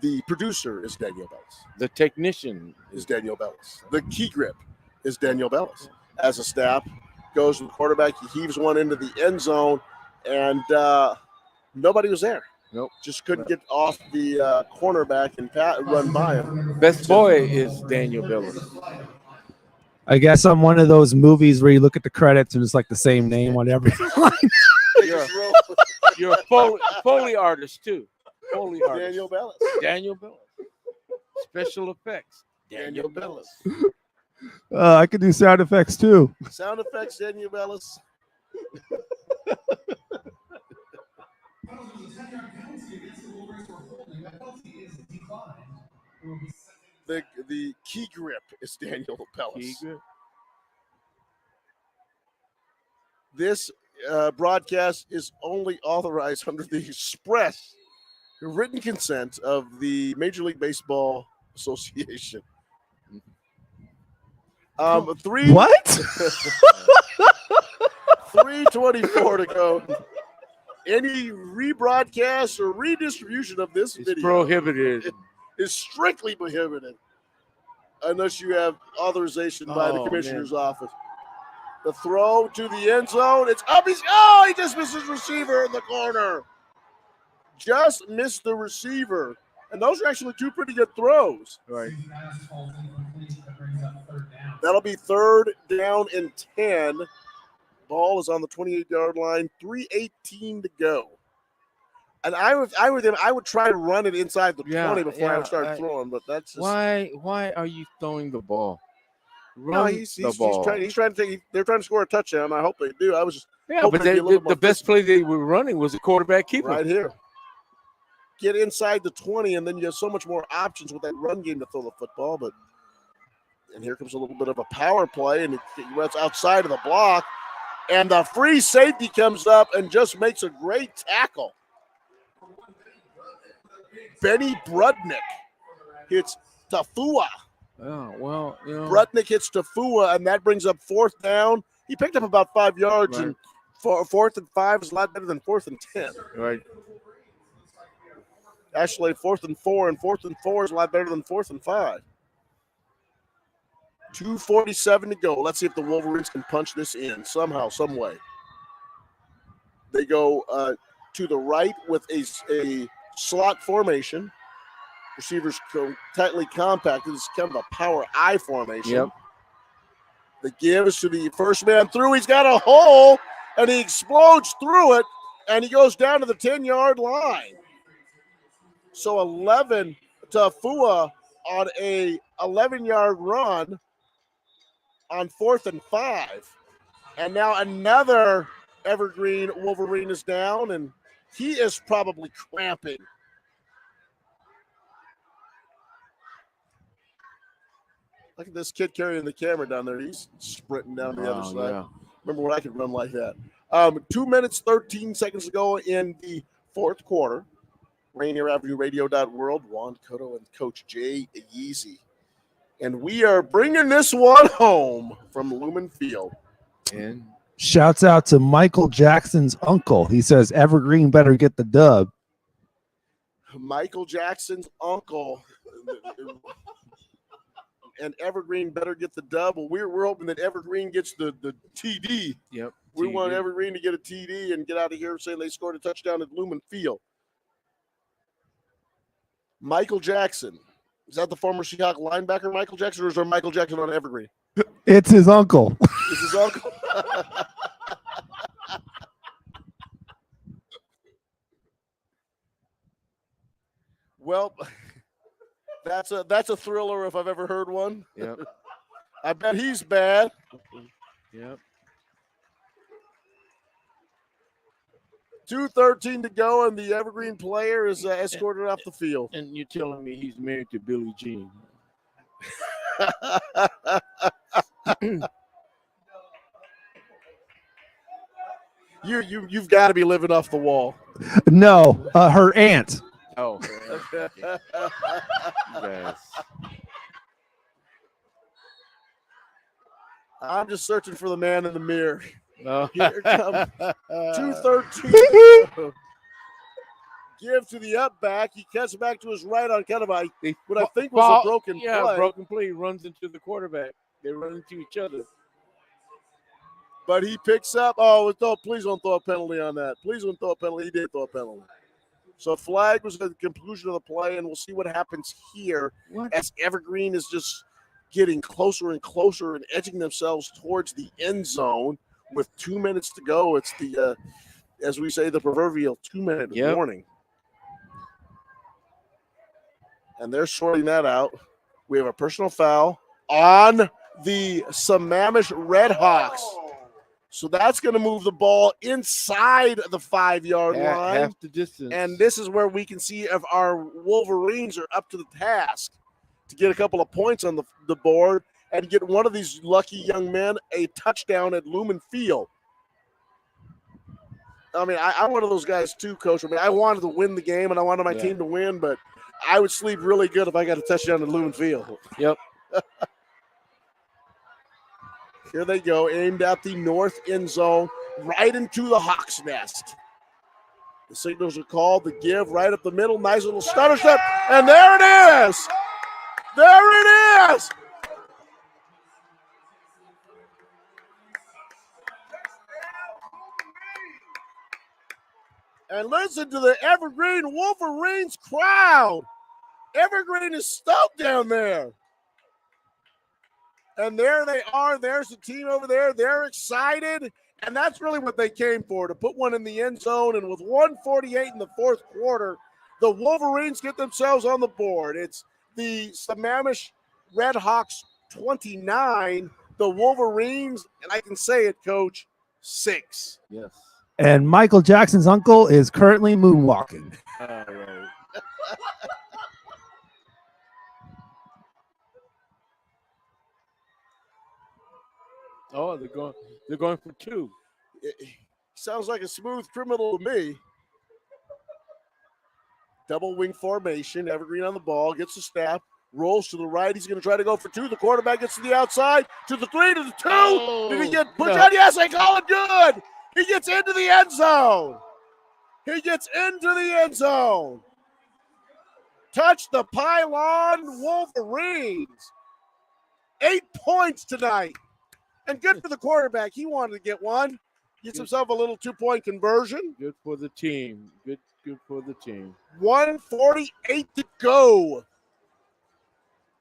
The producer is Daniel Bellis. The technician is Daniel Bellis. The key grip is Daniel Bellis. As a snap goes to the quarterback, he heaves one into the end zone, and nobody was there. Nope. Just couldn't get off the cornerback and run by him. Best boy is Daniel Bellis. I guess I'm one of those movies where you look at the credits and it's like the same name on every line. You're a Foley artist, too. Foley artist. Daniel Bellis. Daniel Bellis. Special effects. Daniel Bellis. I could do sound effects, too. Sound effects, Daniel Bellis. The key grip is Daniel Bellis. This broadcast is only authorized under the express written consent of the Major League Baseball Association. What? 3:24 to go. Any rebroadcast or redistribution of this video prohibited. Is strictly prohibited unless you have authorization by the commissioner's office. The throw to the end zone. It's up. He just missed his receiver in the corner. Just missed the receiver. And those are actually 2 pretty good throws. Right. That'll be 3rd down and 10. Ball is on the 28-yard line. 3:18 to go. And I would try to run it inside the 20 before I would start throwing, but that's just... Why are you throwing the ball? He's trying to they're trying to score a touchdown. I hope they do. I was just but the best play they were running was a quarterback keeper. Right here. Get inside the 20, and then you have so much more options with that run game to throw the football. And here comes a little bit of a power play, and he runs outside of the block, and the free safety comes up and just makes a great tackle. Benny Brudnick hits Tafua. Oh, well, Brudnick hits Tafua, and that brings up 4th down. He picked up about 5 yards, right. And 4th and 5 is a lot better than 4th and 10. Right. Actually, 4th and 4, and 4th and 4 is a lot better than 4th and 5. 2:47 to go. Let's see if the Wolverines can punch this in somehow, some way. They go to the right with a slot formation. Receivers tightly compacted. It's kind of a power I formation. Yep. The give is to the first man through. He's got a hole, and he explodes through it, and he goes down to the 10-yard line. So 11 to Fua on a 11-yard run on 4th and 5. And now another Evergreen Wolverine is down, and he is probably cramping. Look at this kid carrying the camera down there. He's sprinting down the other side. Yeah. Remember when I could run like that. 2 minutes, 13 seconds to go in the fourth quarter. Rainier Avenue Radio.world, Juan Cotto and Coach Jay Yeezy. And we are bringing this one home from Lumen Field. And Shouts out to Michael Jackson's uncle. He says Evergreen better get the dub. Michael Jackson's uncle. And Evergreen better get the dub. Well, we're hoping that Evergreen gets the TD. yep. We want TD. Evergreen to get a TD and get out of here saying they scored a touchdown at Lumen Field. Michael Jackson. Is that the former Seahawks linebacker, Michael Jackson, or is there Michael Jackson on Evergreen? It's his uncle. Is his uncle? Well, that's a thriller if I've ever heard one. Yep. I bet he's bad. Yep. 2:13 to go, and the Evergreen player is escorted off the field. And you're telling me he's married to Billie Jean? You've got to be living off the wall. No, her aunt. Oh. Yes. I'm just searching for the man in the mirror. No. Here comes 2:13. Give to the up back. He cuts back to his right on kind of what I think was a broken play. Broken play. He runs into the quarterback. They run into each other. But he picks up. Oh, please don't throw a penalty on that. Please don't throw a penalty. He did throw a penalty. So flag was at the conclusion of the play, and we'll see what happens here as Evergreen is just getting closer and closer and edging themselves towards the end zone with 2 minutes to go. It's the, as we say, the proverbial 2-minute warning. And they're sorting that out. We have a personal foul on the Sammamish Redhawks. So that's going to move the ball inside the 5-yard line. Half the distance. And this is where we can see if our Wolverines are up to the task to get a couple of points on the board and get one of these lucky young men a touchdown at Lumen Field. I mean, I'm one of those guys too, Coach. I mean, I wanted to win the game and I wanted my team to win, but I would sleep really good if I got a touchdown at Lumen Field. Yep. Here they go, aimed at the north end zone, right into the Hawk's nest. The signals are called, the give right up the middle, nice little stutter step, and there it is! There it is! And listen to the Evergreen Wolverines crowd. Evergreen is stoked down there. And there they are. There's the team over there. They're excited. And that's really what they came for, to put one in the end zone. And with 1:48 in the fourth quarter, the Wolverines get themselves on the board. It's the Sammamish Redhawks 29, the Wolverines, and I can say it, Coach, 6. Yes. And Michael Jackson's uncle is currently moonwalking. All right. Oh, they're going for 2. It sounds like a smooth criminal to me. Double wing formation. Evergreen on the ball, gets the snap, rolls to the right. He's going to try to go for 2. The quarterback gets to the outside, to the 3, to the 2. Oh, Did he get pushed out? Yes, they call it good. He gets into the end zone. He gets into the end zone. Touch the pylon, Wolverines. 8 points tonight. And good for the quarterback. He wanted to get one. Gets himself a little 2-point conversion. Good for the team. Good for the team. 1:48 to go.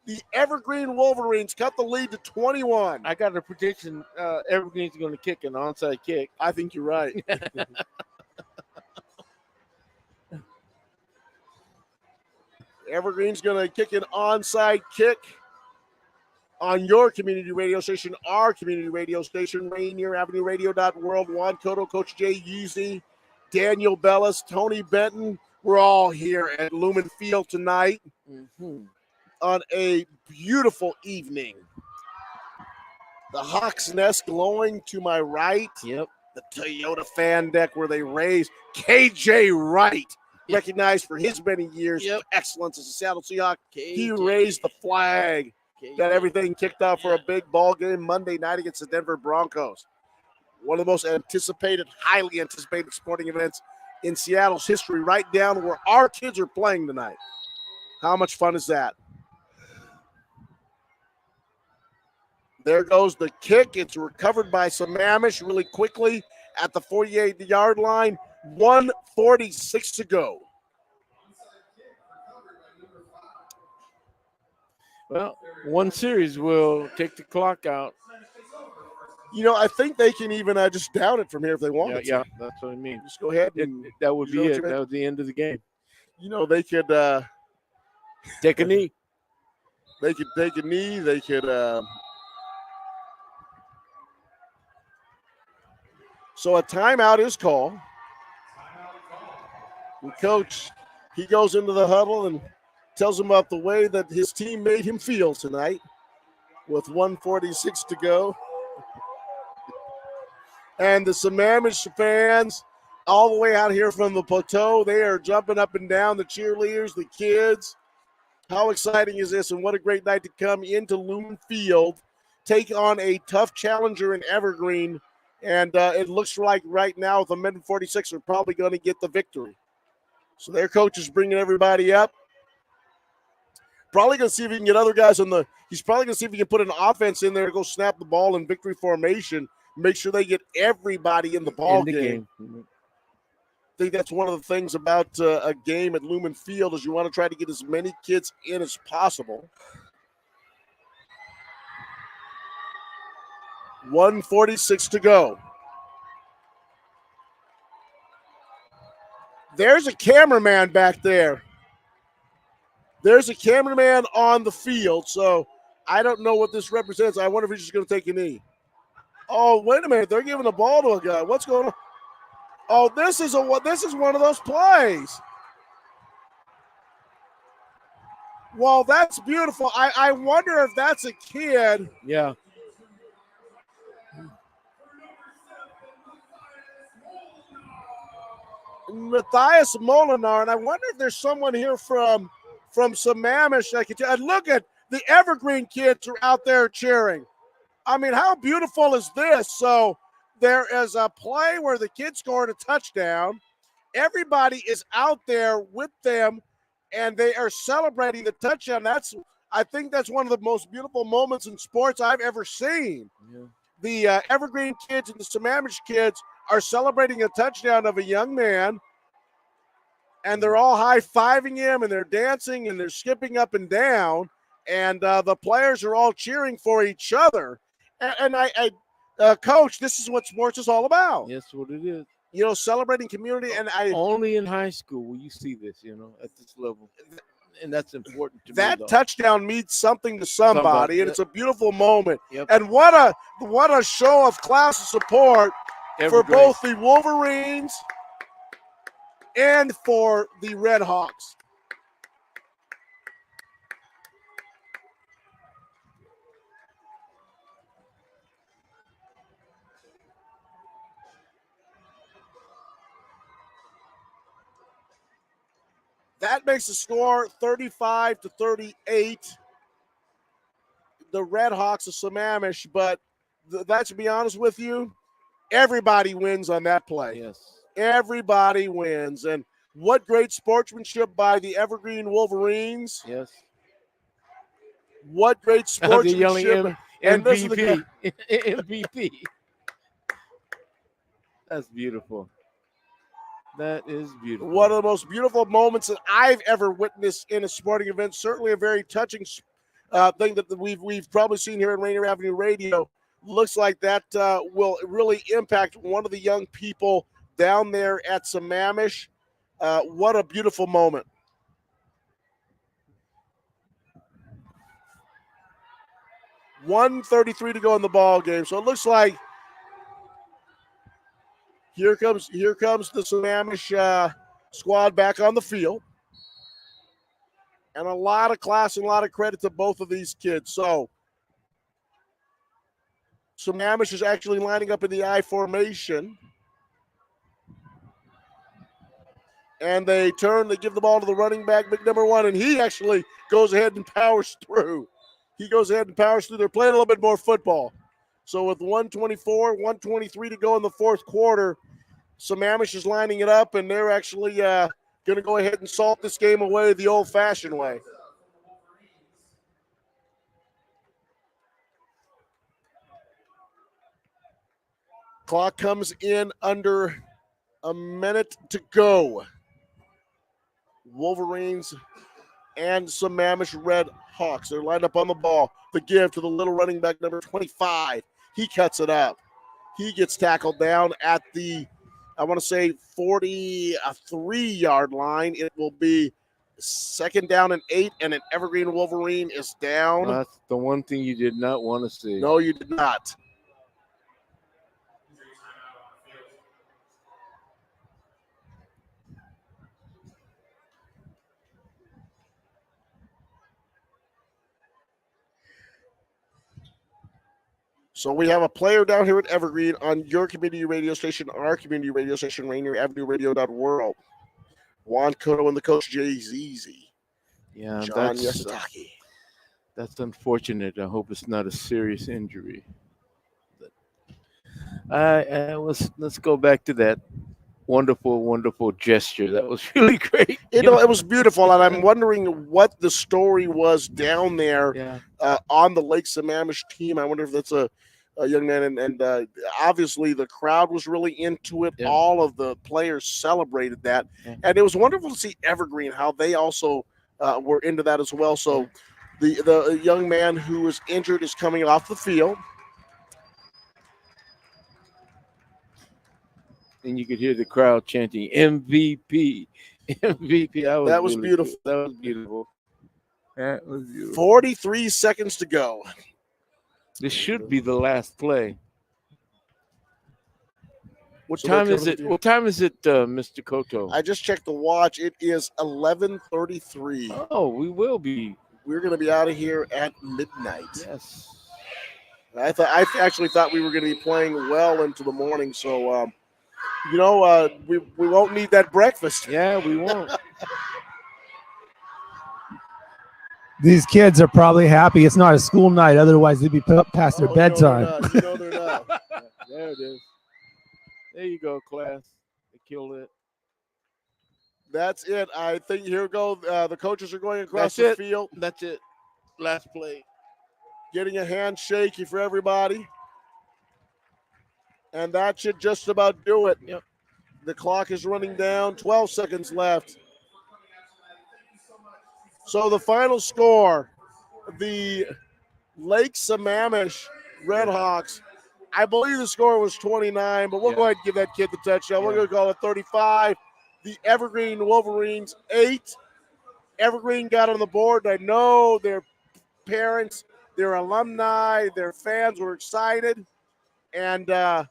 The Evergreen Wolverines cut the lead to 21. I got a prediction. Evergreen's going to kick an onside kick. I think you're right. Evergreen's going to kick an onside kick on your community radio station, our community radio station, Rainier Avenue Radio World. Juan Cotto, Coach Jay Yeasy, Daniel Bellis, Tony Benton. We're all here at Lumen Field tonight on a beautiful evening. The Hawk's Nest glowing to my right. Yep. The Toyota fan deck where they raised KJ Wright, recognized for his many years of excellence as a Seattle Seahawks. He raised the flag. Got everything kicked off for a big ball game Monday night against the Denver Broncos. One of the most anticipated, highly anticipated sporting events in Seattle's history, right down where our kids are playing tonight. How much fun is that? There goes the kick. It's recovered by Sammamish really quickly at the 48-yard line. 1:46 to go. Well, one series will take the clock out. You know, I think they can even just down it from here if they want to. Yeah, that's what I mean. Just go ahead and that would be you know it. That was the end of the game. You know, they could take a knee. They could take a knee. They could. So a timeout is called. And Coach, he goes into the huddle and tells him about the way that his team made him feel tonight with 1:46 to go. And the Sammamish fans all the way out here from the plateau, they are jumping up and down, the cheerleaders, the kids. How exciting is this? And what a great night to come into Lumen Field, take on a tough challenger in Evergreen. And it looks like right now the men 46 are probably going to get the victory. So their coach is bringing everybody up. Probably going to see if he can get other guys on the – he's probably going to see if he can put an offense in there to go snap the ball in victory formation, make sure they get everybody in the ball game. I think that's one of the things about a game at Lumen Field is you want to try to get as many kids in as possible. 1:46 to go. There's a cameraman back there. There's a cameraman on the field, so I don't know what this represents. I wonder if he's just going to take a knee. Oh, wait a minute. They're giving the ball to a guy. What's going on? Oh, this is one of those plays. Well, that's beautiful. I wonder if that's a kid. Yeah. Matthias Molinar, and I wonder if there's someone here from Sammamish. I could tell. And look at the Evergreen kids are out there cheering. I mean, how beautiful is this? So there is a play where the kid scored a touchdown. Everybody is out there with them, and they are celebrating the touchdown. I think that's one of the most beautiful moments in sports I've ever seen. Yeah. The Evergreen kids and the Sammamish kids are celebrating a touchdown of a young man, and they're all high-fiving him, and they're dancing, and they're skipping up and down, and the players are all cheering for each other. And Coach, this is what sports is all about. Yes, what it is. You know, celebrating community, and only in high school will you see this, you know, at this level. And that's important to me. That touchdown means something to somebody, and it's a beautiful moment. Yep. And what a show of class and support for both the Wolverines and for the Red Hawks. That makes the score 35-38. The Red Hawks of Sammamish, but that, to be honest with you, everybody wins on that play. Yes. Everybody wins. And what great sportsmanship by the Evergreen Wolverines. Yes. What great sportsmanship. Yelling MVP. MVP. That's beautiful. That is beautiful. One of the most beautiful moments that I've ever witnessed in a sporting event. Certainly a very touching thing that we've probably seen here in Rainier Avenue Radio. Looks like that will really impact one of the young people down there at Sammamish. What a beautiful moment. 1:33 to go in the ball game. So it looks like here comes the Sammamish squad back on the field. And a lot of class and a lot of credit to both of these kids. So Sammamish is actually lining up in the I formation. And they give the ball to the running back, big number 1, and he actually goes ahead and powers through. They're playing a little bit more football. So with 1:24, 1:23 to go in the fourth quarter, Sammamish is lining it up, and they're actually going to go ahead and salt this game away the old-fashioned way. Clock comes in under a minute to go. Wolverines and Sammamish Red Hawks. They're lined up on the ball. The give to the little running back, number 25. He cuts it up. He gets tackled down at the, 43-yard line. It will be 2nd down and 8, and an Evergreen Wolverine is down. That's the one thing you did not want to see. No, you did not. So we have a player down here at Evergreen on your community radio station, our community radio station, Rainier Avenue Radio.world. Juan Cotto and the coach, Jay Zizi. Yeah, John Yasutaki. That's unfortunate. I hope it's not a serious injury. Let's go back to that wonderful gesture. That was really great. It was beautiful, and I'm wondering what the story was down there on the Lake Sammamish team. I wonder if that's a young man, and obviously the crowd was really into it. Yeah. All of the players celebrated that, and it was wonderful to see Evergreen, how they also were into that as well. So the young man who was injured is coming off the field. And you could hear the crowd chanting MVP, MVP. That was beautiful. That was beautiful. That was beautiful. 43 seconds to go. This should be the last play. What time is it? What time is it, Mr. Cotto? I just checked the watch. It is 11:33. Oh, we will be. We're going to be out of here at midnight. Yes. I actually thought we were going to be playing well into the morning. So, we won't need that breakfast. Yeah, we won't. These kids are probably happy it's not a school night. Otherwise, they'd be past their bedtime. No, they're not. There it is. There you go, class. They killed it. That's it. I think here we go. The coaches are going across the field. That's it. Last play. Getting a handshake for everybody. And that should just about do it. Yep. The clock is running down. 12 seconds left. So the final score, the Lake Sammamish Redhawks, I believe the score was 29, but we'll go ahead and give that kid the touchdown. We're going to call it 35. The Evergreen Wolverines, 8. Evergreen got on the board. I know their parents, their alumni, their fans were excited. And the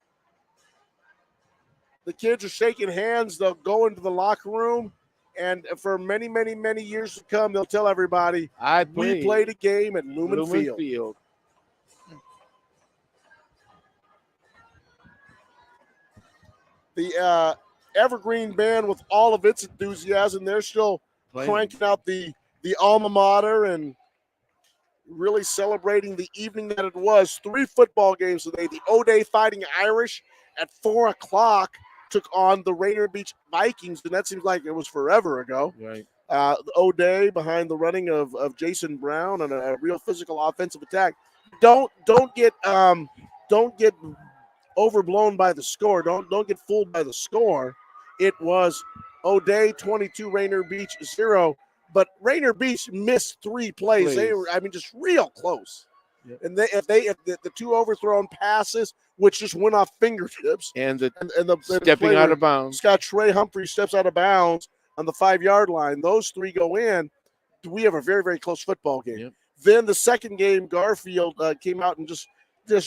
kids are shaking hands. They'll go into the locker room. And for many, many, many years to come, they'll tell everybody, we played a game at Lumen Field. The Evergreen band, with all of its enthusiasm, they're still cranking out the alma mater and really celebrating the evening that it was. 3 football games today. The O'Day Fighting Irish at 4 o'clock took on the Rainier Beach Vikings, and that seems like it was forever ago. Right. O'Day behind the running of Jason Brown and a real physical offensive attack. Don't get overblown by the score. Don't get fooled by the score. It was O'Day 22, Rainier Beach 0. But Rainier Beach missed 3 plays. They were, just real close. Yep. And if the 2 overthrown passes, which just went off fingertips, and the stepping out of bounds, Scott Trey Humphrey steps out of bounds on the 5-yard line. Those 3 go in. We have a very, very close football game. Yep. Then the second game, Garfield came out and just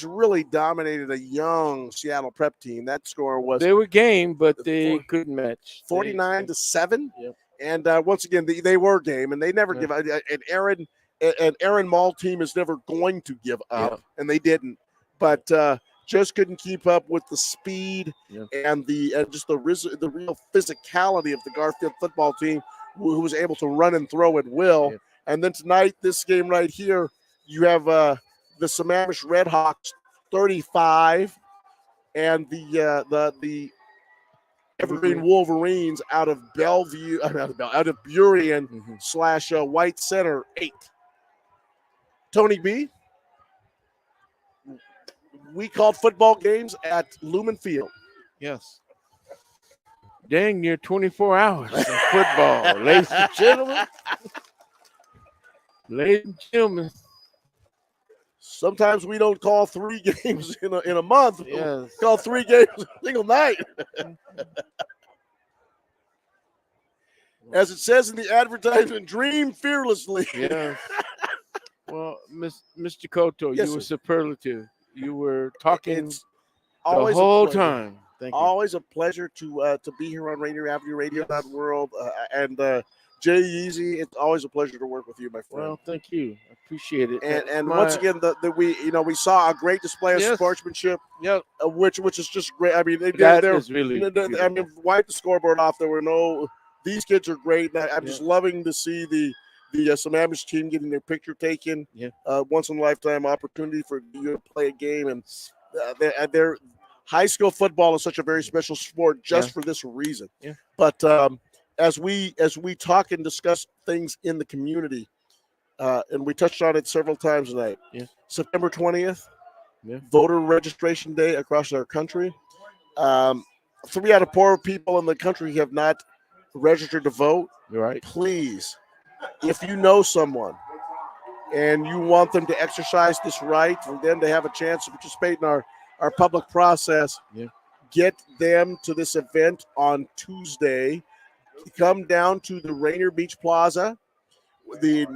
really dominated a young Seattle Prep team. That score was They were game, but they couldn't match. 49-7. Yep. And once again, they were game, and they never give up. And Aaron Mall team is never going to give up, and they didn't. But just couldn't keep up with the speed and just the real physicality of the Garfield football team, who was able to run and throw at will. Yep. And then tonight, this game right here, you have the Sammamish Redhawks 35, and the Evergreen Wolverines out of Bellevue, out of Burien / White Center 8. Tony B, we called football games at Lumen Field. Yes. Dang near 24 hours of football, ladies and gentlemen. Ladies and gentlemen. Sometimes we don't call 3 games in a month. Yes. We call 3 games a single night. As it says in the advertisement, dream fearlessly. Yes. Well, Mr. Koto, Yes, you were sir. superlative. You were talking It's the always whole time. Thank you. Always a pleasure to be here on Rainier Avenue Radio World. And Jay Yeezy, it's always a pleasure to work with you, my friend. Well, thank you. I appreciate it. And once again, we saw a great display of sportsmanship. Yep. Which is just great. I mean, That is really I mean, wipe the scoreboard off. There were no. These kids are great. And I'm just loving to see the Sammamish team getting their picture taken. Yeah. Once in a lifetime opportunity for you to play a game, and their high school football is such a very special sport just for this reason. Yeah. But as we talk and discuss things in the community, and we touched on it several times tonight. Yeah. September 20th, Yeah. voter registration day across our country. 3 out of 4 people in the country have not registered to vote. Right. Please, if you know someone and you want them to exercise this right, for them to have a chance to participate in our public process, get them to this event on Tuesday. Come down to the Rainier Beach Plaza. The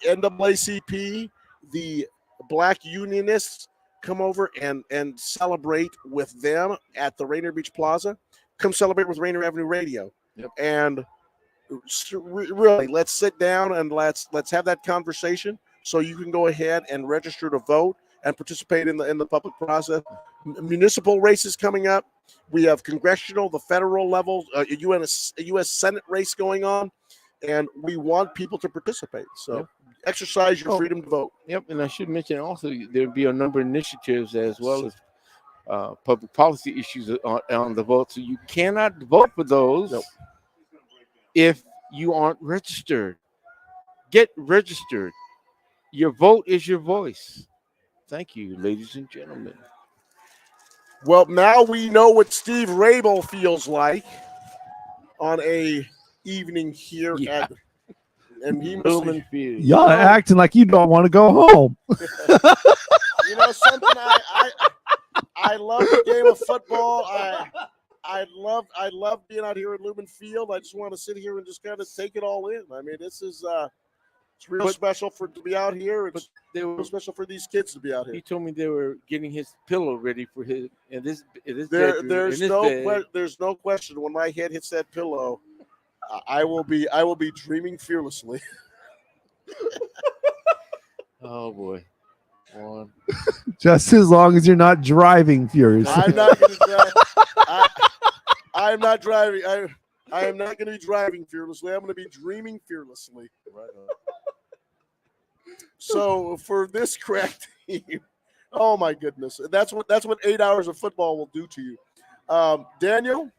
NAACP, the Black Unionists come over and celebrate with them at the Rainier Beach Plaza. Come celebrate with Rainier Avenue Radio. Yep. And really, let's sit down and let's have that conversation so you can go ahead and register to vote and participate in the public process. Municipal races coming up. We have congressional, the federal level, a U.S. Senate race going on, and we want people to participate. So exercise your freedom to vote. Yep, and I should mention also there'll be a number of initiatives as well as public policy issues on the vote. So you cannot vote for those if you aren't registered. Get registered. Your vote is your voice. Thank you, ladies and gentlemen. Well, now we know what Steve Rabel feels like on a evening here at and he Lumen Field. Y'all acting like you don't want to go home. You know something, I love the game of football. I love being out here at Lumen Field. I just want to sit here and just kind of take it all in. I mean, this is it's real special to be out here. It's real special for these kids to be out here. He told me they were getting his pillow ready for his in this bedroom, There's no question when my head hits that pillow, I will be dreaming fearlessly. Oh boy. One. Just as long as you're not driving furiously. I'm not going to drive. I'm not driving. I am not going to be driving fearlessly. I'm going to be dreaming fearlessly. Right on. So for this crack team, oh my goodness, that's what 8 hours of football will do to you. Daniel,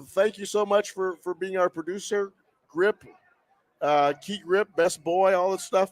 thank you so much for being our producer. Grip, Key Grip, best boy, all that stuff.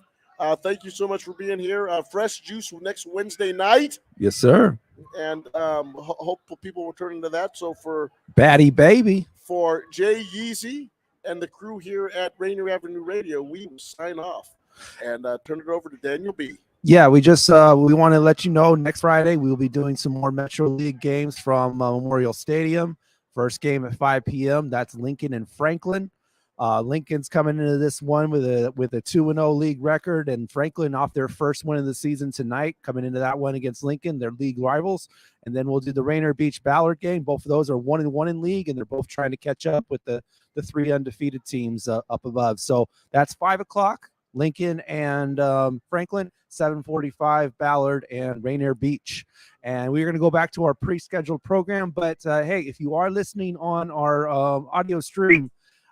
Thank you so much for being here. Fresh Juice next Wednesday night. Yes, sir. And hope people will turn into that. So for Batty Baby, for Jay Yeezy and the crew here at Rainier Avenue Radio, we will sign off and turn it over to Daniel B. Yeah, we just we want to let you know next Friday we will be doing some more Metro League games from Memorial Stadium. First game at 5 p.m. That's Lincoln and Franklin. Lincoln's coming into this one with a 2-0 league record, and Franklin off their first win of the season tonight, coming into that one against Lincoln, their league rivals. And then we'll do the Rainier Beach Ballard game. Both of those are 1-1 in league, and they're both trying to catch up with the 3 undefeated teams up above. So that's 5 o'clock, Lincoln and Franklin, 7:45 Ballard and Rainier Beach. And we're going to go back to our pre-scheduled program. But hey, if you are listening on our audio stream,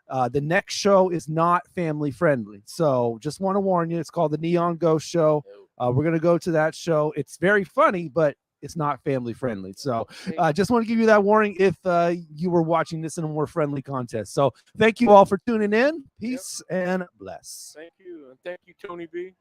the next show is not family friendly. So just want to warn you, it's called the Neon Ghost Show. We're going to go to that show. It's very funny, but it's not family friendly. So just want to give you that warning if you were watching this in a more friendly contest. So thank you all for tuning in. Peace and bless. Thank you. And thank you, Tony B.